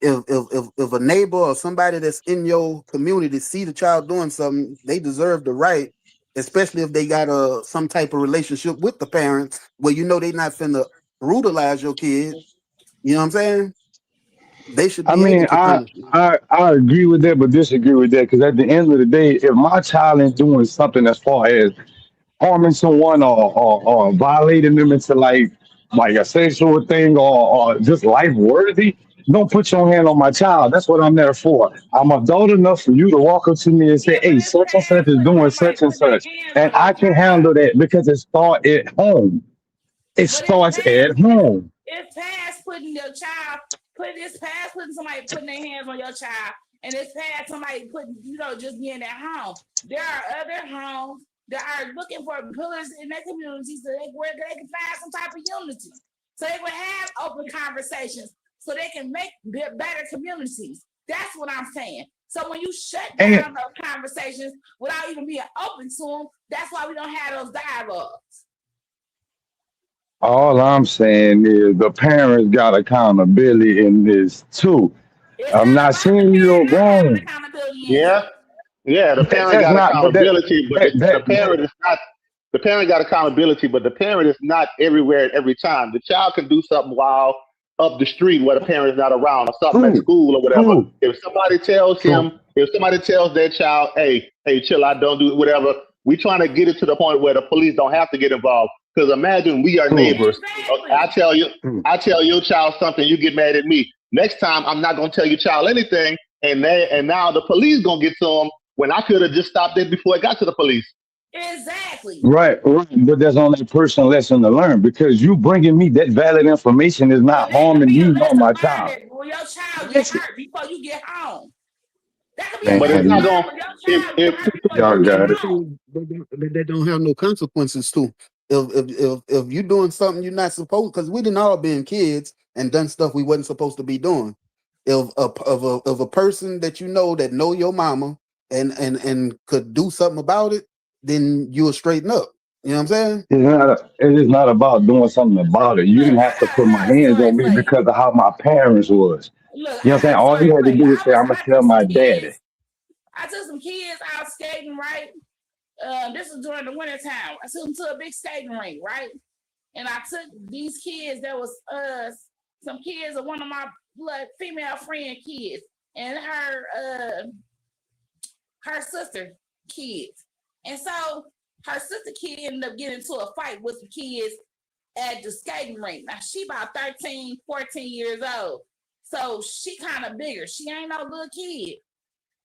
if a neighbor or somebody that's in your community see the child doing something, they deserve the right, especially if they got some type of relationship with the parents where you know they not finna brutalize your kid. You know what I'm saying? They should I be able mean, to punish you. I agree with that, but disagree with that because at the end of the day, if my child is doing something as far as harming someone or violating them into like a sexual thing or just life worthy, don't put your hand on my child. That's what I'm there for. I'm adult enough for you to walk up to me and say, Yeah, but hey, it's such and such past is putting doing somebody such and putting their such. hands And on your I can handle child. that because it starts at home. It But it's starts at past home. it's past putting your child it's past putting somebody putting their hands on your child, and it's past somebody putting just being at home. There are other homes that are looking for pillars in their communities where they can find some type of unity, so they will have open conversations, so they can make better communities. That's what I'm saying. So when you shut And down those conversations without even being open to them, that's why we don't have those dialogues. all I'm saying is the parents got accountability in this too. It's I'm not not about the saying you parent are not having wrong. accountability in it. Yeah, yeah. The parent That's got not, but that accountability, but that the that parent is not. The parent got accountability, but the parent is not everywhere at every time. The child can do something while up the street where the parent is not around, or something at true, school or whatever. true, true. If somebody tells their child, hey, chill out, don't do whatever. We trying to get it to the point where the police don't have to get involved. Because imagine we are True. neighbors. I Exactly. tell you, True. I tell your child something, you get mad at me. Next time, I'm not gonna tell your child anything, and now the police gonna get to them when I could have just stopped it before it got to the police. Exactly. Right, right. But there's only a personal lesson to learn because you bringing me that valid information is But not that could harming be a me nor lesson my learned child. that when your child get Listen, hurt before you get home. That could be a But it's lesson not man, learned gonna when your child get if hurt before you y'all get got it. home. They don't have no consequences too. If you doing something you're not supposed, because we didn't all been kids and done stuff we wasn't supposed to be doing. If a person that you know your mama and could do something about it, then you'll straighten up. You know what I'm saying? It is not about doing something about it. You Look, didn't I have to got put my her a hands story on me for you. because of how my parents was. Look, You know what I'm I saying? got a All story you had for to you. do is say, I'm gonna tell my daddy. I took some kids out skating, right? This was during the winter time. I took them to a big skating rink, right? And I took these kids. There was some kids of one of my blood female friend kids and her sister kids. And so her sister kid ended up getting into a fight with the kids at the skating rink. Now she about 13, 14 years old. So she kind of bigger. She ain't no little kid.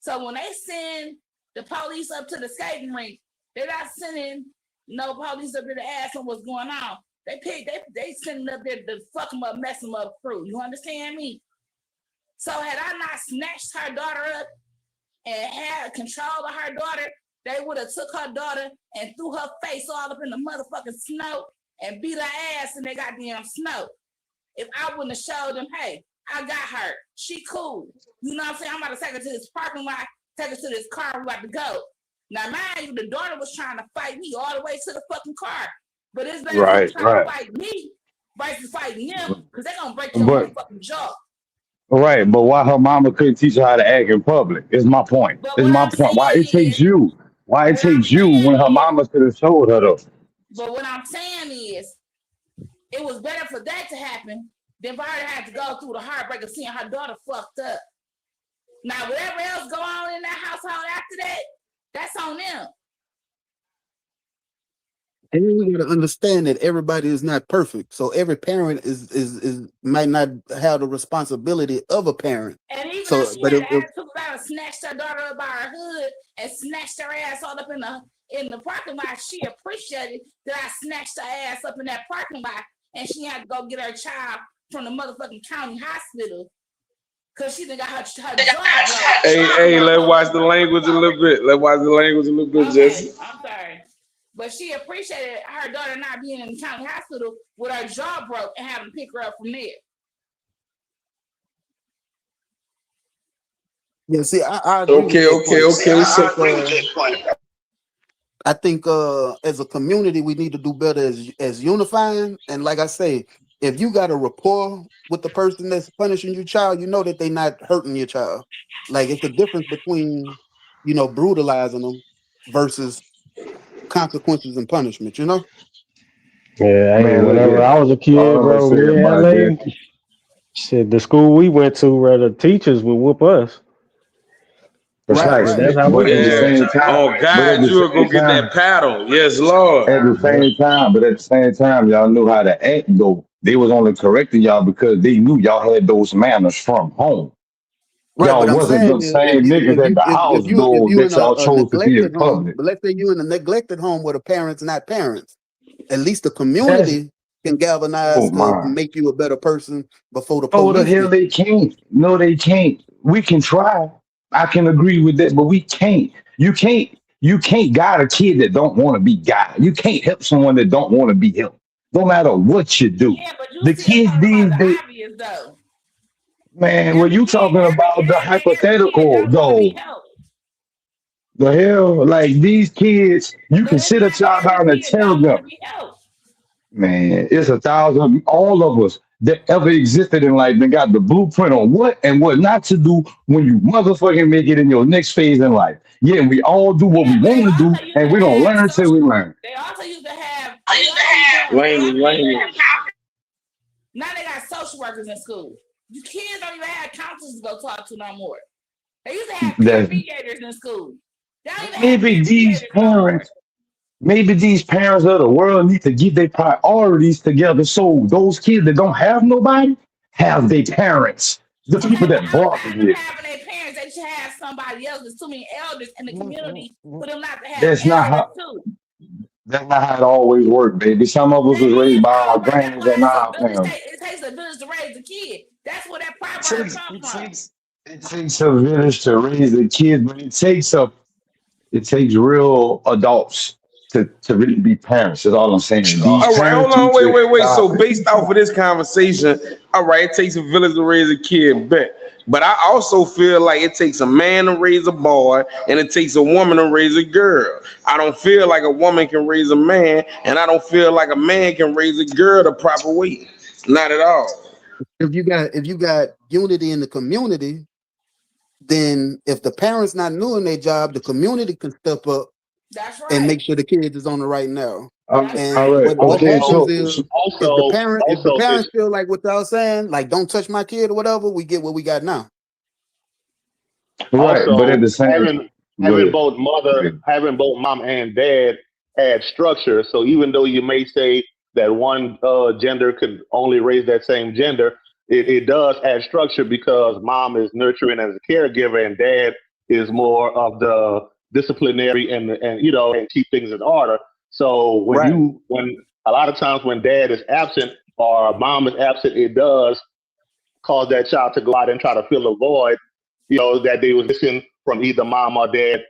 So when they send the police up to the skating rink, they're not sending no police up there to ask them what's going on. They send them up there to fuck them up, mess them up through. You understand me? So had I not snatched her daughter up and had control of her daughter, they would have took her daughter and threw her face all up in the motherfucking snow and beat her ass in the goddamn snow. If I wouldn't have showed them, hey, I got her. She cool. You know what I'm saying? I'm about to take her to this parking lot, take her to this car, we about to go. Now, mind you, the daughter was trying to fight me all the way to the fucking car. But it's better for you Right, trying to right. fight me versus fighting them, because they're going to break your But motherfucking jaw. right, but why her mama couldn't teach her how to act in public is my point. But Is what my I'm point. Why it saying takes is, you? Why it what I'm takes you when her saying is, mama could have showed her though? but what I'm saying is, it was better for that to happen than for her to have to go through the heartbreak of seeing her daughter fucked up. Now, whatever else go on in that household after that, that's on them. And then we got to understand that everybody is not perfect. So every parent is might not have the responsibility of a parent. And even though So, she but had if, the if attitude about it, snatched her daughter up by her hood and snatched her ass all up in the parking lot, she appreciated that I snatched her ass up in that parking lot and she had to go get her child from the motherfucking county hospital because she done got her jaw broke. Hey, let's watch the language a little bit. Let's watch the language a little bit, Okay, Jesse. I'm sorry. But she appreciated her daughter not being in the county hospital with her jaw broke and having to pick her up from there. Yeah, see, I agree with Okay, that okay, point. okay. I think as a community we need to do better as unifying. And like I say, if you got a rapport with the person that's punishing your child, you know that they're not hurting your child. Like it's the difference between, brutalizing them versus consequences and punishment, you know? Yeah, hey, Man, look whenever here. I was a All kid, I'm gonna bro, say me and about this. LA, shit, the school we went to, where the teachers would whoop us. Right, Yeah, Facts. right. that's how But we at the grew up. same time, Oh God, you'll go get that paddle. Yes, Lord. Yeah. but at the same time, y'all knew how to act though. They was only correcting y'all because they knew y'all had those manners from home. Right, but Y'all I'm wasn't saying the is same niggas at the if house if though you in that y'all a chose to be in neglected home, public. but let's say you in a neglected home where the parents not parents, at least the That's community can galvanize oh to my. make you a better person before the Oh the police hell get they can't. No, they can't. We can try. I can agree with that, but we can't. You can't guide a kid that don't want to be guided. You can't help someone that don't want to be helped. No matter what you do. Yeah, but you The still kids talking about these the days, obvious though. man, when Every you kid, talking about the every kid hypothetical don't want to be though, helped. the hell, like these kids, you But can it's sit a not child every down and kid tell don't want them, to be helped. man, it's a thousand, all of us that ever existed in life that got the blueprint on what and what not to do when you motherfucking make it in your next phase in life. Yeah, we all do what Yeah, we but they want to do, also used and to we're gonna have learn till social. we learn. They also used to have. I They used to also used to have have Language, counselors. language. Now they got social workers in school. You kids don't even have counselors to go talk to no more. They used to have peer That mediators in school. They don't even have maybe peer these mediators no more. parents Maybe these parents of the world need to get their priorities together so those kids that don't have nobody have their parents, the Okay, people but that brought outside them of here. having their parents, they should have somebody else. There's too many elders in the community for them not to have That's not elders how too. that's not how it always worked, baby. Some of us That was raised is by our always. That's grannies why and it's a our village. parents. It takes a village to raise a kid. That's where that It proverb takes comes it from. takes it takes a village to raise the kids, but it takes real adults to really be parents. That's all I'm saying. These All right, hold parent on, wait, teachers, wait, wait. So based off of this conversation, all right, it takes a village to raise a kid, bet. But I also feel like it takes a man to raise a boy, and it takes a woman to raise a girl. I don't feel like a woman can raise a man, and I don't feel like a man can raise a girl the proper way. Not at all. if you got unity in the community, then if the parents not doing their job, the community can step up That's and right. make sure the kids is on the right now. That's all And right. right, what okay, happens so, is so if the It's parents feel like what y'all saying, like don't touch my kid or whatever, we get what we got now. right, but at also the same, go having ahead. both Go mother, ahead. having both mom and dad add structure. So even though you may say that one gender could only raise that same gender, it does add structure because mom is nurturing as a caregiver and dad is more of the disciplinary and and keep things in order. So Right. when a lot of times when dad is absent or mom is absent, it does cause that child to go out and try to fill a void, that they was missing from either mom or dad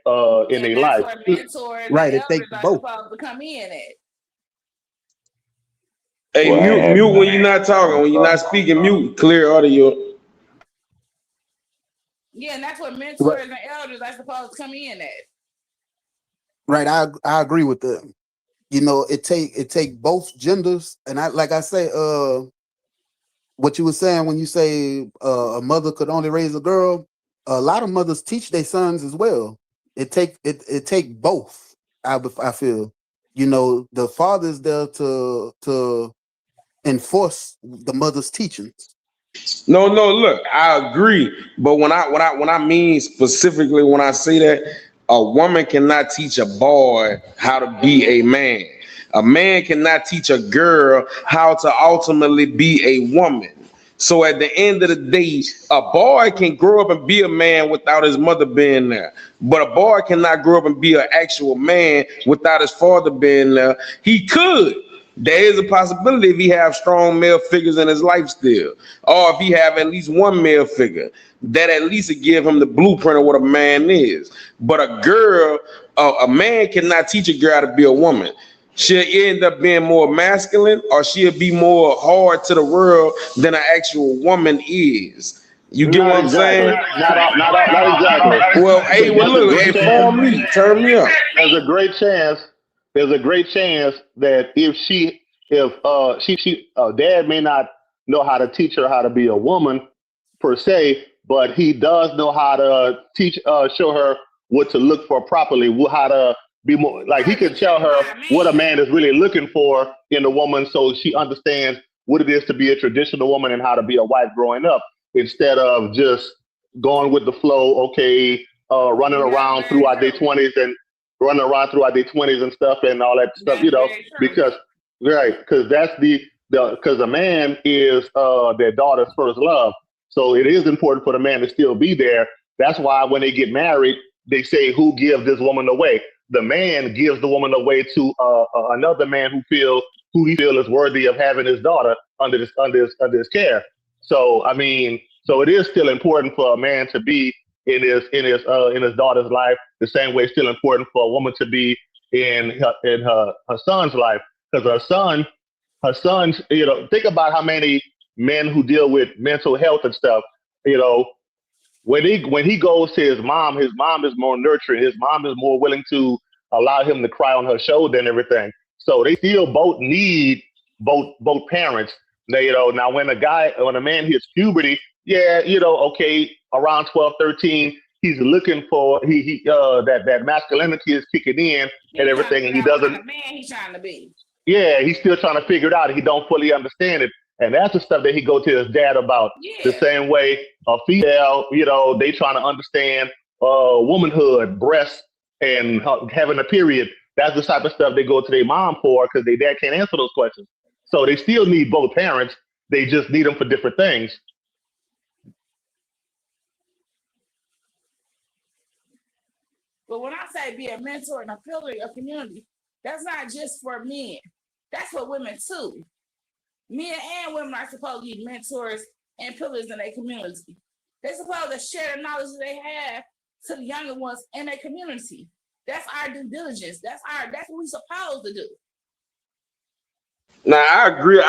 in And their that's life. where mentors and Right. It takes elders are both. supposed to come in at. Hey, Well, I ain't mute having when none. you're not talking, when you're not speaking, mute, clear audio. Yeah, and that's where Right. mentors and elders are supposed to come in at. Right. I agree with that. It take both genders, and I like I say, what you were saying when you say a mother could only raise a girl. A lot of mothers teach their sons as well. It take both. I feel, the father's there to enforce the mother's teachings. No, no, look, I agree. But when I mean specifically when I say that, a woman cannot teach a boy how to be a man. A man cannot teach a girl how to ultimately be a woman. So at the end of the day, a boy can grow up and be a man without his mother being there. But a boy cannot grow up and be an actual man without his father being there. He could. There is a possibility if he have strong male figures in his life still, or if he have at least one male figure, that at least would give him the blueprint of what a man is. But a girl, a man cannot teach a girl how to be a woman. She'll end up being more masculine, or she'll be more hard to the world than an actual woman is. You get what I'm saying? Not exactly. Well, hey, well, look, inform me, turn me up. There's a great chance. There's a great chance that if dad may not know how to teach her how to be a woman per se, but he does know how to show her what to look for properly, how to be more like he can tell her what a man is really looking for in a woman, so she understands what it is to be a traditional woman and how to be a wife growing up, instead of just going with the flow. Okay, running around throughout their 20s and stuff and all that stuff, because that's because a man is their daughter's first love. So it is important for the man to still be there. That's why when they get married, they say, who gives this woman away? The man gives the woman away to another man who he feels is worthy of having his daughter under his care. So I mean, so it is still important for a man to be in his daughter's life, the same way it's still important for a woman to be in her son's life, because her son, think about how many men who deal with mental health and stuff, when he goes to his mom is more nurturing. His mom is more willing to allow him to cry on her shoulder and everything. So they still both need both parents. Now when a man hits puberty, okay, around 12, 13, he's looking for that masculinity is kicking in and everything, and he doesn't. The man he's trying to be. Yeah, he's still trying to figure it out. He don't fully understand it. And that's the stuff that he go to his dad about. Yeah. The same way a female, they trying to understand womanhood, breasts, and having a period. That's the type of stuff they go to their mom for, because their dad can't answer those questions. So they still need both parents. They just need them for different things. But when I say be a mentor and a pillar of community, that's not just for men. That's for women too. Men and women are supposed to be mentors and pillars in their community. They're supposed to share the knowledge that they have to the younger ones in their community. That's our due diligence. That's what we're supposed to do. Now I agree.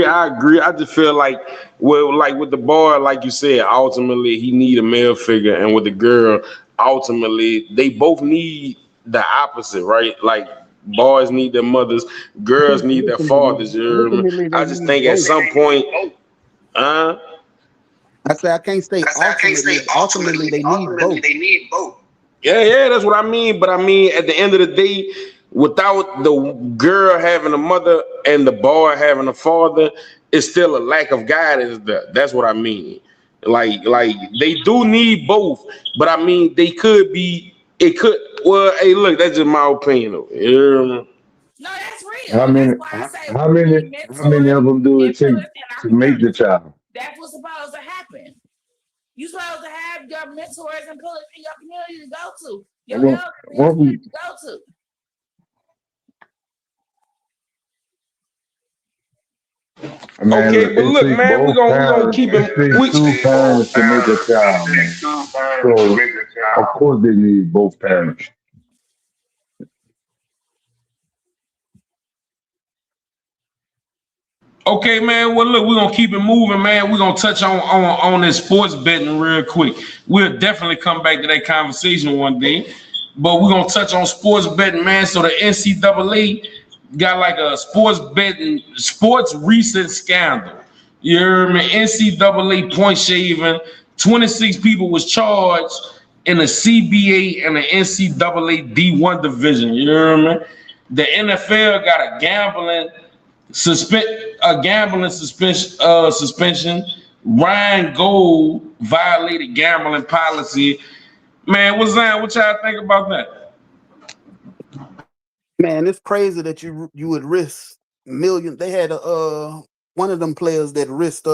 I just feel like, like with the boy, like you said, ultimately he need a male figure, and with the girl, ultimately they both need the opposite, right? Like boys need their mothers, girls need their fathers. You hear me? I just think at some point, I say I can't say ultimately they need both. Yeah, that's what I mean. But I mean, at the end of the day, without the girl having a mother and the boy having a father, it's still a lack of guidance there. That's what I mean. Like they do need both, but I mean well, hey, look, that's just my opinion. No, that's real. How many of them do it take to make the child? That's what's supposed to happen. You're supposed to have your mentors and pillars in your community to go to. Your elders to go to. Man, okay, but look, man, we're gonna keep it. Two parents to make a child, man. So of course they need both parents. Okay, man. Well, look, we're gonna keep it moving, man. We're gonna touch on this sports betting real quick. We'll definitely come back to that conversation one day, but we're gonna touch on sports betting, man. So the NCAA got like a sports recent scandal. You heard me? NCAA point shaving. 26 people was charged in the CBA and the NCAA D1 division. You heard me? The NFL got a gambling suspension. Ryan Gold violated gambling policy. Man, what y'all think about that? Man, it's crazy that you would risk millions. They had one of them players that lost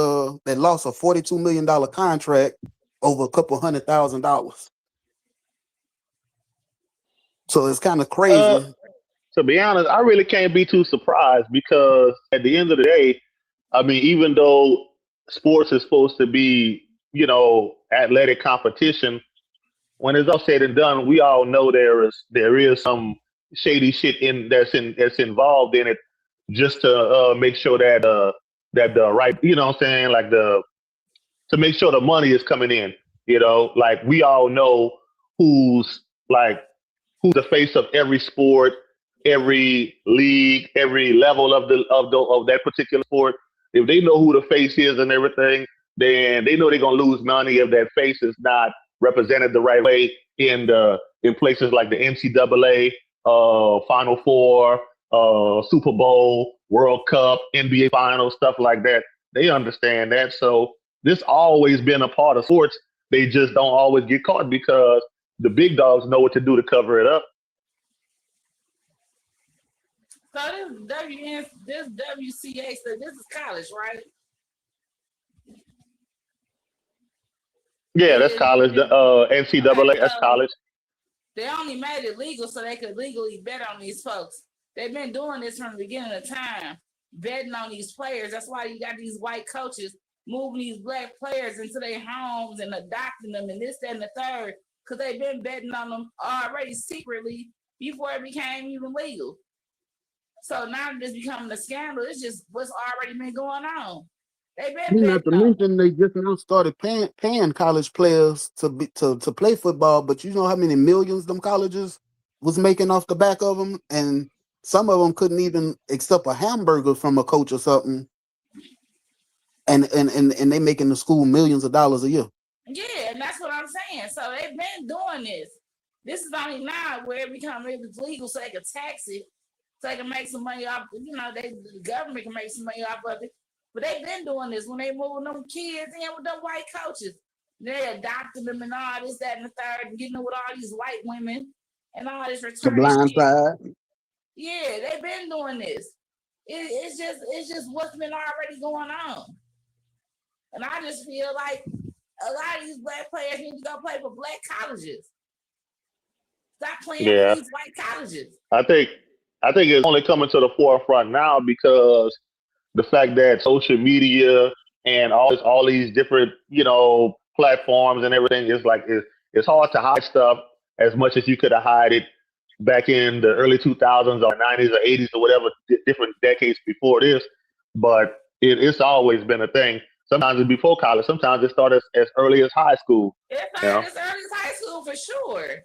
a $42 million contract over a couple $100,000. So it's kind of crazy. To be honest, I really can't be too surprised, because at the end of the day, I mean, even though sports is supposed to be, athletic competition, when it's all said and done, we all know there is some shady shit that's involved in it, just to make sure that the right, like to make sure the money is coming in. You know, like we all know who's who's the face of every sport, every league, every level of of that particular sport. If they know who the face is and everything, then they know they're gonna lose money if that face is not represented the right way in places like the NCAA, Final Four, Super Bowl, World Cup, NBA Finals, stuff like that. They understand that. So this always been a part of sports. They just don't always get caught because the big dogs know what to do to cover it up. So this WCA, so this is college, right? Yeah, that's college. The NCAA, that's college. They only made it legal so they could legally bet on these folks. They've been doing this from the beginning of time, betting on these players. That's why you got these white coaches moving these black players into their homes and adopting them and this, that, and the third, because they've been betting on them already secretly before it became even legal. So now it's becoming a scandal. It's just what's already been going on. They've been Not to mention they just now started paying college players to play football, but you know how many millions them colleges was making off the back of them, and some of them couldn't even accept a hamburger from a coach or something, and they making the school millions of dollars a year. Yeah, and that's what I'm saying. So they've been doing this. This is only now where it was legal so they can tax it, so they can make some money off. You know, the government can make some money off of it. But they've been doing this when they moving them kids in with them white coaches. They adopting them and all this, that, and the third, and getting them with all these white women and all this return. The blind side. Yeah, they've been doing this. It's just what's been already going on. And I just feel like a lot of these black players need to go play for black colleges. Stop playing for these white colleges. I think it's only coming to the forefront now because the fact that social media and all these different, platforms and everything is like it's hard to hide stuff as much as you could have hid it back in the early 2000s or 90s or 80s or whatever different decades before this. But it's always been a thing. Sometimes it's before college. Sometimes it started as early as high school. It started as early as high school for sure.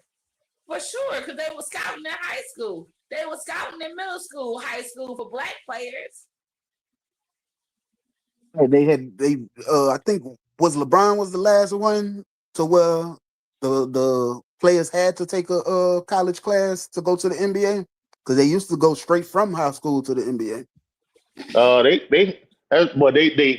For sure, because they were scouting in high school. They were scouting in middle school, high school for black players. They I think LeBron was the last one to where the players had to take a college class to go to the NBA, because they used to go straight from high school to the NBA.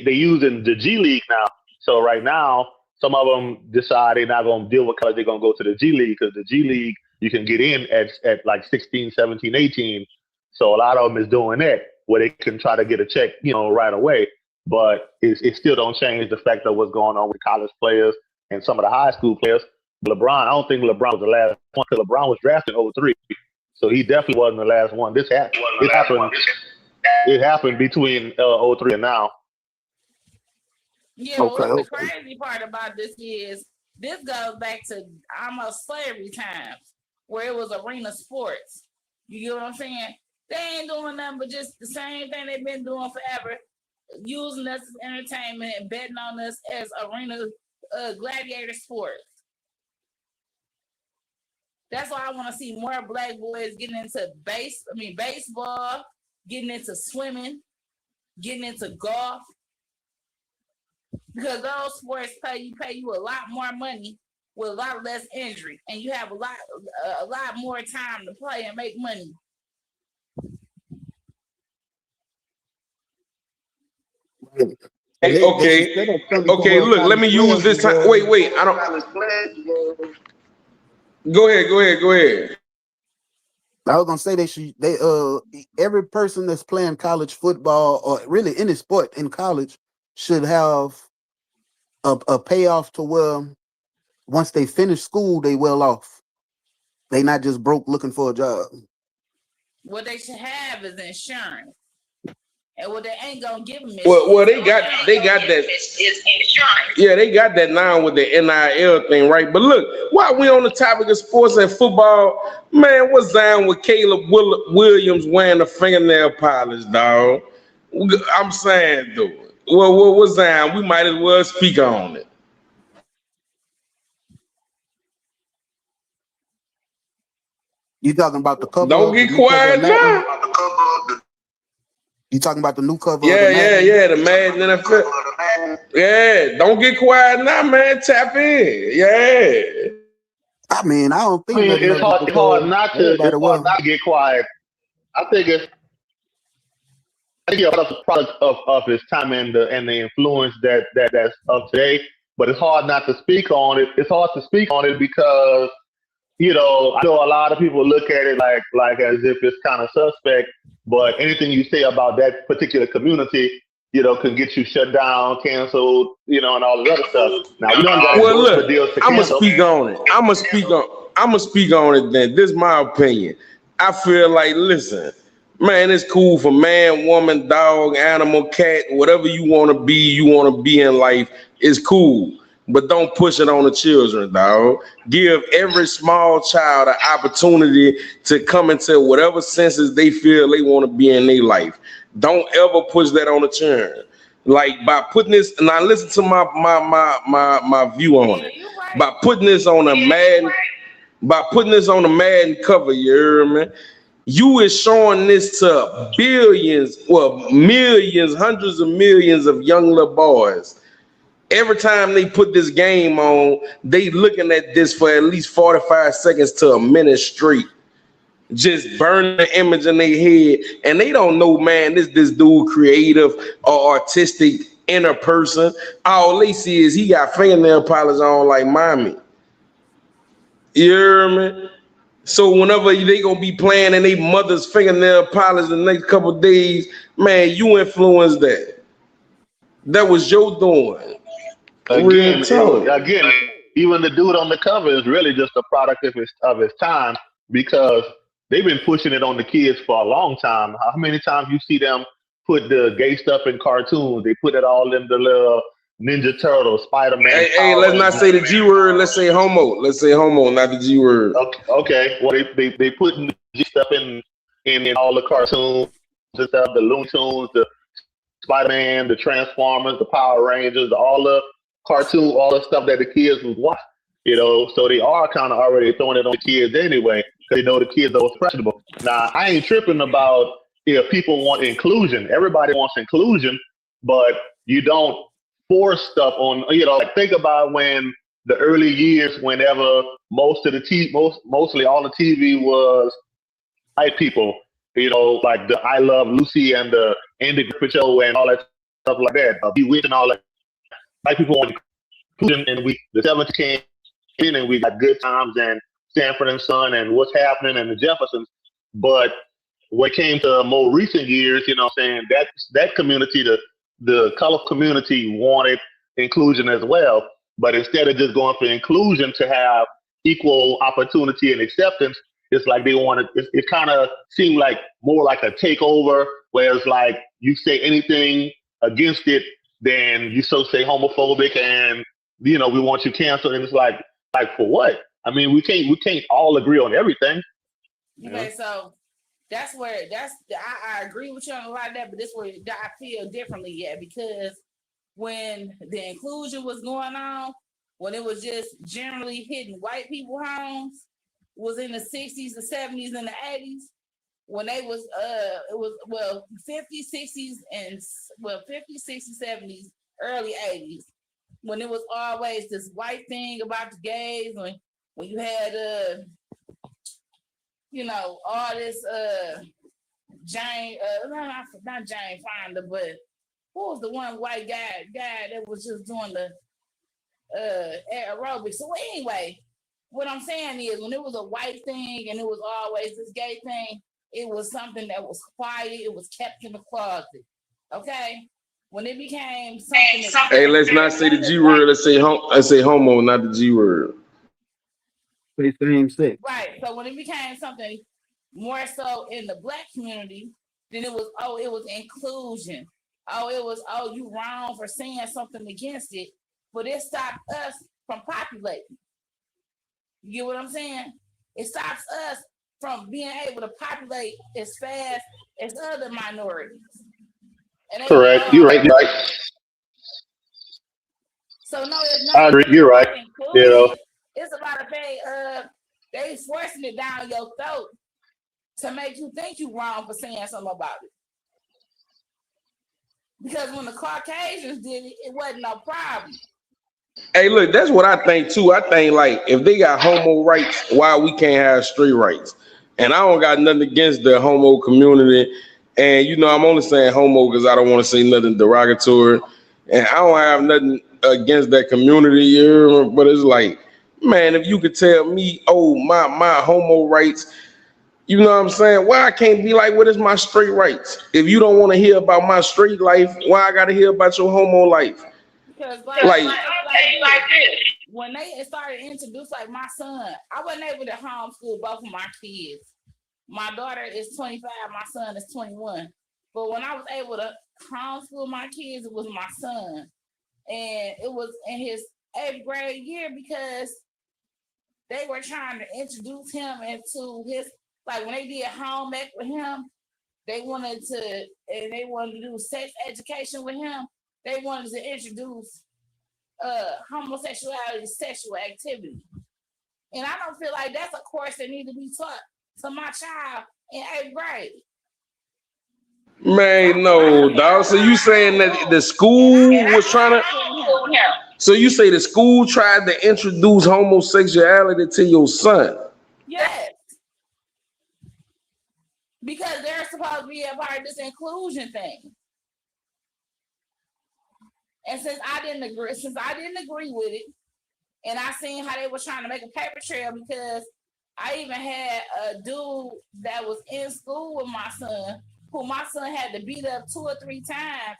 They using the G League now. So right now, some of them decide they're not going to deal with college. They're going to go to the G League because the G League you can get in at like 16, 17, 18. So a lot of them is doing that where they can try to get a check, right away. But it still don't change the fact of what's going on with college players and some of the high school players. LeBron, I don't think LeBron was the last one because LeBron was drafted in 2003. So he definitely wasn't the last one. It happened between 2003 and now. Yeah, what's the crazy part about this is this goes back to almost slavery times where it was arena sports. You get what I'm saying? They ain't doing nothing but just the same thing they've been doing forever, using us as entertainment and betting on us as arena gladiator sports. That's why I want to see more black boys getting into baseball, getting into swimming, getting into golf. Because those sports pay you a lot more money with a lot less injury, and you have a lot more time to play and make money. Hey, okay. Look, let me use this time. Wait. I don't. Go ahead. I was gonna say every person that's playing college football or really any sport in college should have a payoff to where once they finish school they well off. They not just broke looking for a job. What they should have is insurance. And what they ain't gonna give them is well they got that is insurance. Yeah, they got that now with the NIL thing, right? But look, while we on the topic of sports and football, man, what's down with Caleb Williams wearing the fingernail polish, dog? I'm saying, dude, Well, what was that? We might as well speak on it. You talking about the cover? Don't of the get new cover quiet of Madden? now. You talking about the new cover of the Yeah, Madden? the Madden NFL. Yeah, don't get quiet now, man. Tap in. Yeah. I mean, I don't I think mean, nothing it's of it hard because not to everybody was. get quiet. I think it's a product of his time and the influence that's of today. But it's hard not to speak on it. It's hard to speak on it because I know a lot of people look at it like as if it's kind of suspect. But anything you say about that particular community, can get you shut down, canceled, and all this other stuff. Now we don't got Well, endorsement look, deals to I'm gonna cancel. speak on it. I'm gonna speak on it. Then this is my opinion. I feel like, listen, man, it's cool for man, woman, dog, animal, cat, whatever you want to be in life. It's cool, but don't push it on the children, dog. Give every small child an opportunity to come into whatever senses they feel they want to be in their life. Don't ever push that on the children. Like by putting this, now listen to my view on it. By putting this on a Madden cover, you hear me? You is showing this to billions, well, millions, hundreds of millions of young little boys. Every time they put this game on, they looking at this for at least 45 seconds to a minute straight. Just burning the image in their head, and they don't know, man, this dude creative or artistic inner person. All they see is he got fingernail polish on like mommy. You hear me? So whenever they gonna be playing in their mother's fingernail polish the next couple of days, man, you influenced that. That was your doing. Real talk. Again, even the dude on the cover is really just a product of his time because they've been pushing it on the kids for a long time. How many times you see them put the gay stuff in cartoons? They put it all in the little Ninja Turtles, Spider-Man. Hey, let's not say the G word. Let's say homo. Let's say homo, not the G word. Okay. Well, they put the G stuff in all the cartoons and stuff, the Looney Tunes, the Spider-Man, the Transformers, the Power Rangers, all the cartoon, all the stuff that the kids was watching. So they are kind of already throwing it on the kids anyway, because they know the kids are impressionable. Now, I ain't tripping about if people want inclusion. Everybody wants inclusion, but you don't force stuff on. Like think about when the early years, whenever mostly all the TV was white people. Like the I Love Lucy and the Andy Griffith Show and all that stuff like that. Bewitched and all that. White people want inclusion, and the 70s came in, and we got Good Times and Sanford and Son and What's Happening and the Jeffersons. But when it came to more recent years, saying that community, the color community wanted inclusion as well. But instead of just going for inclusion to have equal opportunity and acceptance, it's like they wanted. It kind of seemed like more like a takeover, where it's like you say anything against it, then you say homophobic, and we want you canceled. And it's like for what? I mean, we can't all agree on everything. Okay, so that's where I agree with you on a lot of that, but this where I feel differently yet, because when the inclusion was going on, when it was just generally hitting white people homes, was in the 60s, the 70s, and the 80s, when they was it was 50s, 60s, and 50s, 60s, 70s, early 80s, when it was always this white thing about the gays, when you had all this Jane, not Jane Fonda, but who was the one white guy that was just doing the aerobics? So anyway, what I'm saying is, when it was a white thing and it was always this gay thing, it was something that was quiet. It was kept in the closet. Okay. When it became something, hey, let's not say the G word. Let's say homo, not the G word. Say same sex. Right. So when it became something more so in the Black community, then it was inclusion. You wrong for saying something against it, but it stopped us from populating. You get what I'm saying? It stops us from being able to populate as fast as other minorities. Correct. You're right. So no, it's I not agree. really You're right. about You know, inclusion. It's about they forcing it down your throat to make you think you wrong for saying something about it. Because when the Caucasians did it, it wasn't no problem. Hey, look, that's what I think too. I think like if they got homo rights, why we can't have straight rights? And I don't got nothing against the homo community. And you know, I'm only saying homo because I don't want to say nothing derogatory. And I don't have nothing against that community here. But it's like, man, if you could tell me, oh, my homo rights, you know what I'm saying? Why I can't be like, what is my straight rights? If you don't want to hear about my straight life, why I gotta hear about your homo life? Because Like, like this, when they started to introduce like my son, I wasn't able to homeschool both of my kids. My daughter is 25, my son is 21. But when I was able to homeschool my kids, it was my son. And it was in his 8th grade year because they were trying to introduce him into his, like when they did home ec with him, they wanted to do sex education with him. They wanted to introduce homosexuality, sexual activity. And I don't feel like that's a course that needs to be taught to my child in 8th grade. man, no, dog. So you saying that the school was trying to? So you say the school tried to introduce homosexuality to your son? Yes. Because they're supposed to be a part of this inclusion thing. And since I didn't agree with it, and I seen how they were trying to make a paper trail, because I even had a dude that was in school with my son, who my son had to beat up 2 or 3 times,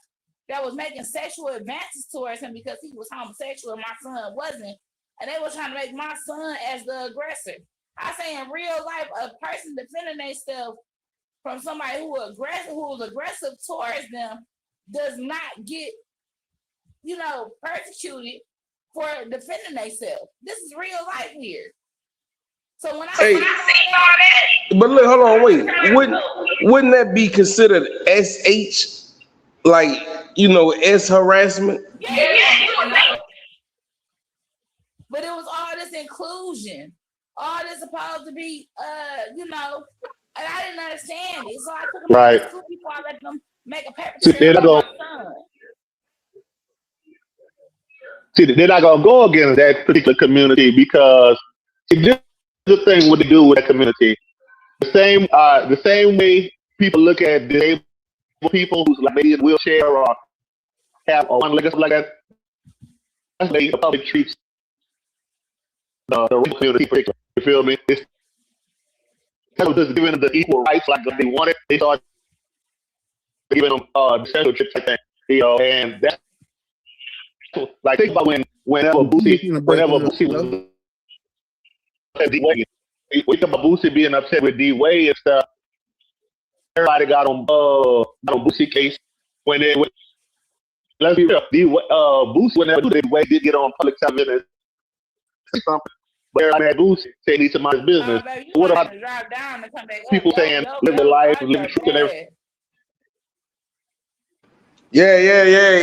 that was making sexual advances towards him because he was homosexual and my son wasn't. And they were trying to make my son as the aggressor. I say in real life, a person defending themselves from somebody who was aggressive towards them does not get, persecuted for defending themselves. This is real life here. So when I Hey, see all that, but look, hold on, wait. Wouldn't that be considered SH, like S harassment? yeah. But it was all this inclusion, all this supposed to be, and I didn't understand it. So I took them right. to school before I let them make a paper See, trail on my son. they're not gonna go against that particular community because this is the thing what they do with that community. The same way people look at disabled people who's like maybe in a wheelchair or have a one leg or something like that. That's the way the public treats the racial community. You feel me? It's kind of just giving them the equal rights like they wanted. They start giving them special trips like that. And that's like think about whenever Boosie was upset D Wade. We think about Boosie being upset with D Wade and stuff. Everybody got on Boosie case when let's be real, Boosie whenever D Wade did get on public television and say something, but everybody had Boosie saying he's to mind his business. What about people saying live their life, live the truth and everything? Yeah.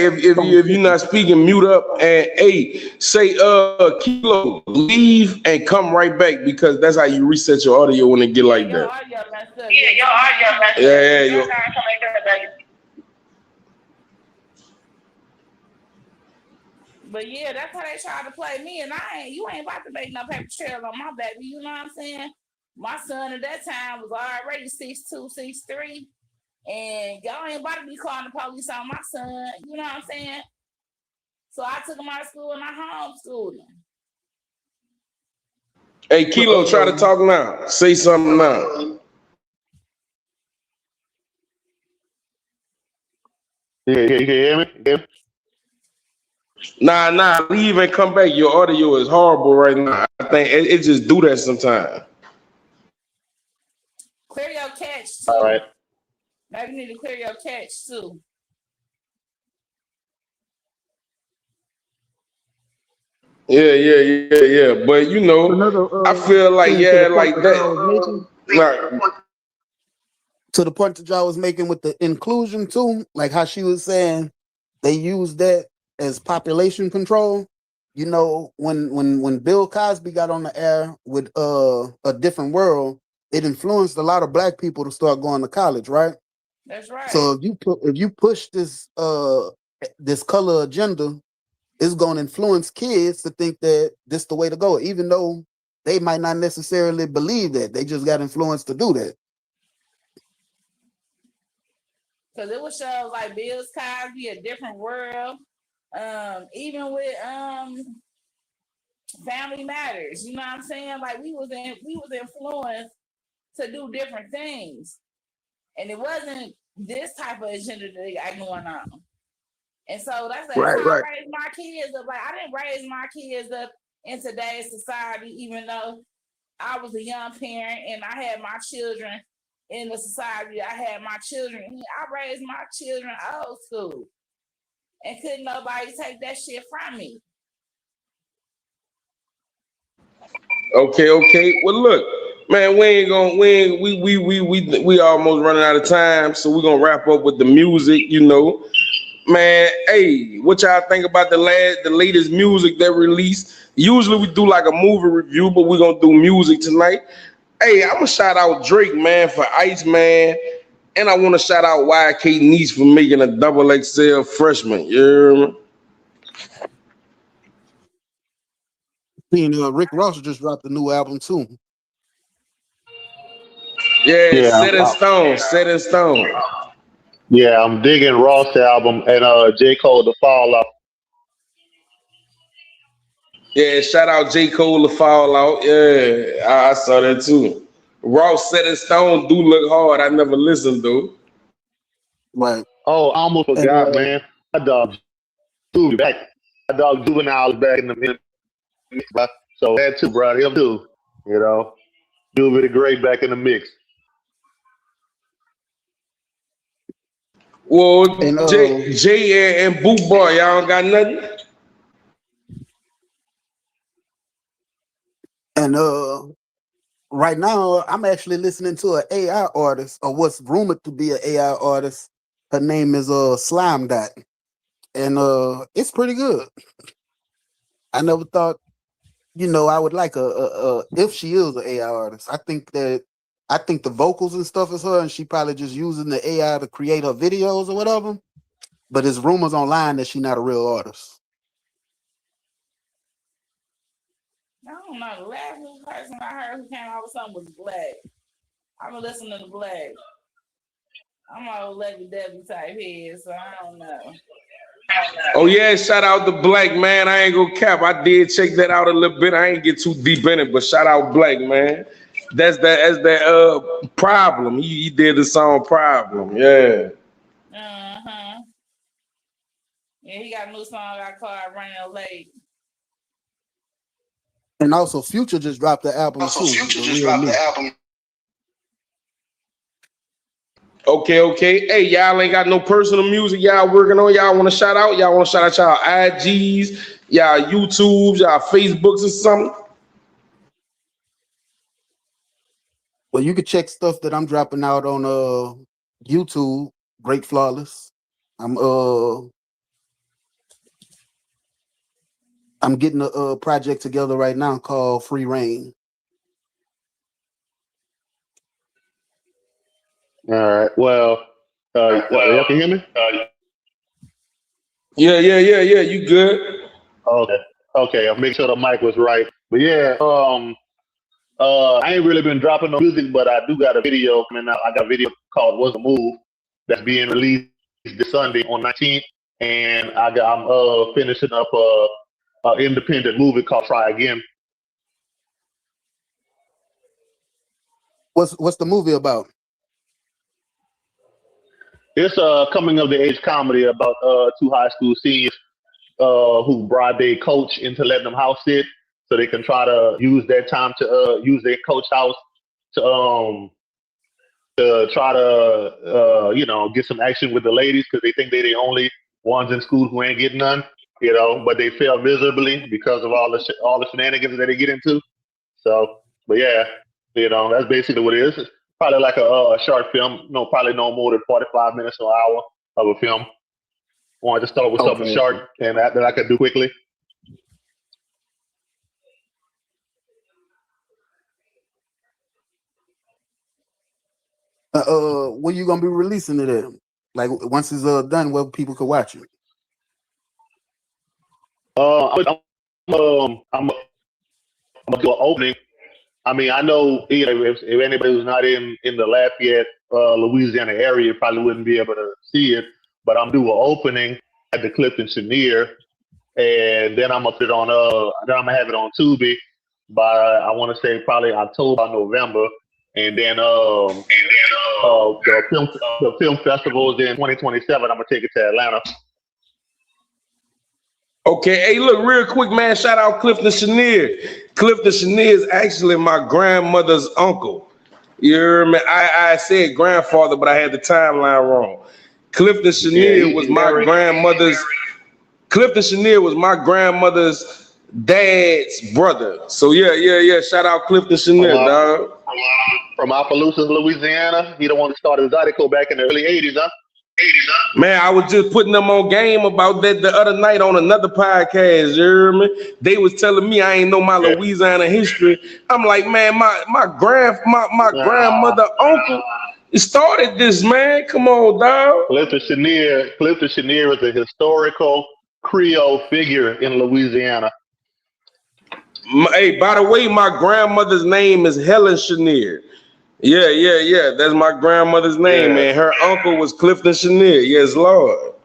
If you're not speaking, mute up and say Kilo, leave and come right back because that's how you reset your audio when it get like that. Yeah. But yeah, that's how they try to play me, and you ain't about to make no paper trail on my baby. You know what I'm saying? My son at that time was already 6'2", 6'3". And y'all ain't about to be calling the police on my son. You know what I'm saying? So I took him out of school and I homeschooled him. Hey, Kilo, try to talk now. Say something now. Yeah, you can hear me? Yeah. Nah, leave and come back. Your audio is horrible right now. I think it just do that sometimes. Clear your catch, too. All right. Maybe you need to clear your catch, too. Yeah. But I feel like like that. To the point that y'all was making with the inclusion too, like how she was saying they use that as population control. you know, when Bill Cosby got on the air with A Different World, it influenced a lot of black people to start going to college, right? That's right. So if you push this color agenda, it's gonna influence kids to think that this the way to go, even though they might not necessarily believe that. They just got influenced to do that. Because it was shows like Bill Cosby, A Different World, even with Family Matters. You know what I'm saying? Like we was influenced to do different things, and it wasn't this type of agenda that they got going on. And so that's how I raised my kids up. Like I didn't raise my kids up in today's society, even though I was a young parent and I had my children in the society. I had my children. I raised my children old school, and couldn't nobody take that shit from me. Okay. Well, look, man, we almost running out of time, so we're gonna wrap up with the music. You know, man. Hey, what y'all think about the latest music that released? Usually we do like a movie review, but we're gonna do music tonight. Hey, I'm gonna shout out Drake, man, for Ice Man, and I want to shout out YK Niece for making a double XL freshman. You hear me? Rick Ross just dropped a new album too. Yeah, set in stone. Yeah, I'm digging Ross album and J. Cole The Fallout. Yeah, shout out J. Cole The Fallout. Yeah, I saw that too. Ross set in stone do look hard. I never listened though. Right. Oh, I almost forgot, man. My dog Juvenile back. My dog Juvenile is back in the mix, bro. So that too, bro. Him too. You know, Juvenile the Great back in the mix. Well, Jay and Boot Boy, y'all don't got nothing. And right now, I'm actually listening to an AI artist, or what's rumored to be an AI artist. Her name is Slime Dot, and it's pretty good. I never thought, I would like if she is an AI artist. I think the vocals and stuff is her, and she probably just using the AI to create her videos or whatever. But there's rumors online that she's not a real artist. I don't know. The last person I heard who came out with something was Black. I've been listening to Black. I'm an old Levy Debbie type head, so I don't know. Oh yeah, shout out to Black, man. I ain't gonna cap. I did check that out a little bit. I ain't get too deep in it, but shout out Black, man. That's that Problem. He did the song Problem. Yeah. Yeah, he got a new song I called Running Late. And also, Future just dropped the album too. Okay. Hey, y'all ain't got no personal music y'all working on. Y'all want to shout out? Y'all want to shout out y'all IGs, y'all YouTubes, y'all Facebooks or something? Well, you could check stuff that I'm dropping out on YouTube. Great Flawless. I'm getting a project together right now called Free Reign. All right. Well, y'all can hear me? Yeah. You good? Okay. I'll make sure the mic was right. But yeah, I ain't really been dropping no music, but I do got a video coming out. I got a video called "What's the Move" that's being released this Sunday on 19th, and I'm finishing up an independent movie called "Try Again." What's the movie about? It's a coming of the age comedy about two high school seniors who bribe their coach into letting them house sit, so they can try to use their time to use their coach house to try to get some action with the ladies, because they think they're the only ones in school who ain't getting none, but they fail miserably because of all the shenanigans that they get into. So, but yeah, that's basically what it is. It's probably like a short film, probably no more than 45 minutes or an hour of a film. Wanted to start with something short and that I could do quickly. When you gonna be releasing it at? Like once it's done, where people can watch it? I'm gonna do an opening. I mean, I know if anybody who's not in the Lafayette, Louisiana area probably wouldn't be able to see it, but I'm doing an opening at the Clifton Chenier, and then I'm gonna put it on then I'm gonna have it on Tubi by I want to say probably October or November, and then the film festival is in 2027. I'm gonna take it to Atlanta. Okay, hey, look, real quick, man. Shout out Clifton Chenier. Clifton Chenier is actually my grandmother's uncle. You hear me? I said grandfather, but I had the timeline wrong. Clifton Chenier was my grandmother's. Clifton Chenier was my grandmother's dad's brother. So yeah. Shout out Clifton Chenier, dog. From Opelousas, Louisiana. He the one that started Zydeco back in the early '80s, huh? Man, I was just putting them on game about that the other night on another podcast. You hear me? They was telling me I ain't know my Louisiana history. I'm like, man, my grandmother uncle started this, man. Come on, dog. Clifton Chenier is a historical Creole figure in Louisiana. Hey, by the way, my grandmother's name is Helen Chenier. Yeah. That's my grandmother's name, man. Her uncle was Clifton Chenier. Yes, Lord.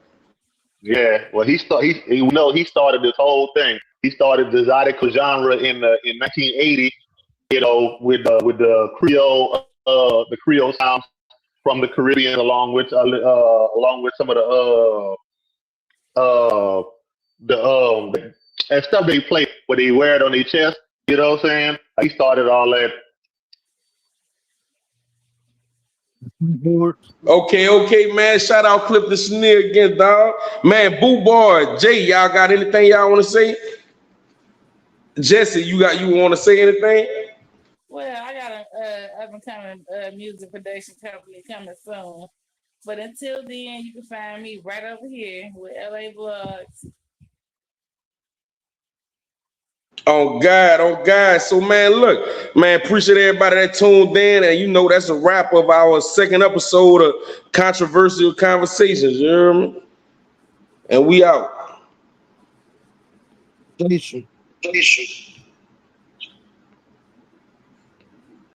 Yeah. Well, he started this whole thing. He started the Zydeco genre in 1980. You know, with the Creole sounds from the Caribbean, along with some of the stuff they play where they wear it on their chest. You know what I'm saying? He started all that. Okay, man. Shout out Clifton Chenier again, dog. Man, Boo Boy, Jay, y'all got anything y'all want to say? Jesse, you want to say anything? Well, I got a up and coming music production company coming soon. But until then, you can find me right over here with LA Vlogs. Oh God. So man, look, man, appreciate everybody that tuned in. And you know that's a wrap of our second episode of Controversial Conversations. You hear me? And we out. Station.